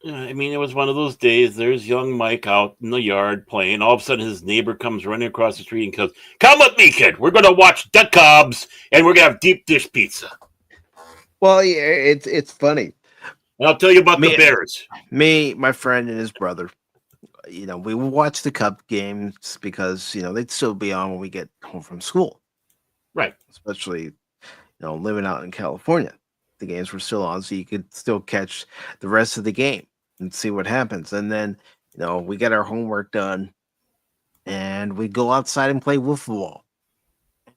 I mean, it was one of those days. There's young Mike out in the yard playing. All of a sudden, his neighbor comes running across the street and goes, "Come with me, kid. We're going to watch the Cubs, and we're going to have deep dish pizza." Well, yeah, it's funny. And I'll tell you about the Bears. Me, my friend, and his brother we would watch the Cup games because they'd still be on when we get home from school. Right. Especially living out in California, the games were still on, so you could still catch the rest of the game and see what happens. And then we get our homework done, and we go outside and play wiffle ball.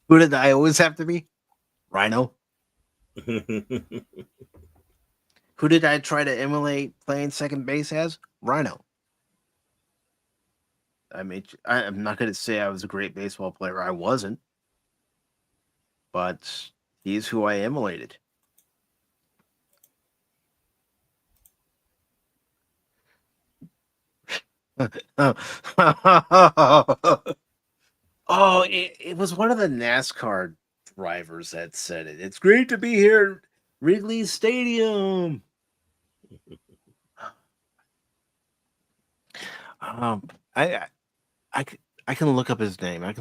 Who did I always have to be? Rhino. Who did I try to emulate playing second base as? Rhino. I'm not going to say I was a great baseball player. I wasn't. But he's who I emulated. Oh, it was one of the NASCAR drivers that said it. It's great to be here at Wrigley Stadium. I can look up his name. I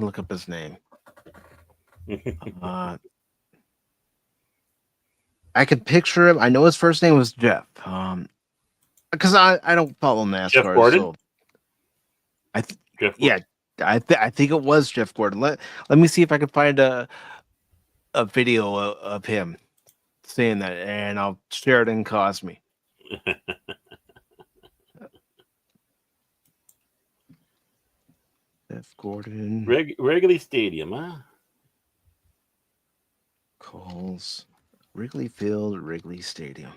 can picture him. I know his first name was Jeff. Because I don't follow NASCAR. Jeff Gordon? So Jeff yeah, I think it was Jeff Gordon. Let me see if I can find a video of him saying that, and I'll share it in Cosme. Jeff Gordon Wrigley Stadium, huh? calls Wrigley Field, Wrigley Stadium.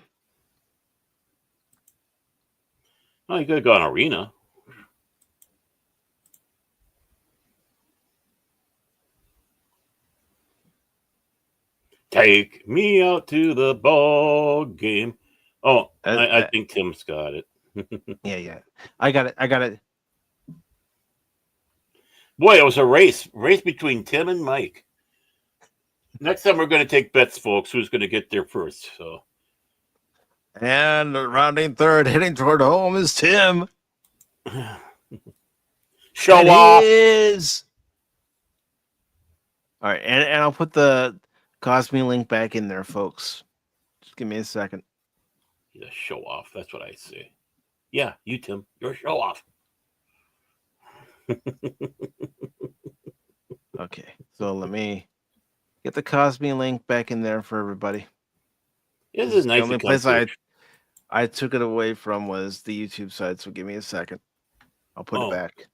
Oh, you could have gone arena. Take me out to the ball game. Oh, I think Tim's got it. Yeah. I got it. Boy, it was a race between Tim and Mike. Next time we're going to take bets, folks. Who's going to get there first? So, and rounding third, heading toward home is Tim. Show and off. All right, and I'll put the Cosme link back in there, folks. Just give me a second. Yeah, show off. That's what I say. Yeah, you, Tim. You're a show off. Okay, so let me get the Cosme link back in there for everybody. This is nice. The only place I took it away from was the YouTube side, so give me a second. I'll put it back.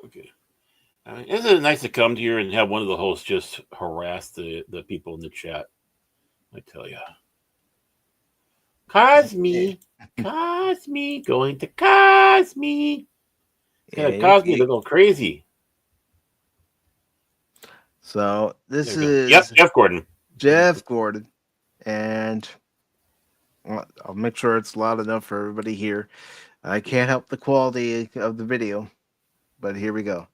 Okay. Isn't it nice to come here and have one of the hosts just harass the people in the chat? I tell you. Cosme, going to Cosme. Yeah, Cosme a little crazy. So this is Jeff Gordon. Jeff Gordon, and I'll make sure it's loud enough for everybody here. I can't help the quality of the video, but here we go.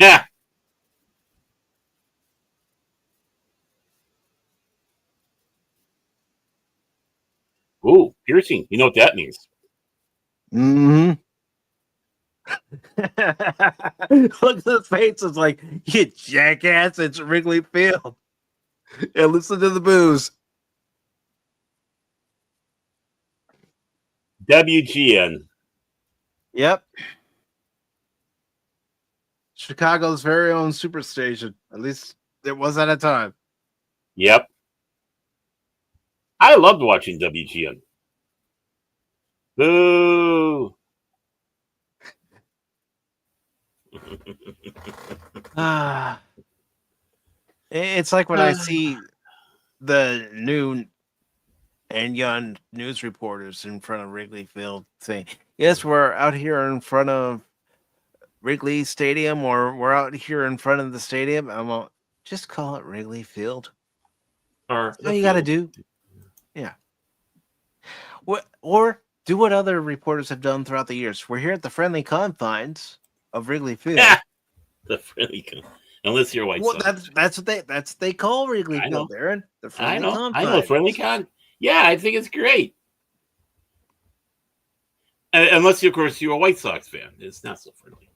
Yeah. Ooh, piercing. You know what that means? Mm-hmm. Look at the face. It's like, you jackass. It's Wrigley Field. And listen to the booze. WGN. Yep. Chicago's very own superstation. At least it was at a time. Yep. I loved watching WGN. Boo. It's like when I see the new and young news reporters in front of Wrigley Field saying, yes, we're out here in front of Wrigley Stadium, or we're out here in front of the stadium. I'm like, just call it Wrigley Field. That's all you got to do. Yeah. Or do what other reporters have done throughout the years. We're here at the friendly confines of Wrigley Field. The friendly unless you're White Sox. That's what they call Wrigley Field, Aaron. The friendly confines. I know friendly con. Yeah, I think it's great. Unless, of course, you're a White Sox fan. It's not so friendly.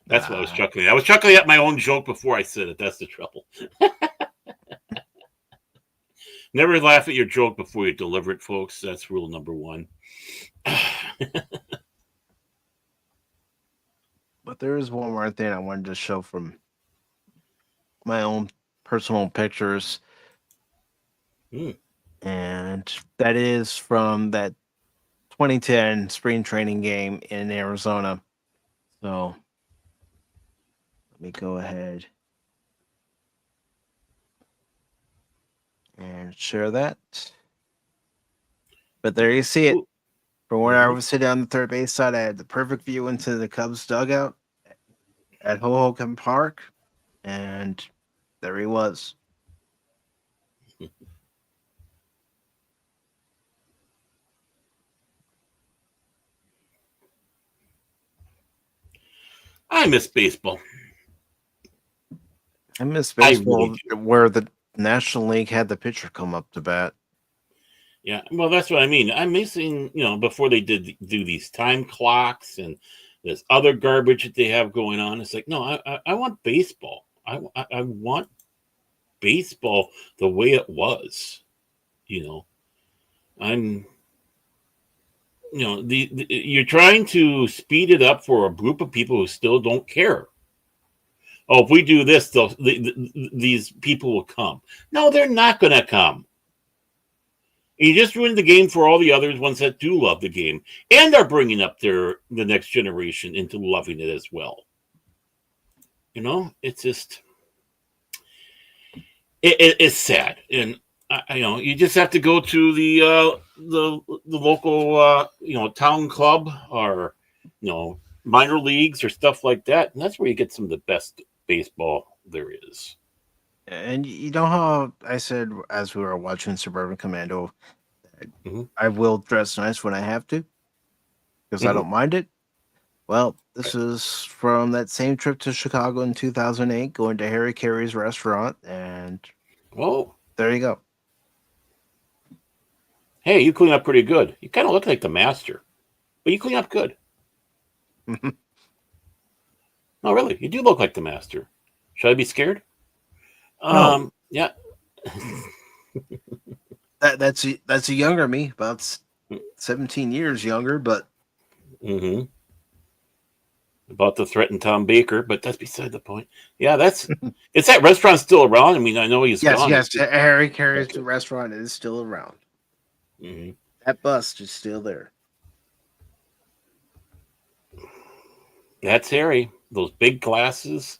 That's what I was chuckling at. I was chuckling at my own joke before I said it. That's the trouble. Never laugh at your joke before you deliver it, folks. That's rule number one. But there is one more thing I wanted to show from my own personal pictures. And that is from that 2010 spring training game in Arizona. So let me go ahead and share that. But there you see it. From where I was sitting on the third base side, I had the perfect view into the Cubs dugout at Hogan Park, and there he was. I miss baseball. I miss baseball really where the National League had the pitcher come up to bat. Yeah, well, that's what I mean. I'm missing, before they do these time clocks and this other garbage that they have going on. It's like, no, I want baseball. I want baseball the way it was. I'm, you're trying to speed it up for a group of people who still don't care. Oh, if we do this, these people will come. No, they're not going to come. You just ruined the game for all the others ones that do love the game and are bringing up the next generation into loving it as well. It's just it's sad, and you just have to go to the local town club or minor leagues or stuff like that, and that's where you get some of the best baseball there is. And you know how I said as we were watching Suburban Commando, I will dress nice when I have to because I don't mind it. Well, this is from that same trip to Chicago in 2008, going to Harry Carey's restaurant, and there you go. Hey, you clean up pretty good. You kind of look like the master, but you clean up good. No, really, you do look like the master. Should I be scared? No. Yeah. That's a younger me, about 17 years younger, but about to threaten Tom Baker, but that's beside the point. Yeah, it's that restaurant still around? I mean, I know he's gone. Yes, Harry Carey's restaurant is still around. That bust is still there. That's Harry. Those big glasses.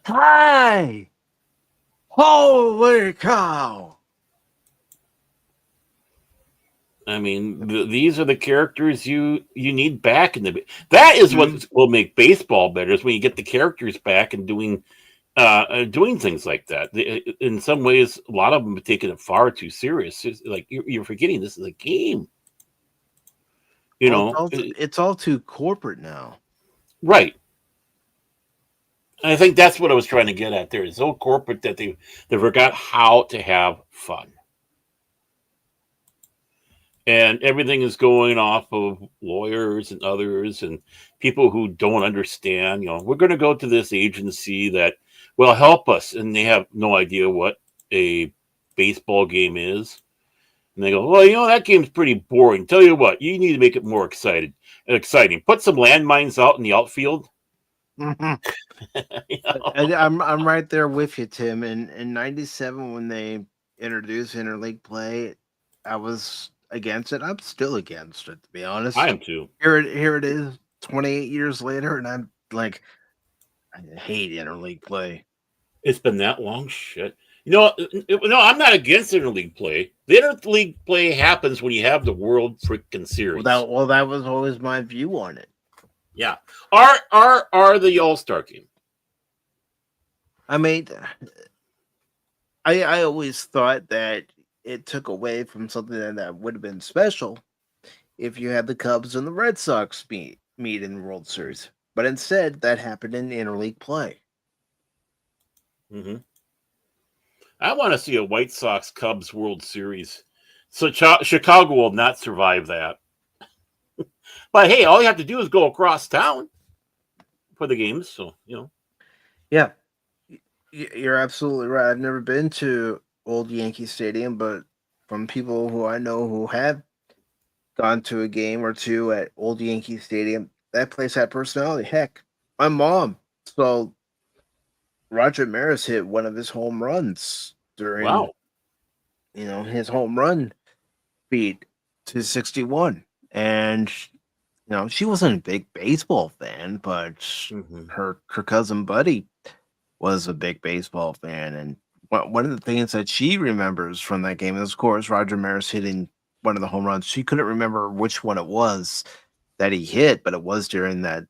Hi! Holy cow! I mean, these are the characters you need back in the. That is what will make baseball better. Is when you get the characters back and doing things like that. In some ways, a lot of them have taken it far too serious. It's like you're forgetting this is a game. It's all too corporate now. Right. I think that's what I was trying to get at there. It's so corporate that they forgot how to have fun. And everything is going off of lawyers and others and people who don't understand. We're going to go to this agency that will help us. And they have no idea what a baseball game is. And they go, well, that game's pretty boring. Tell you what, you need to make it more exciting. Put some landmines out in the outfield. And I'm right there with you, Tim. In '97, when they introduced interleague play, I was against it. I'm still against it, to be honest. I am too. Here it is, 28 years later, and I'm like, I hate interleague play. It's been that long, shit. No, I'm not against interleague play. The interleague play happens when you have the World freaking Series. Well, that was always my view on it. Yeah. Are the All-Star game. I mean, I always thought that it took away from something that would have been special if you had the Cubs and the Red Sox meet in the World Series. But instead, that happened in interleague play. I want to see a White Sox Cubs World Series. So Chicago will not survive that. But hey, all you have to do is go across town for the games. So, Yeah, you're absolutely right. I've never been to old Yankee Stadium, but from people who I know who have gone to a game or two at old Yankee Stadium, that place had personality. Heck, my mom saw Roger Maris hit one of his home runs during, Wow. his home run beat to 61. And, she wasn't a big baseball fan, but Mhm. her cousin Buddy was a big baseball fan. And one of the things that she remembers from that game is, of course, Roger Maris hitting one of the home runs. She couldn't remember which one it was that he hit, but it was during that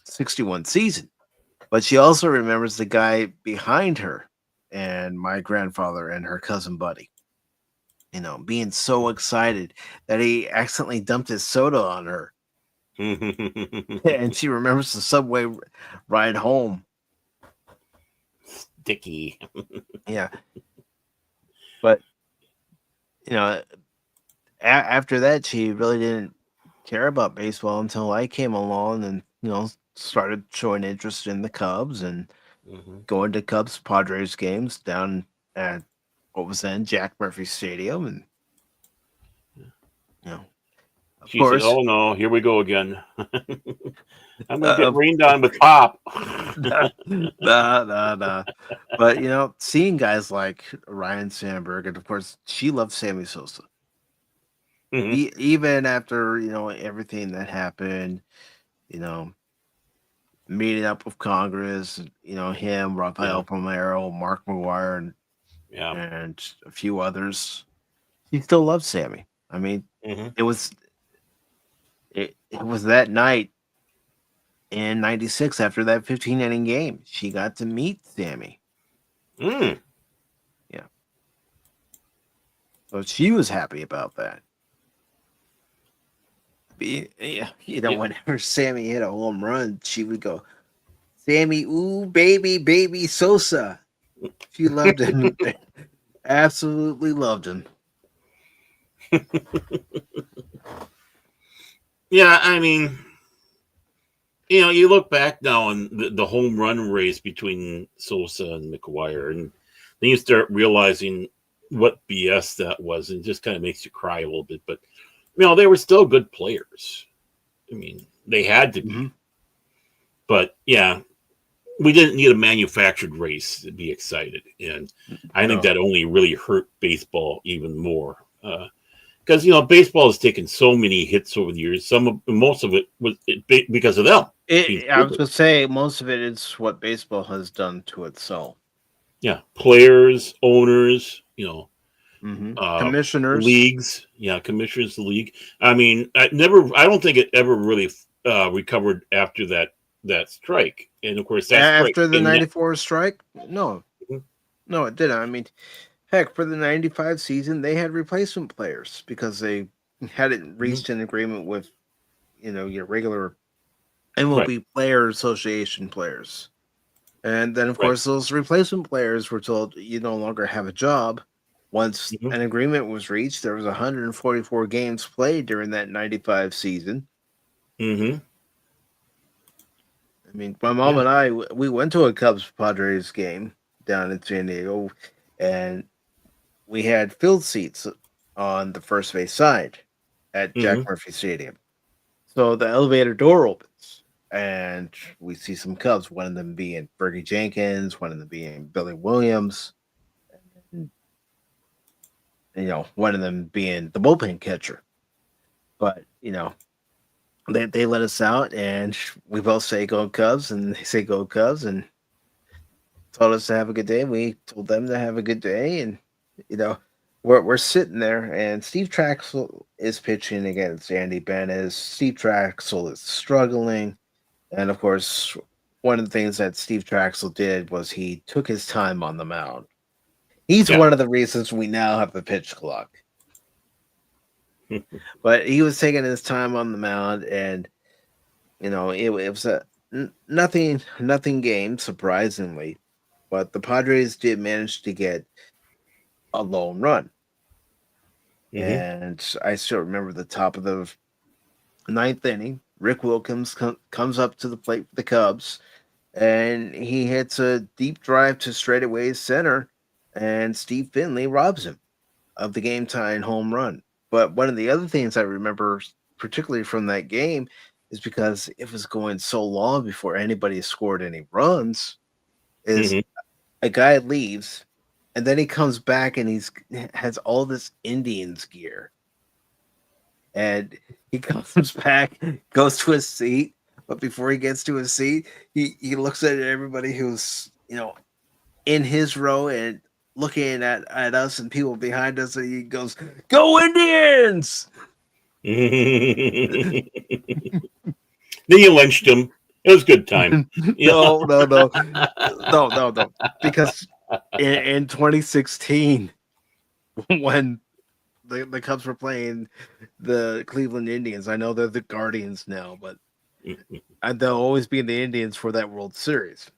61 season. But she also remembers the guy behind her and my grandfather and her cousin Buddy, being so excited that he accidentally dumped his soda on her. And she remembers the subway ride home. Dicky. Yeah. But, after that, she really didn't care about baseball until I came along and, started showing interest in the Cubs and going to Cubs Padres games down at what was then Jack Murphy Stadium. And, of She said, course, "Oh no, here we go again. I'm gonna get uh, rained on with pop." nah. But, seeing guys like Ryan Sandberg, and of course, she loved Sammy Sosa. Mhm. Even after, everything that happened, you know, meeting up with Congress, him, Yeah, Rafael Palmeiro, Mark McGuire, yeah. and a few others. He still loves Sammy. I mean, Hmm. it was that night in '96 after that 15 inning game. She got to meet Sammy. Mm. Yeah. So she was happy about that. Yeah, Yeah. whenever Sammy hit a home run, she would go, Sammy, ooh, baby Sosa. She loved him. Absolutely loved him. Yeah, I mean, you look back now on the home run race between Sosa and McGuire, and then you start realizing what BS that was, and it just kind of makes you cry a little bit. But they were still good players. I mean, they had to be. Mm-hmm. But yeah, we didn't need a manufactured race to be excited, and I think No. that only really hurt baseball even more. Because baseball has taken so many hits over the years. Most of it was because of them being I so was good. going to say, most of it is what baseball has done to itself. Yeah, players, owners, Mm-hmm. uh, Commissioners. leagues, yeah, commissioners of the league. I mean, I don't think it ever really recovered after that strike, and of course that strike After the came. 94 strike? No. No, it didn't. I mean, heck, for the 95 season, they had replacement players because they hadn't Mhm. reached an agreement with, your regular Right, MLB Player Association players. And then, of right. course, those replacement players were told you no longer have a job. Once Hmm. an agreement was reached, there was 144 games played during that 95 season. Hmm. I mean, my mom Yeah. and I, we went to a Cubs Padres game down in San Diego, and we had field seats on the first base side at Jack Hmm. Murphy Stadium. So the elevator door opens, and we see some Cubs, one of them being Fergie Jenkins, one of them being Billy Williams, and, one of them being the bullpen catcher. But, they let us out, and we both say go Cubs, and they say go Cubs, and told us to have a good day. We told them to have a good day, and you know, we're sitting there, and Steve Traxel is pitching against Andy Benes. Steve Traxel is struggling, and of course, one of the things that Steve Traxel did was he took his time on the mound. He's Yeah. one of the reasons we now have a pitch clock. But he was taking his time on the mound, and it was a nothing game, surprisingly. But the Padres did manage to get a lone run. Hmm. And I still remember the top of the ninth inning. Rick Wilkins comes up to the plate for the Cubs, and he hits a deep drive to straightaway center. and Steve Finley robs him of the game-tying home run. But one of the other things I remember, particularly from that game, is because it was going so long before anybody scored any runs, is a guy leaves, and then he comes back and has all this Indians gear. And he comes back, goes to his seat, but before he gets to his seat, he looks at everybody who's, in his row and looking at us and people behind us, and he goes, "Go Indians!" Then you lynched him. It was a good time. No. Because in 2016, when the Cubs were playing the Cleveland Indians, I know they're the Guardians now, but they'll always be the Indians for that World Series.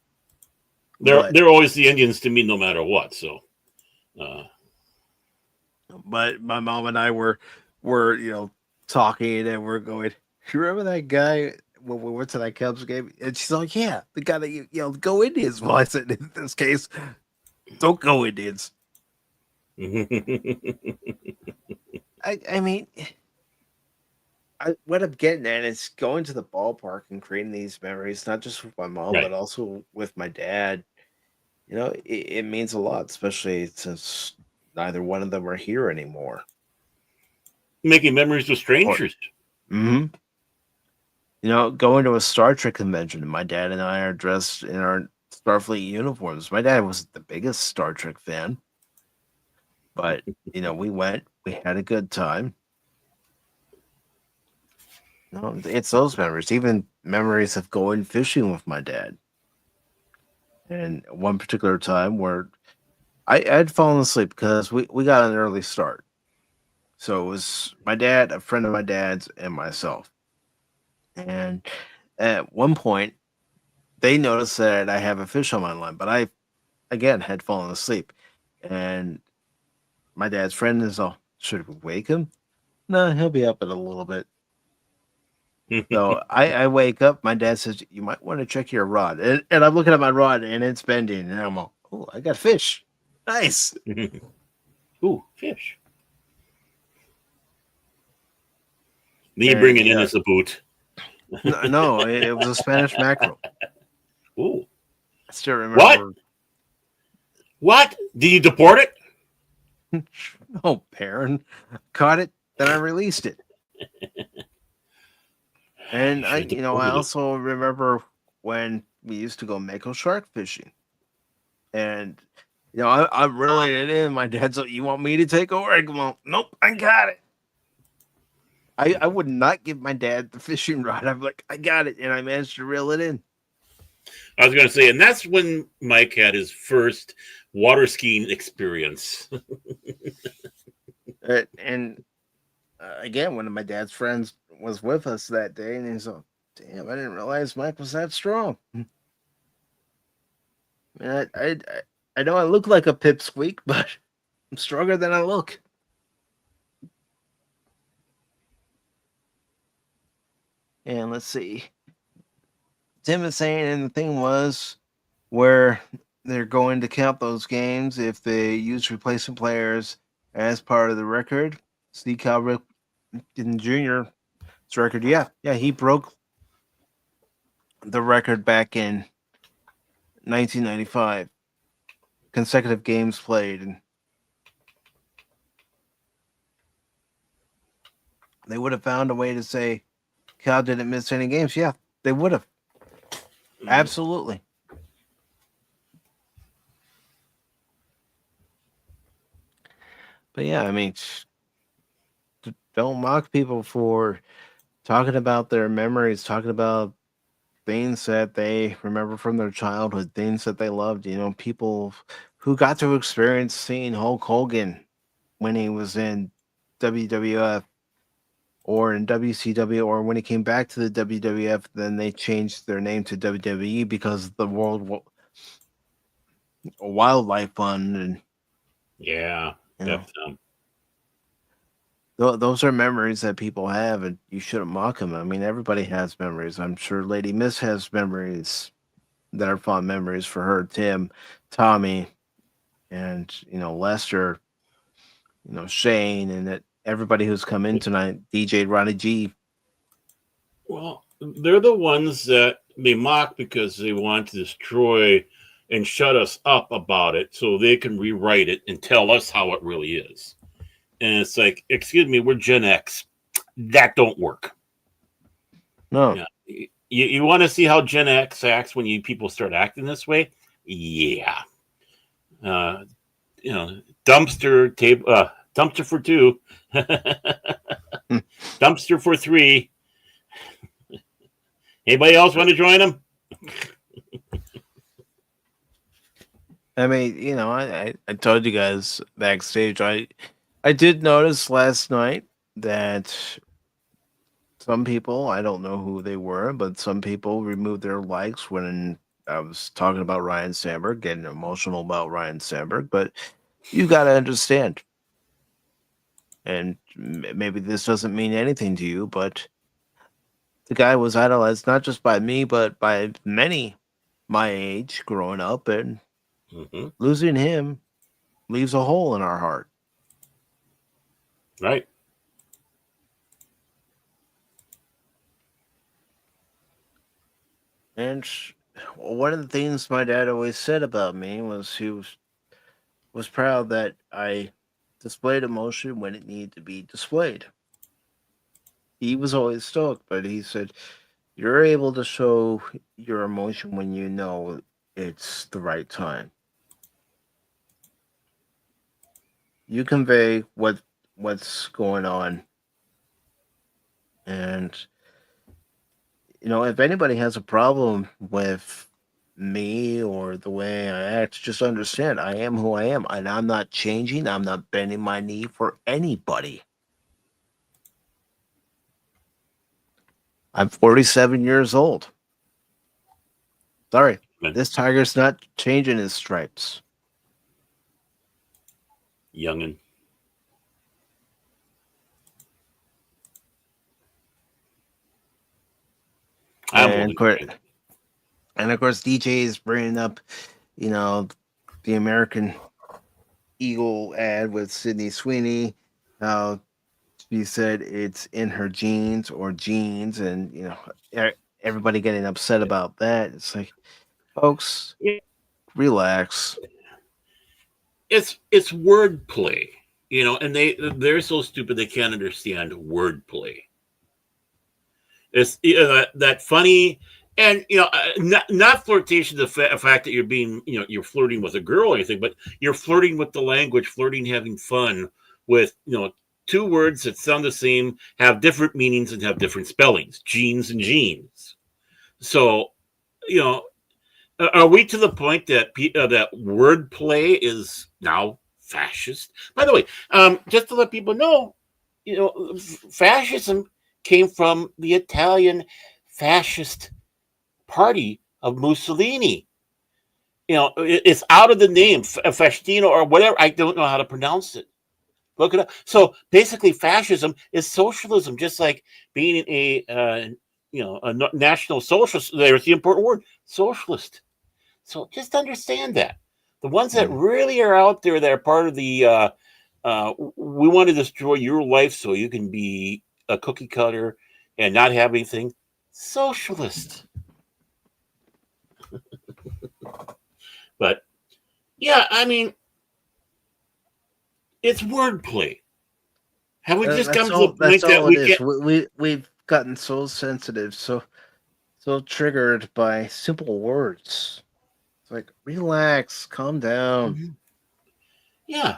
They're always the Indians to me, no matter what. So, but my mom and I were talking, and we're going, "You remember that guy when we went to that Cubs game?" And she's like, "Yeah, the guy that you yelled, 'Go Indians!'" Well, I said, in this case, don't go Indians. I mean, what I'm getting at is going to the ballpark and creating these memories, not just with my mom, but also with my dad. It means a lot, especially since neither one of them are here anymore. Making memories with strangers. Going to a Star Trek convention, and my dad and I are dressed in our Starfleet uniforms. My dad wasn't the biggest Star Trek fan, but we went, we had a good time. It's those memories, even memories of going fishing with my dad. And one particular time where I had fallen asleep because we got an early start. So it was my dad, a friend of my dad's, and myself. And at one point, they noticed that I have a fish on my line, but I, again, had fallen asleep. And my dad's friend is all, "Should we wake him?" "No, he'll be up in a little bit." So I wake up. My dad says, "You might want to check your rod." And I'm looking at my rod, and it's bending. And I'm all, "Oh, I got fish. Nice." Ooh, fish. Then you bring it in as a boot. No, it was a Spanish mackerel. Ooh. I still remember. What? Did you deport it? No, Perrin. Caught it, then I released it. And I also remember when we used to go mako shark fishing. And I'm reeling it in. My dad's like, "You want me to take over?" I go, "Nope, I got it." I would not give my dad the fishing rod. I'm like, "I got it," and I managed to reel it in. I was going to say, and that's when Mike had his first water skiing experience. And again, one of my dad's friends was with us that day, and he's like, "Damn, I didn't realize Mike was that strong." I know I look like a pipsqueak, but I'm stronger than I look. And let's see. Tim is saying, and the thing was where they're going to count those games if they use replacement players as part of the record. Steve Calrick Jr.'s record, yeah, he broke the record back in 1995. Consecutive games played, and they would have found a way to say Cal didn't miss any games. Yeah, they would have. Absolutely. But yeah, I mean, don't mock people for talking about their memories, talking about things that they remember from their childhood, things that they loved. People who got to experience seeing Hulk Hogan when he was in WWF or in WCW, or when he came back to the WWF, then they changed their name to WWE because the World Wildlife Fund. And yeah, those are memories that people have, and you shouldn't mock them. I mean, everybody has memories. I'm sure Lady Miss has memories that are fond memories for her, Tim, Tommy, and Lester, Shane, and that everybody who's come in tonight, DJ Ronnie G. Well, they're the ones that they mock because they want to destroy and shut us up about it so they can rewrite it and tell us how it really is. And it's like, excuse me, we're Gen X. That don't work. No. Yeah. You want to see how Gen X acts when people start acting this way? Yeah. Dumpster table, dumpster for two, dumpster for three. Anybody else want to join them? I mean, I told you guys backstage. I did notice last night that some people, I don't know who they were, but some people removed their likes when I was talking about Ryan Sandberg, getting emotional about Ryan Sandberg. But you got to understand, and maybe this doesn't mean anything to you, but the guy was idolized not just by me, but by many my age growing up, and losing him leaves a hole in our heart. Right. And one of the things my dad always said about me was he was proud that I displayed emotion when it needed to be displayed. He was always stoked, but he said, you're able to show your emotion when you know it's the right time. You convey what's going on. And if anybody has a problem with me or the way I act, just understand I am who I am, and I'm not changing. I'm not bending my knee for anybody. I'm 47 years old. Sorry, this tiger's not changing his stripes. Youngin'. And of course, DJ is bringing up, the American Eagle ad with Sydney Sweeney. How she said it's in her jeans or jeans, and everybody getting upset about that. It's like, folks, relax. It's wordplay, and they're so stupid they can't understand wordplay. It's that funny, and not flirtation. The fact that you're being, you're flirting with a girl or anything, but you're flirting with the language, flirting, having fun with, two words that sound the same, have different meanings, and have different spellings. Jeans and jeans. So, are we to the point that that wordplay is now fascist? By the way, just to let people know, fascism came from the Italian fascist party of Mussolini. It's out of the name, Fascino or whatever. I don't know how to pronounce it. Look it up. So basically, fascism is socialism, just like being a national socialist. There's the important word, socialist. So just understand that. The ones that really are out there that are part of the we want to destroy your life so you can be a cookie cutter and not have anything, socialist. But yeah, I mean, it's wordplay. Have we just come to the point that we've gotten so sensitive, so triggered by simple words? It's like, relax, calm down. Yeah.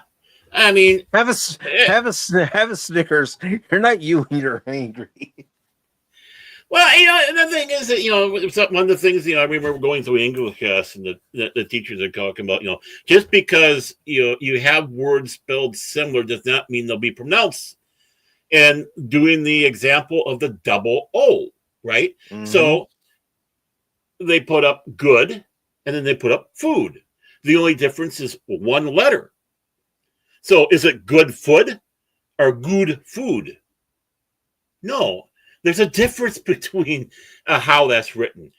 I mean, have a Snickers. You're not you when you're angry. Well, the thing is that one of the things I remember going through English class, and the teachers are talking about just because you have words spelled similar does not mean they'll be pronounced. And doing the example of the double O, right? Mm-hmm. So they put up good, and then they put up food. The only difference is one letter. So is it good food or good food? No, there's a difference between how that's written.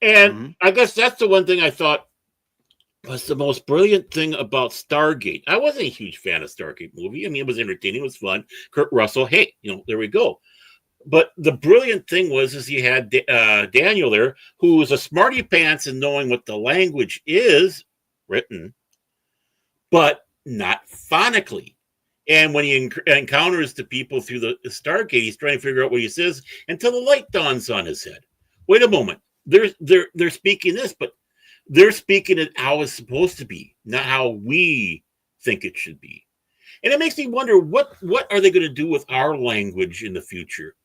And I guess that's the one thing I thought was the most brilliant thing about Stargate. I wasn't a huge fan of Stargate movie. I mean, it was entertaining, it was fun. Kurt Russell, hey, there we go. But the brilliant thing is you had Daniel there, who was a smarty pants in knowing what the language is written, but not phonically. And when he encounters the people through the Stargate, he's trying to figure out what he says until the light dawns on his head. Wait a moment, they're speaking this, but they're speaking it how it's supposed to be, not how we think it should be. And it makes me wonder what are they going to do with our language in the future,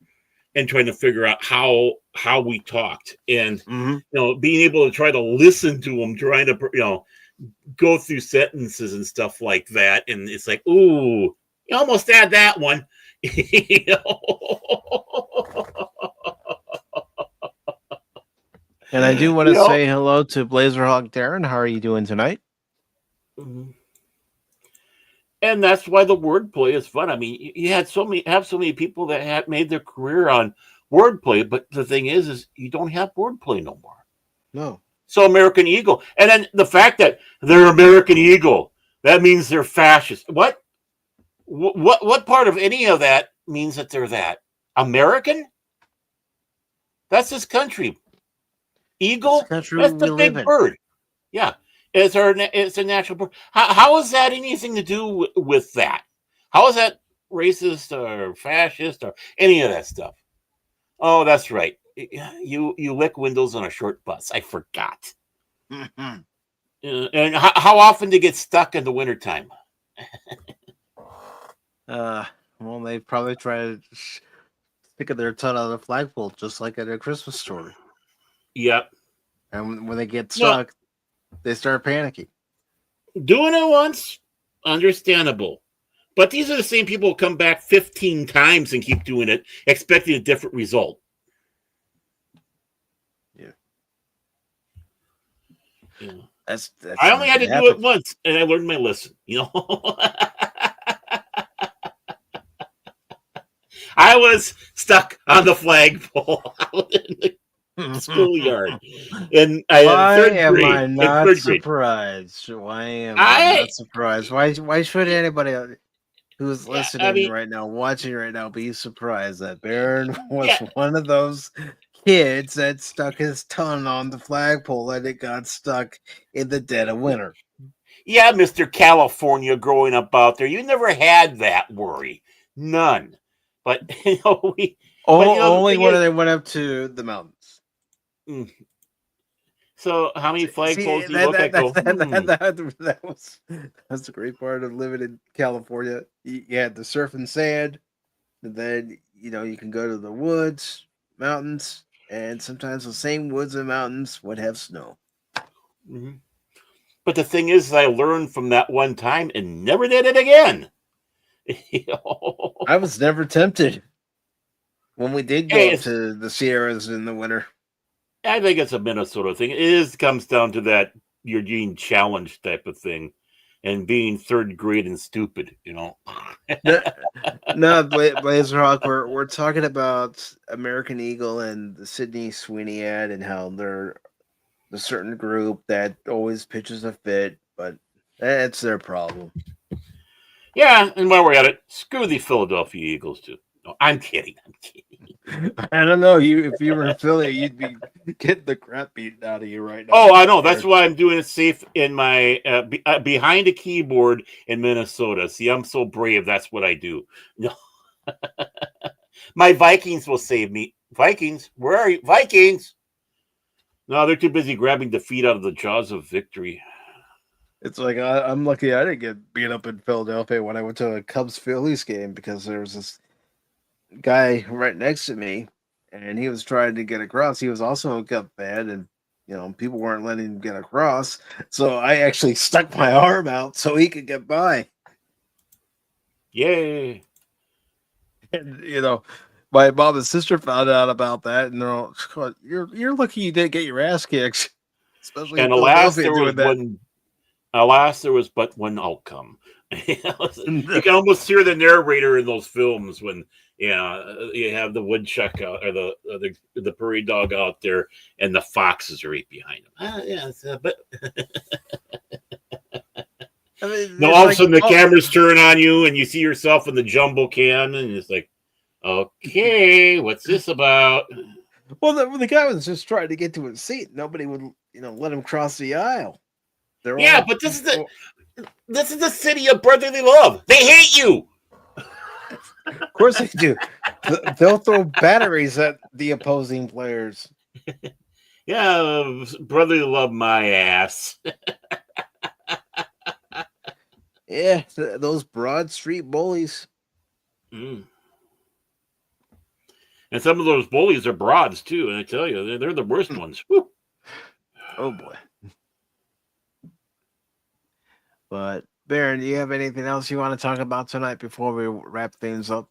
and trying to figure out how we talked, and being able to try to listen to them, trying to go through sentences and stuff like that. And it's like, ooh, you almost had that one. And I do want to say hello to Blazerhawk Darren. How are you doing tonight? And that's why the wordplay is fun. I mean, you have so many people that have made their career on wordplay, but the thing is you don't have wordplay no more. No. So American Eagle, and then the fact that they're American Eagle, that means they're fascist. What part of any of that means that they're that American? That's this country. Eagle, that's the big bird. Yeah. It's a natural bird. How is that anything to do with that? How is that racist or fascist or any of that stuff? Oh, that's right. You lick windows on a short bus. I forgot. And how often do you get stuck in the wintertime? Well, they probably try to stick their tongue out of the flagpole, just like at a Christmas story. Yep. And when they get stuck, they start panicking. Doing it once, understandable. But these are the same people who come back 15 times and keep doing it, expecting a different result. Yeah. That's I only had to do it once, and I learned my lesson. I was stuck on the flagpole in the schoolyard, and Why am I not surprised? Why am I not surprised? Why should anybody who's listening right now, watching right now, be surprised that Baron was one of those kids that stuck his tongue on the flagpole and it got stuck in the dead of winter? Yeah, Mr. California, growing up out there, you never had that worry. None. But only when they went up to the mountains. So how many flagpoles do you look at? That's the great part of living in California. You had the surf and sand, and then you can go to the woods, mountains, and sometimes the same woods and mountains would have snow. Mm-hmm. But the thing is, I learned from that one time and never did it again. I was never tempted when we did go to the Sierras in the winter. I think it's a Minnesota thing. It comes down to that Eugene challenge type of thing, and being third grade and stupid. No, Blazerhawk. We're talking about American Eagle and the Sydney Sweeney ad, and how they're a certain group that always pitches a fit, but that's their problem. Yeah, and while we're at it, screw the Philadelphia Eagles too. No, I'm kidding. I don't know. If you were in Philly, you'd be getting the crap beaten out of you right now. Oh, I know. That's why I'm doing it safe in my behind a keyboard in Minnesota. See, I'm so brave. That's what I do. No, my Vikings will save me. Vikings, where are you? Vikings. No, they're too busy grabbing defeat out of the jaws of victory. It's like I'm lucky I didn't get beat up in Philadelphia when I went to a Cubs-Phillies game, because there was this guy right next to me, and he was trying to get across. He was also a Cub fan, and people weren't letting him get across. So I actually stuck my arm out so he could get by. Yay! And my mom and sister found out about that, and they're all, "You're lucky you didn't get your ass kicked." Especially and alas, there was but one outcome. You can almost hear the narrator in those films when you have the woodchuck out, or the prairie dog out there, and the foxes are right behind him. But I mean, No, all of a sudden the cameras turn on you and you see yourself in the jumbo can, and it's like, okay, what's this about? Well, the guy was just trying to get to his seat. Nobody would, let him cross the aisle. But this is the city of brotherly love. They hate you. Of course they do. They'll throw batteries at the opposing players. Yeah, brotherly love my ass. Yeah, those Broad Street bullies. Mm. And some of those bullies are broads too, and I tell you, they're the worst ones. Woo. Oh boy. But Baron, do you have anything else you want to talk about tonight before we wrap things up?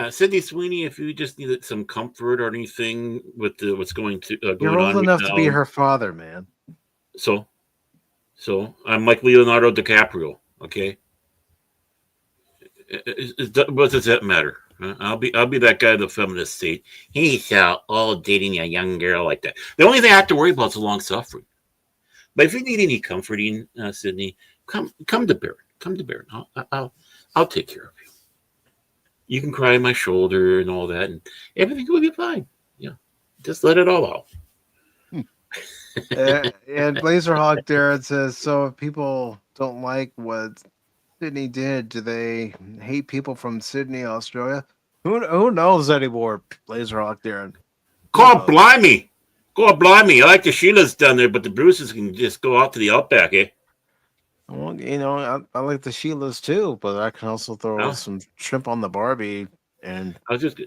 Sydney Sweeney, if you just needed some comfort or anything with what's going on. You're old enough to be her father, man. So I'm like Leonardo DiCaprio. Okay, what does that matter? I'll be that guy of the feminist state. He's all dating a young girl like that. The only thing I have to worry about is long suffering. But if you need any comforting, Sydney, come to Baron. Come to Baron. I'll take care of you. You can cry on my shoulder and all that, and everything will be fine. Yeah, just let it all out. And Blazerhawk Darren says, so if people don't like what Sydney did, do they hate people from Sydney, Australia? Who knows anymore, Blazerhawk Darren? God blimey. God blimey. I like the Sheilas down there, but the Bruces can just go out to the Outback, eh? Well, I like the Sheilas too, but I can also throw some shrimp on the Barbie. And I was just,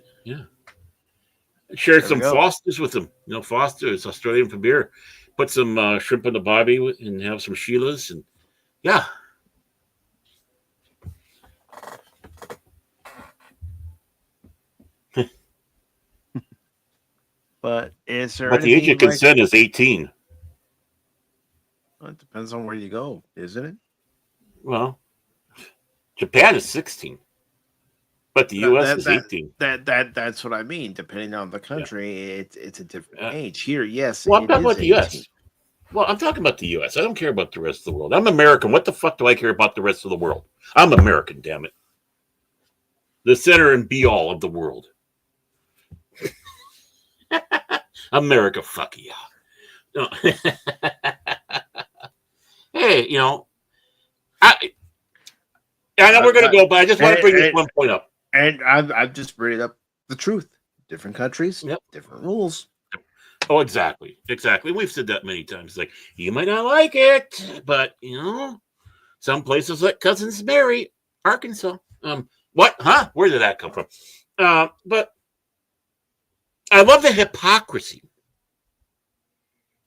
share some Fosters with them. Foster is Australian for beer. Put some shrimp on the Barbie and have some Sheilas, and yeah. But is there? But the age of consent is 18. Well, it depends on where you go, isn't it? Well, Japan is 16, but the U.S. is 18. That's what I mean. Depending on the country, it's a different age. Here, yes. Well, I'm talking about the U.S. Well, I'm talking about the U.S. I don't care about the rest of the world. I'm American. What the fuck do I care about the rest of the world? I'm American, damn it. The center and be all of the world. America, fuck yeah. No. Hey, I know we're going to go, but I just want to bring this one point up. And I've just brought up the truth. Different countries, different rules. Oh, exactly. We've said that many times. Like, you might not like it, but, some places like Cousins Mary, Arkansas. What? Huh? Where did that come from? But I love the hypocrisy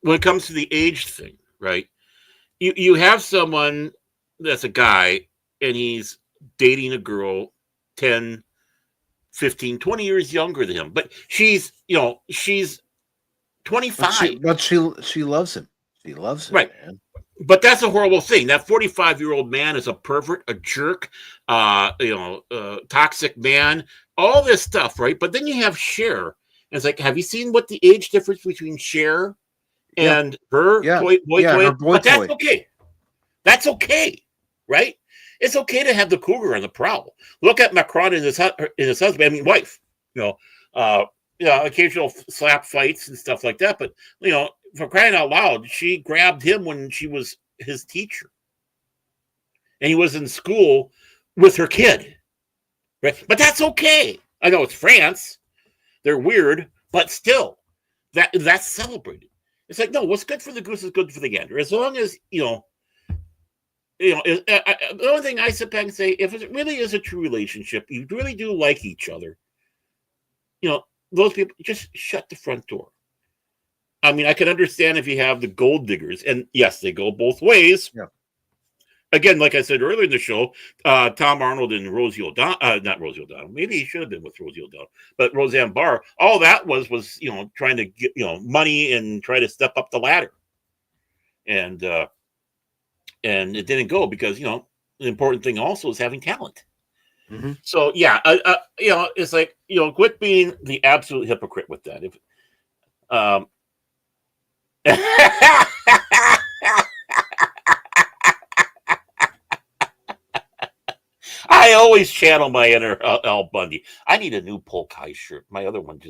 when it comes to the age thing, right? You have someone that's a guy and he's dating a girl 10, 15, 20 years younger than him. But she's 25. But she loves him. She loves him, right? Man. But that's a horrible thing. That 45-year-old man is a pervert, a jerk, toxic man, all this stuff, right? But then you have Cher. And it's like, have you seen what the age difference between Cher and her boy toy? But that's okay. That's okay, right? It's okay to have the cougar on the prowl. Look at Macron and his husband, wife. Occasional slap fights and stuff like that. But for crying out loud, she grabbed him when she was his teacher, and he was in school with her kid, right? But that's okay. I know it's France; they're weird, but still, that's celebrated. It's like, no, what's good for the goose is good for the gander. As long as the only thing I sit back and say, if it really is a true relationship, you really do like each other. Those people just shut the front door. I mean, I can understand if you have the gold diggers, and yes, they go both ways. Yeah. Again, like I said earlier in the show, Tom Arnold and Rosie O'Donnell, not Rosie O'Donnell, maybe he should have been with Rosie O'Donnell, but Roseanne Barr, all that was trying to get, money and try to step up the ladder. And it didn't go because, the important thing also is having talent. Mm-hmm. So, yeah, it's like, quit being the absolute hypocrite with that. always channel my inner Al Bundy. I need a new polka shirt. My other one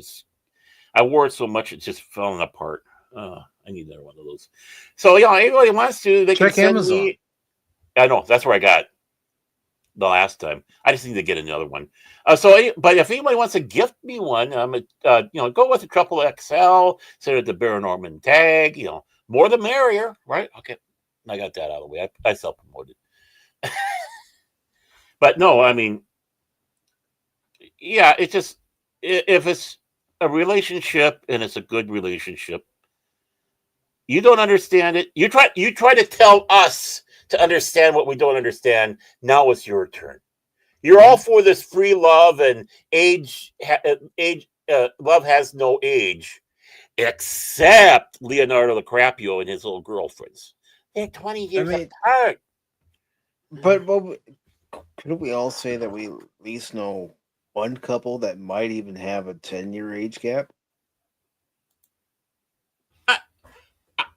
I wore it so much it's just falling apart. I need another one of those. So anybody wants to, they check can send Amazon. me. I know that's where I got the last time. I just need to get another one. But if anybody wants to gift me one, go with a triple XL. Send it to Bear Norman Tag. More the merrier, right? Okay, I got that out of the way. I self promoted. But no, I mean, yeah, it's just if it's a relationship and it's a good relationship, you don't understand it. You try to tell us to understand what we don't understand. Now it's your turn. You're all for this free love and love has no age, except Leonardo DiCaprio and his little girlfriends. They're 20 years apart. But couldn't we all say that we at least know one couple that might even have a 10-year age gap?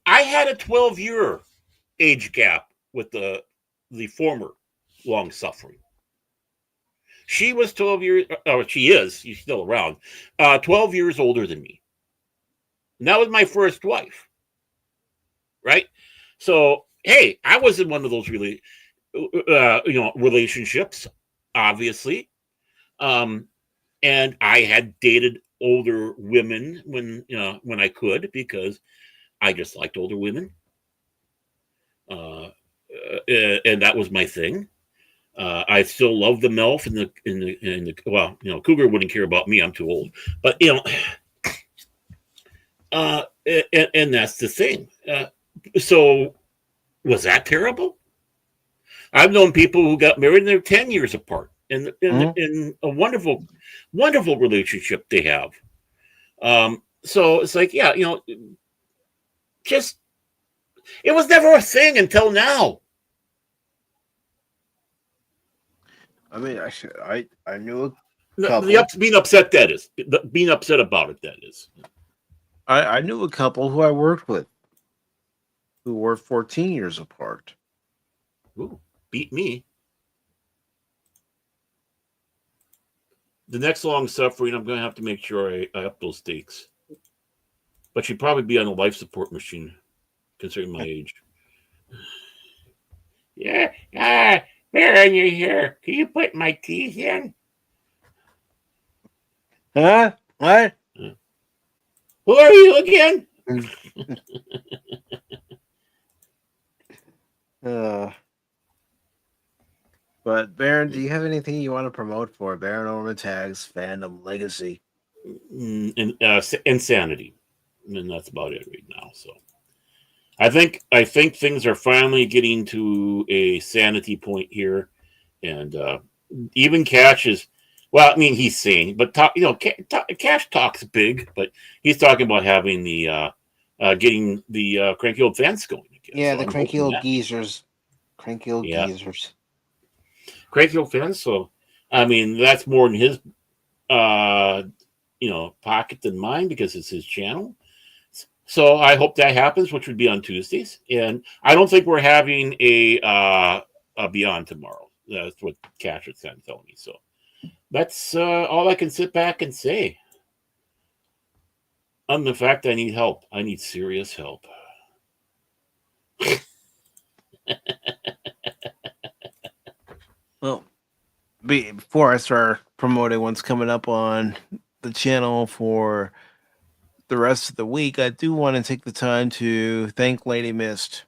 I had a 12-year age gap with the former long suffering. She was 12 years, or she's still around, 12 years older than me. And that was my first wife. Right? So, hey, I was in one of those relationships, obviously. And I had dated older women when I could, because I just liked older women. And that was my thing. I still love the MILF and the Cougar wouldn't care about me. I'm too old, but and that's the thing. So was that terrible? I've known people who got married and they're 10 years apart in a wonderful, wonderful relationship they have. So it's like, just, it was never a thing until now. I mean, I knew a couple. Being upset, that is. Being upset about it, that is. I knew a couple who I worked with who were 14 years apart. Ooh, beat me. The next long suffering, I'm going to have to make sure I up those stakes. But she'd probably be on a life support machine, considering my age. Yeah, Baron, you're here. Can you put my teeth in? Huh? What? Who are you again? But Baron, do you have anything you want to promote for Baron Norman Tag's fandom legacy? Insanity, and that's about it right now. So, I think things are finally getting to a sanity point here, and even Cash is. Well, I mean, he's sane, but Cash talks big, but he's talking about having the getting the cranky old fans going again. Yeah, so the I'm cranky hoping old that. geezers. Cranky old geezers. Cranky old fans. So, I mean, that's more in his pocket than mine because it's his channel. So I hope that happens, which would be on Tuesdays. And I don't think we're having a Beyond tomorrow. That's what Cash is telling me. So that's all I can sit back and say. On the fact I need help. I need serious help. Well, before I start promoting what's coming up on the channel for the rest of the week, I do want to take the time to thank Lady Mist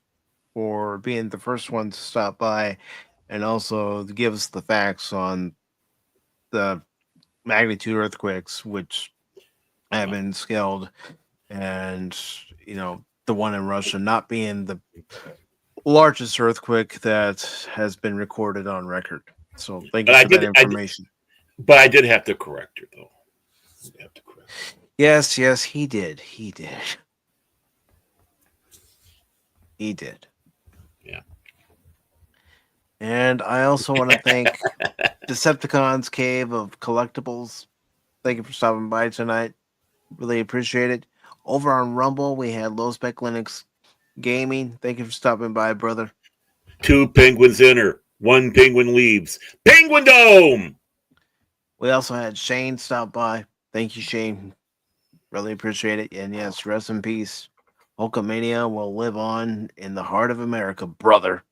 for being the first one to stop by and also to give us the facts on the magnitude earthquakes, which have been scaled, and the one in Russia not being the largest earthquake that has been recorded on record. So thank you for that information. But I did have to correct her, though. Yes, he did. Yeah. And I also want to thank Decepticon's Cave of Collectibles. Thank you for stopping by tonight. Really appreciate it. Over on Rumble, we had Low Spec Linux Gaming. Thank you for stopping by, brother. 2 penguins inner. One penguin leaves. Penguin Dome! We also had Shane stop by. Thank you, Shane. Really appreciate it. And yes, rest in peace. Hulkamania will live on in the heart of America, brother.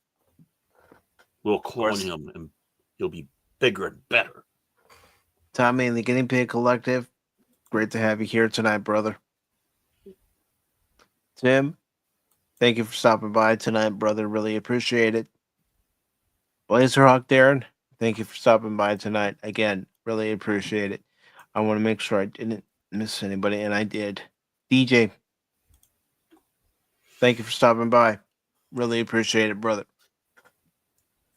We'll clone him and he'll be bigger and better. Tommy and the Guinea Pig Collective, great to have you here tonight, brother. Tim, thank you for stopping by tonight, brother. Really appreciate it. Blazerhawk Darren, thank you for stopping by tonight. Again, really appreciate it. I want to make sure I didn't miss anybody, and I did. DJ, thank you for stopping by. Really appreciate it, brother.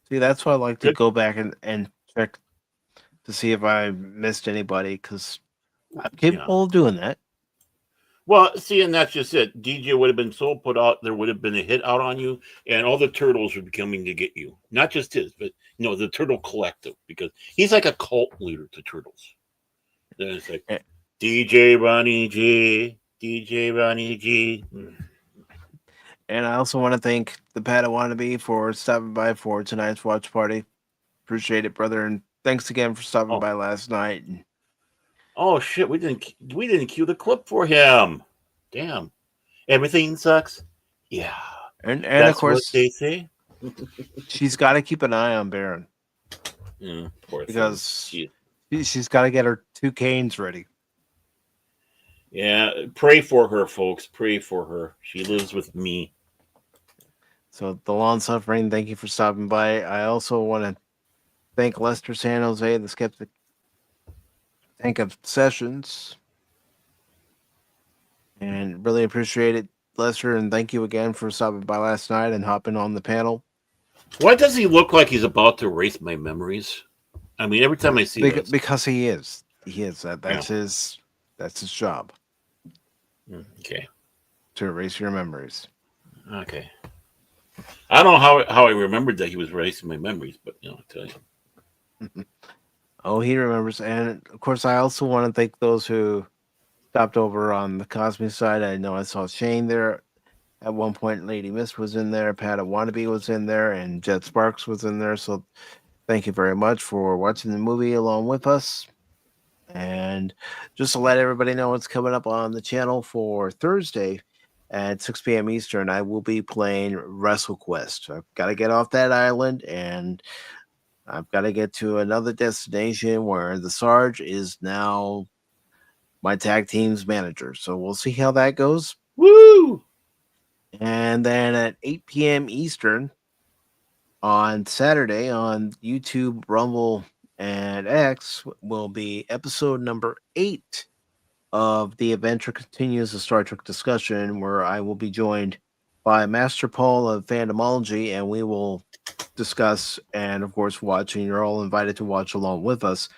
See, that's why I like to go back and check to see if I missed anybody, because I'm capable of doing that. Well, see, and that's just it. DJ would have been so put out, there would have been a hit out on you, and all the turtles would be coming to get you. Not just his, but the Turtle Collective, because he's like a cult leader to turtles. Then it's like DJ Ronnie G, DJ Ronnie G. And I also want to thank the Padawannabe for stopping by for tonight's watch party. Appreciate it, brother, and thanks again for stopping by last night. Oh shit, we didn't cue the clip for him. Damn. Everything sucks. Yeah. And that's of course what they say. She's got to keep an eye on Baron. Yeah, because she's got to get her 2 canes ready. Yeah, pray for her, folks. Pray for her. She lives with me. So the Long Suffering, thank you for stopping by. I also want to thank Lester San Jose, the Skeptic. Thank of Sessions. And really appreciate it, Lester, and thank you again for stopping by last night and hopping on the panel. Why does he look like he's about to erase my memories? I mean, every time I see that, because he is. He is. That's his job. Okay. To erase your memories. Okay. I don't know how I remembered that he was erasing my memories, but I'll tell you. Oh, he remembers. And of course, I also want to thank those who stopped over on the Cosme side. I know I saw Shane there at one point. Lady Mist was in there. Padawannabe was in there. And Jet Sparks was in there. So thank you very much for watching the movie along with us. And just to let everybody know what's coming up on the channel for Thursday at 6 p.m. Eastern, I will be playing WrestleQuest. I've got to get off that island and I've got to get to another destination where the Sarge is now my tag team's manager. So we'll see how that goes. Woo! And then at 8 p.m. Eastern on Saturday on YouTube, Rumble, and X will be episode number 8 of The Adventure Continues, a Star Trek discussion, where I will be joined by Master Paul of Fandomology, and we will discuss and, of course, watch, and you're all invited to watch along with us,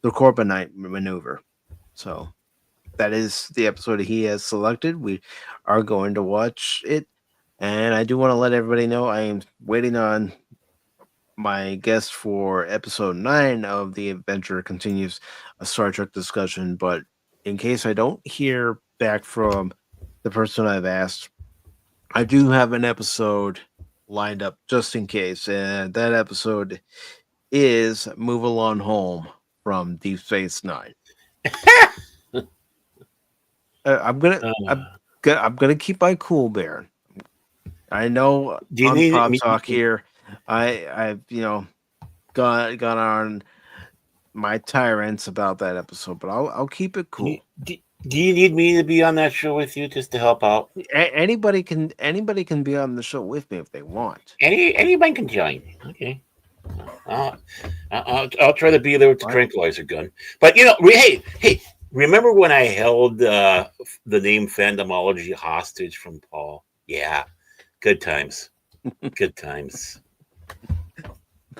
the Corbinite Maneuver. So that is the episode he has selected. We are going to watch it, and I do want to let everybody know I am waiting on my guest for episode 9 of The Adventure Continues, a Star Trek discussion, but in case I don't hear back from the person I've asked, I do have an episode lined up just in case, and that episode is Move Along Home from Deep Space Nine. I'm gonna keep my cool, Baron. I know on Pop Talk here, I've gone on my tyrants about that episode, but I'll keep it cool. Do you need me to be on that show with you just to help out? Anybody can be on the show with me if they want. Anybody can join. Okay. I'll try to be there with the tranquilizer gun. But hey, remember when I held the name Fandomology hostage from Paul? Yeah. Good times. Good times.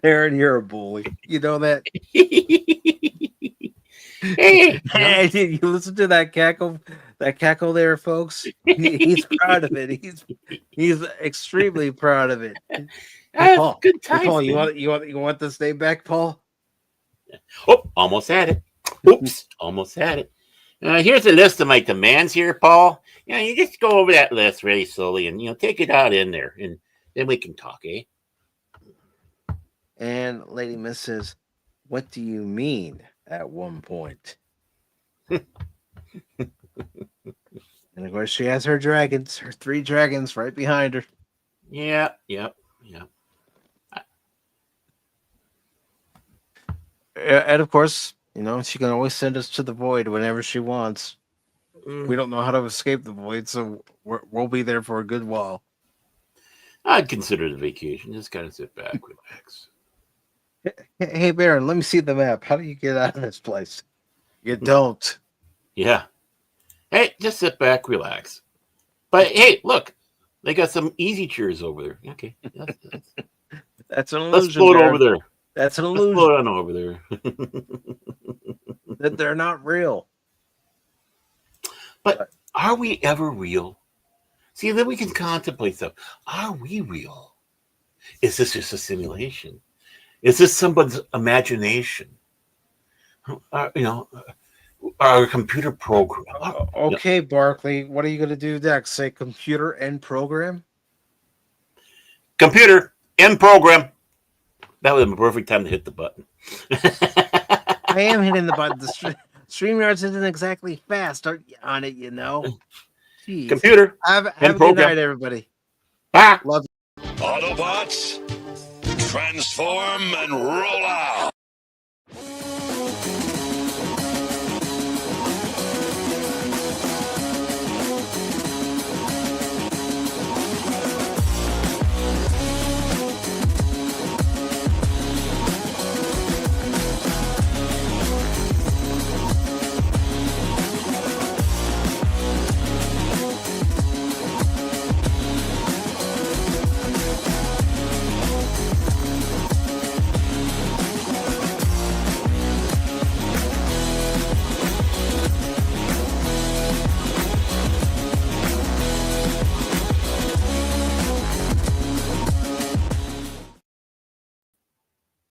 Aaron, you're a bully. You know that? Hey, you listen to that cackle there, folks? He's proud of it. He's extremely proud of it. Hey, Paul, good times. Hey, Paul, you want this name back, Paul? Oh, almost had it. Oops, almost had it. Here's a list of my demands here, Paul. You just go over that list really slowly and take it out in there, and then we can talk, eh? And Lady Miss says, "What do you mean?" At one point. And of course, she has her dragons, her 3 dragons right behind her. Yeah. And of course, she can always send us to the void whenever she wants. We don't know how to escape the void, so we'll be there for a good while. I'd consider it a vacation. Just kind of sit back, relax. Hey, Baron, let me see the map. How do you get out of this place? You don't. Yeah. Hey, just sit back, relax. But hey, look, they got some easy chairs over there. Okay. That's an illusion. Let's float Baron. over there. That's an Let's illusion. float on over there. That they're not real. But are we ever real? See, then we can contemplate stuff. Are we real? Is this just a simulation? Is this somebody's imagination? Our computer program. Okay, Barkley, what are you going to do next? Say computer and program? Computer in program. That was a perfect time to hit the button. I am hitting the button. The StreamYards isn't exactly fast on it, Jeez. Computer. Have a good program. night, everybody. Ah. Love Autobots, transform and roll out.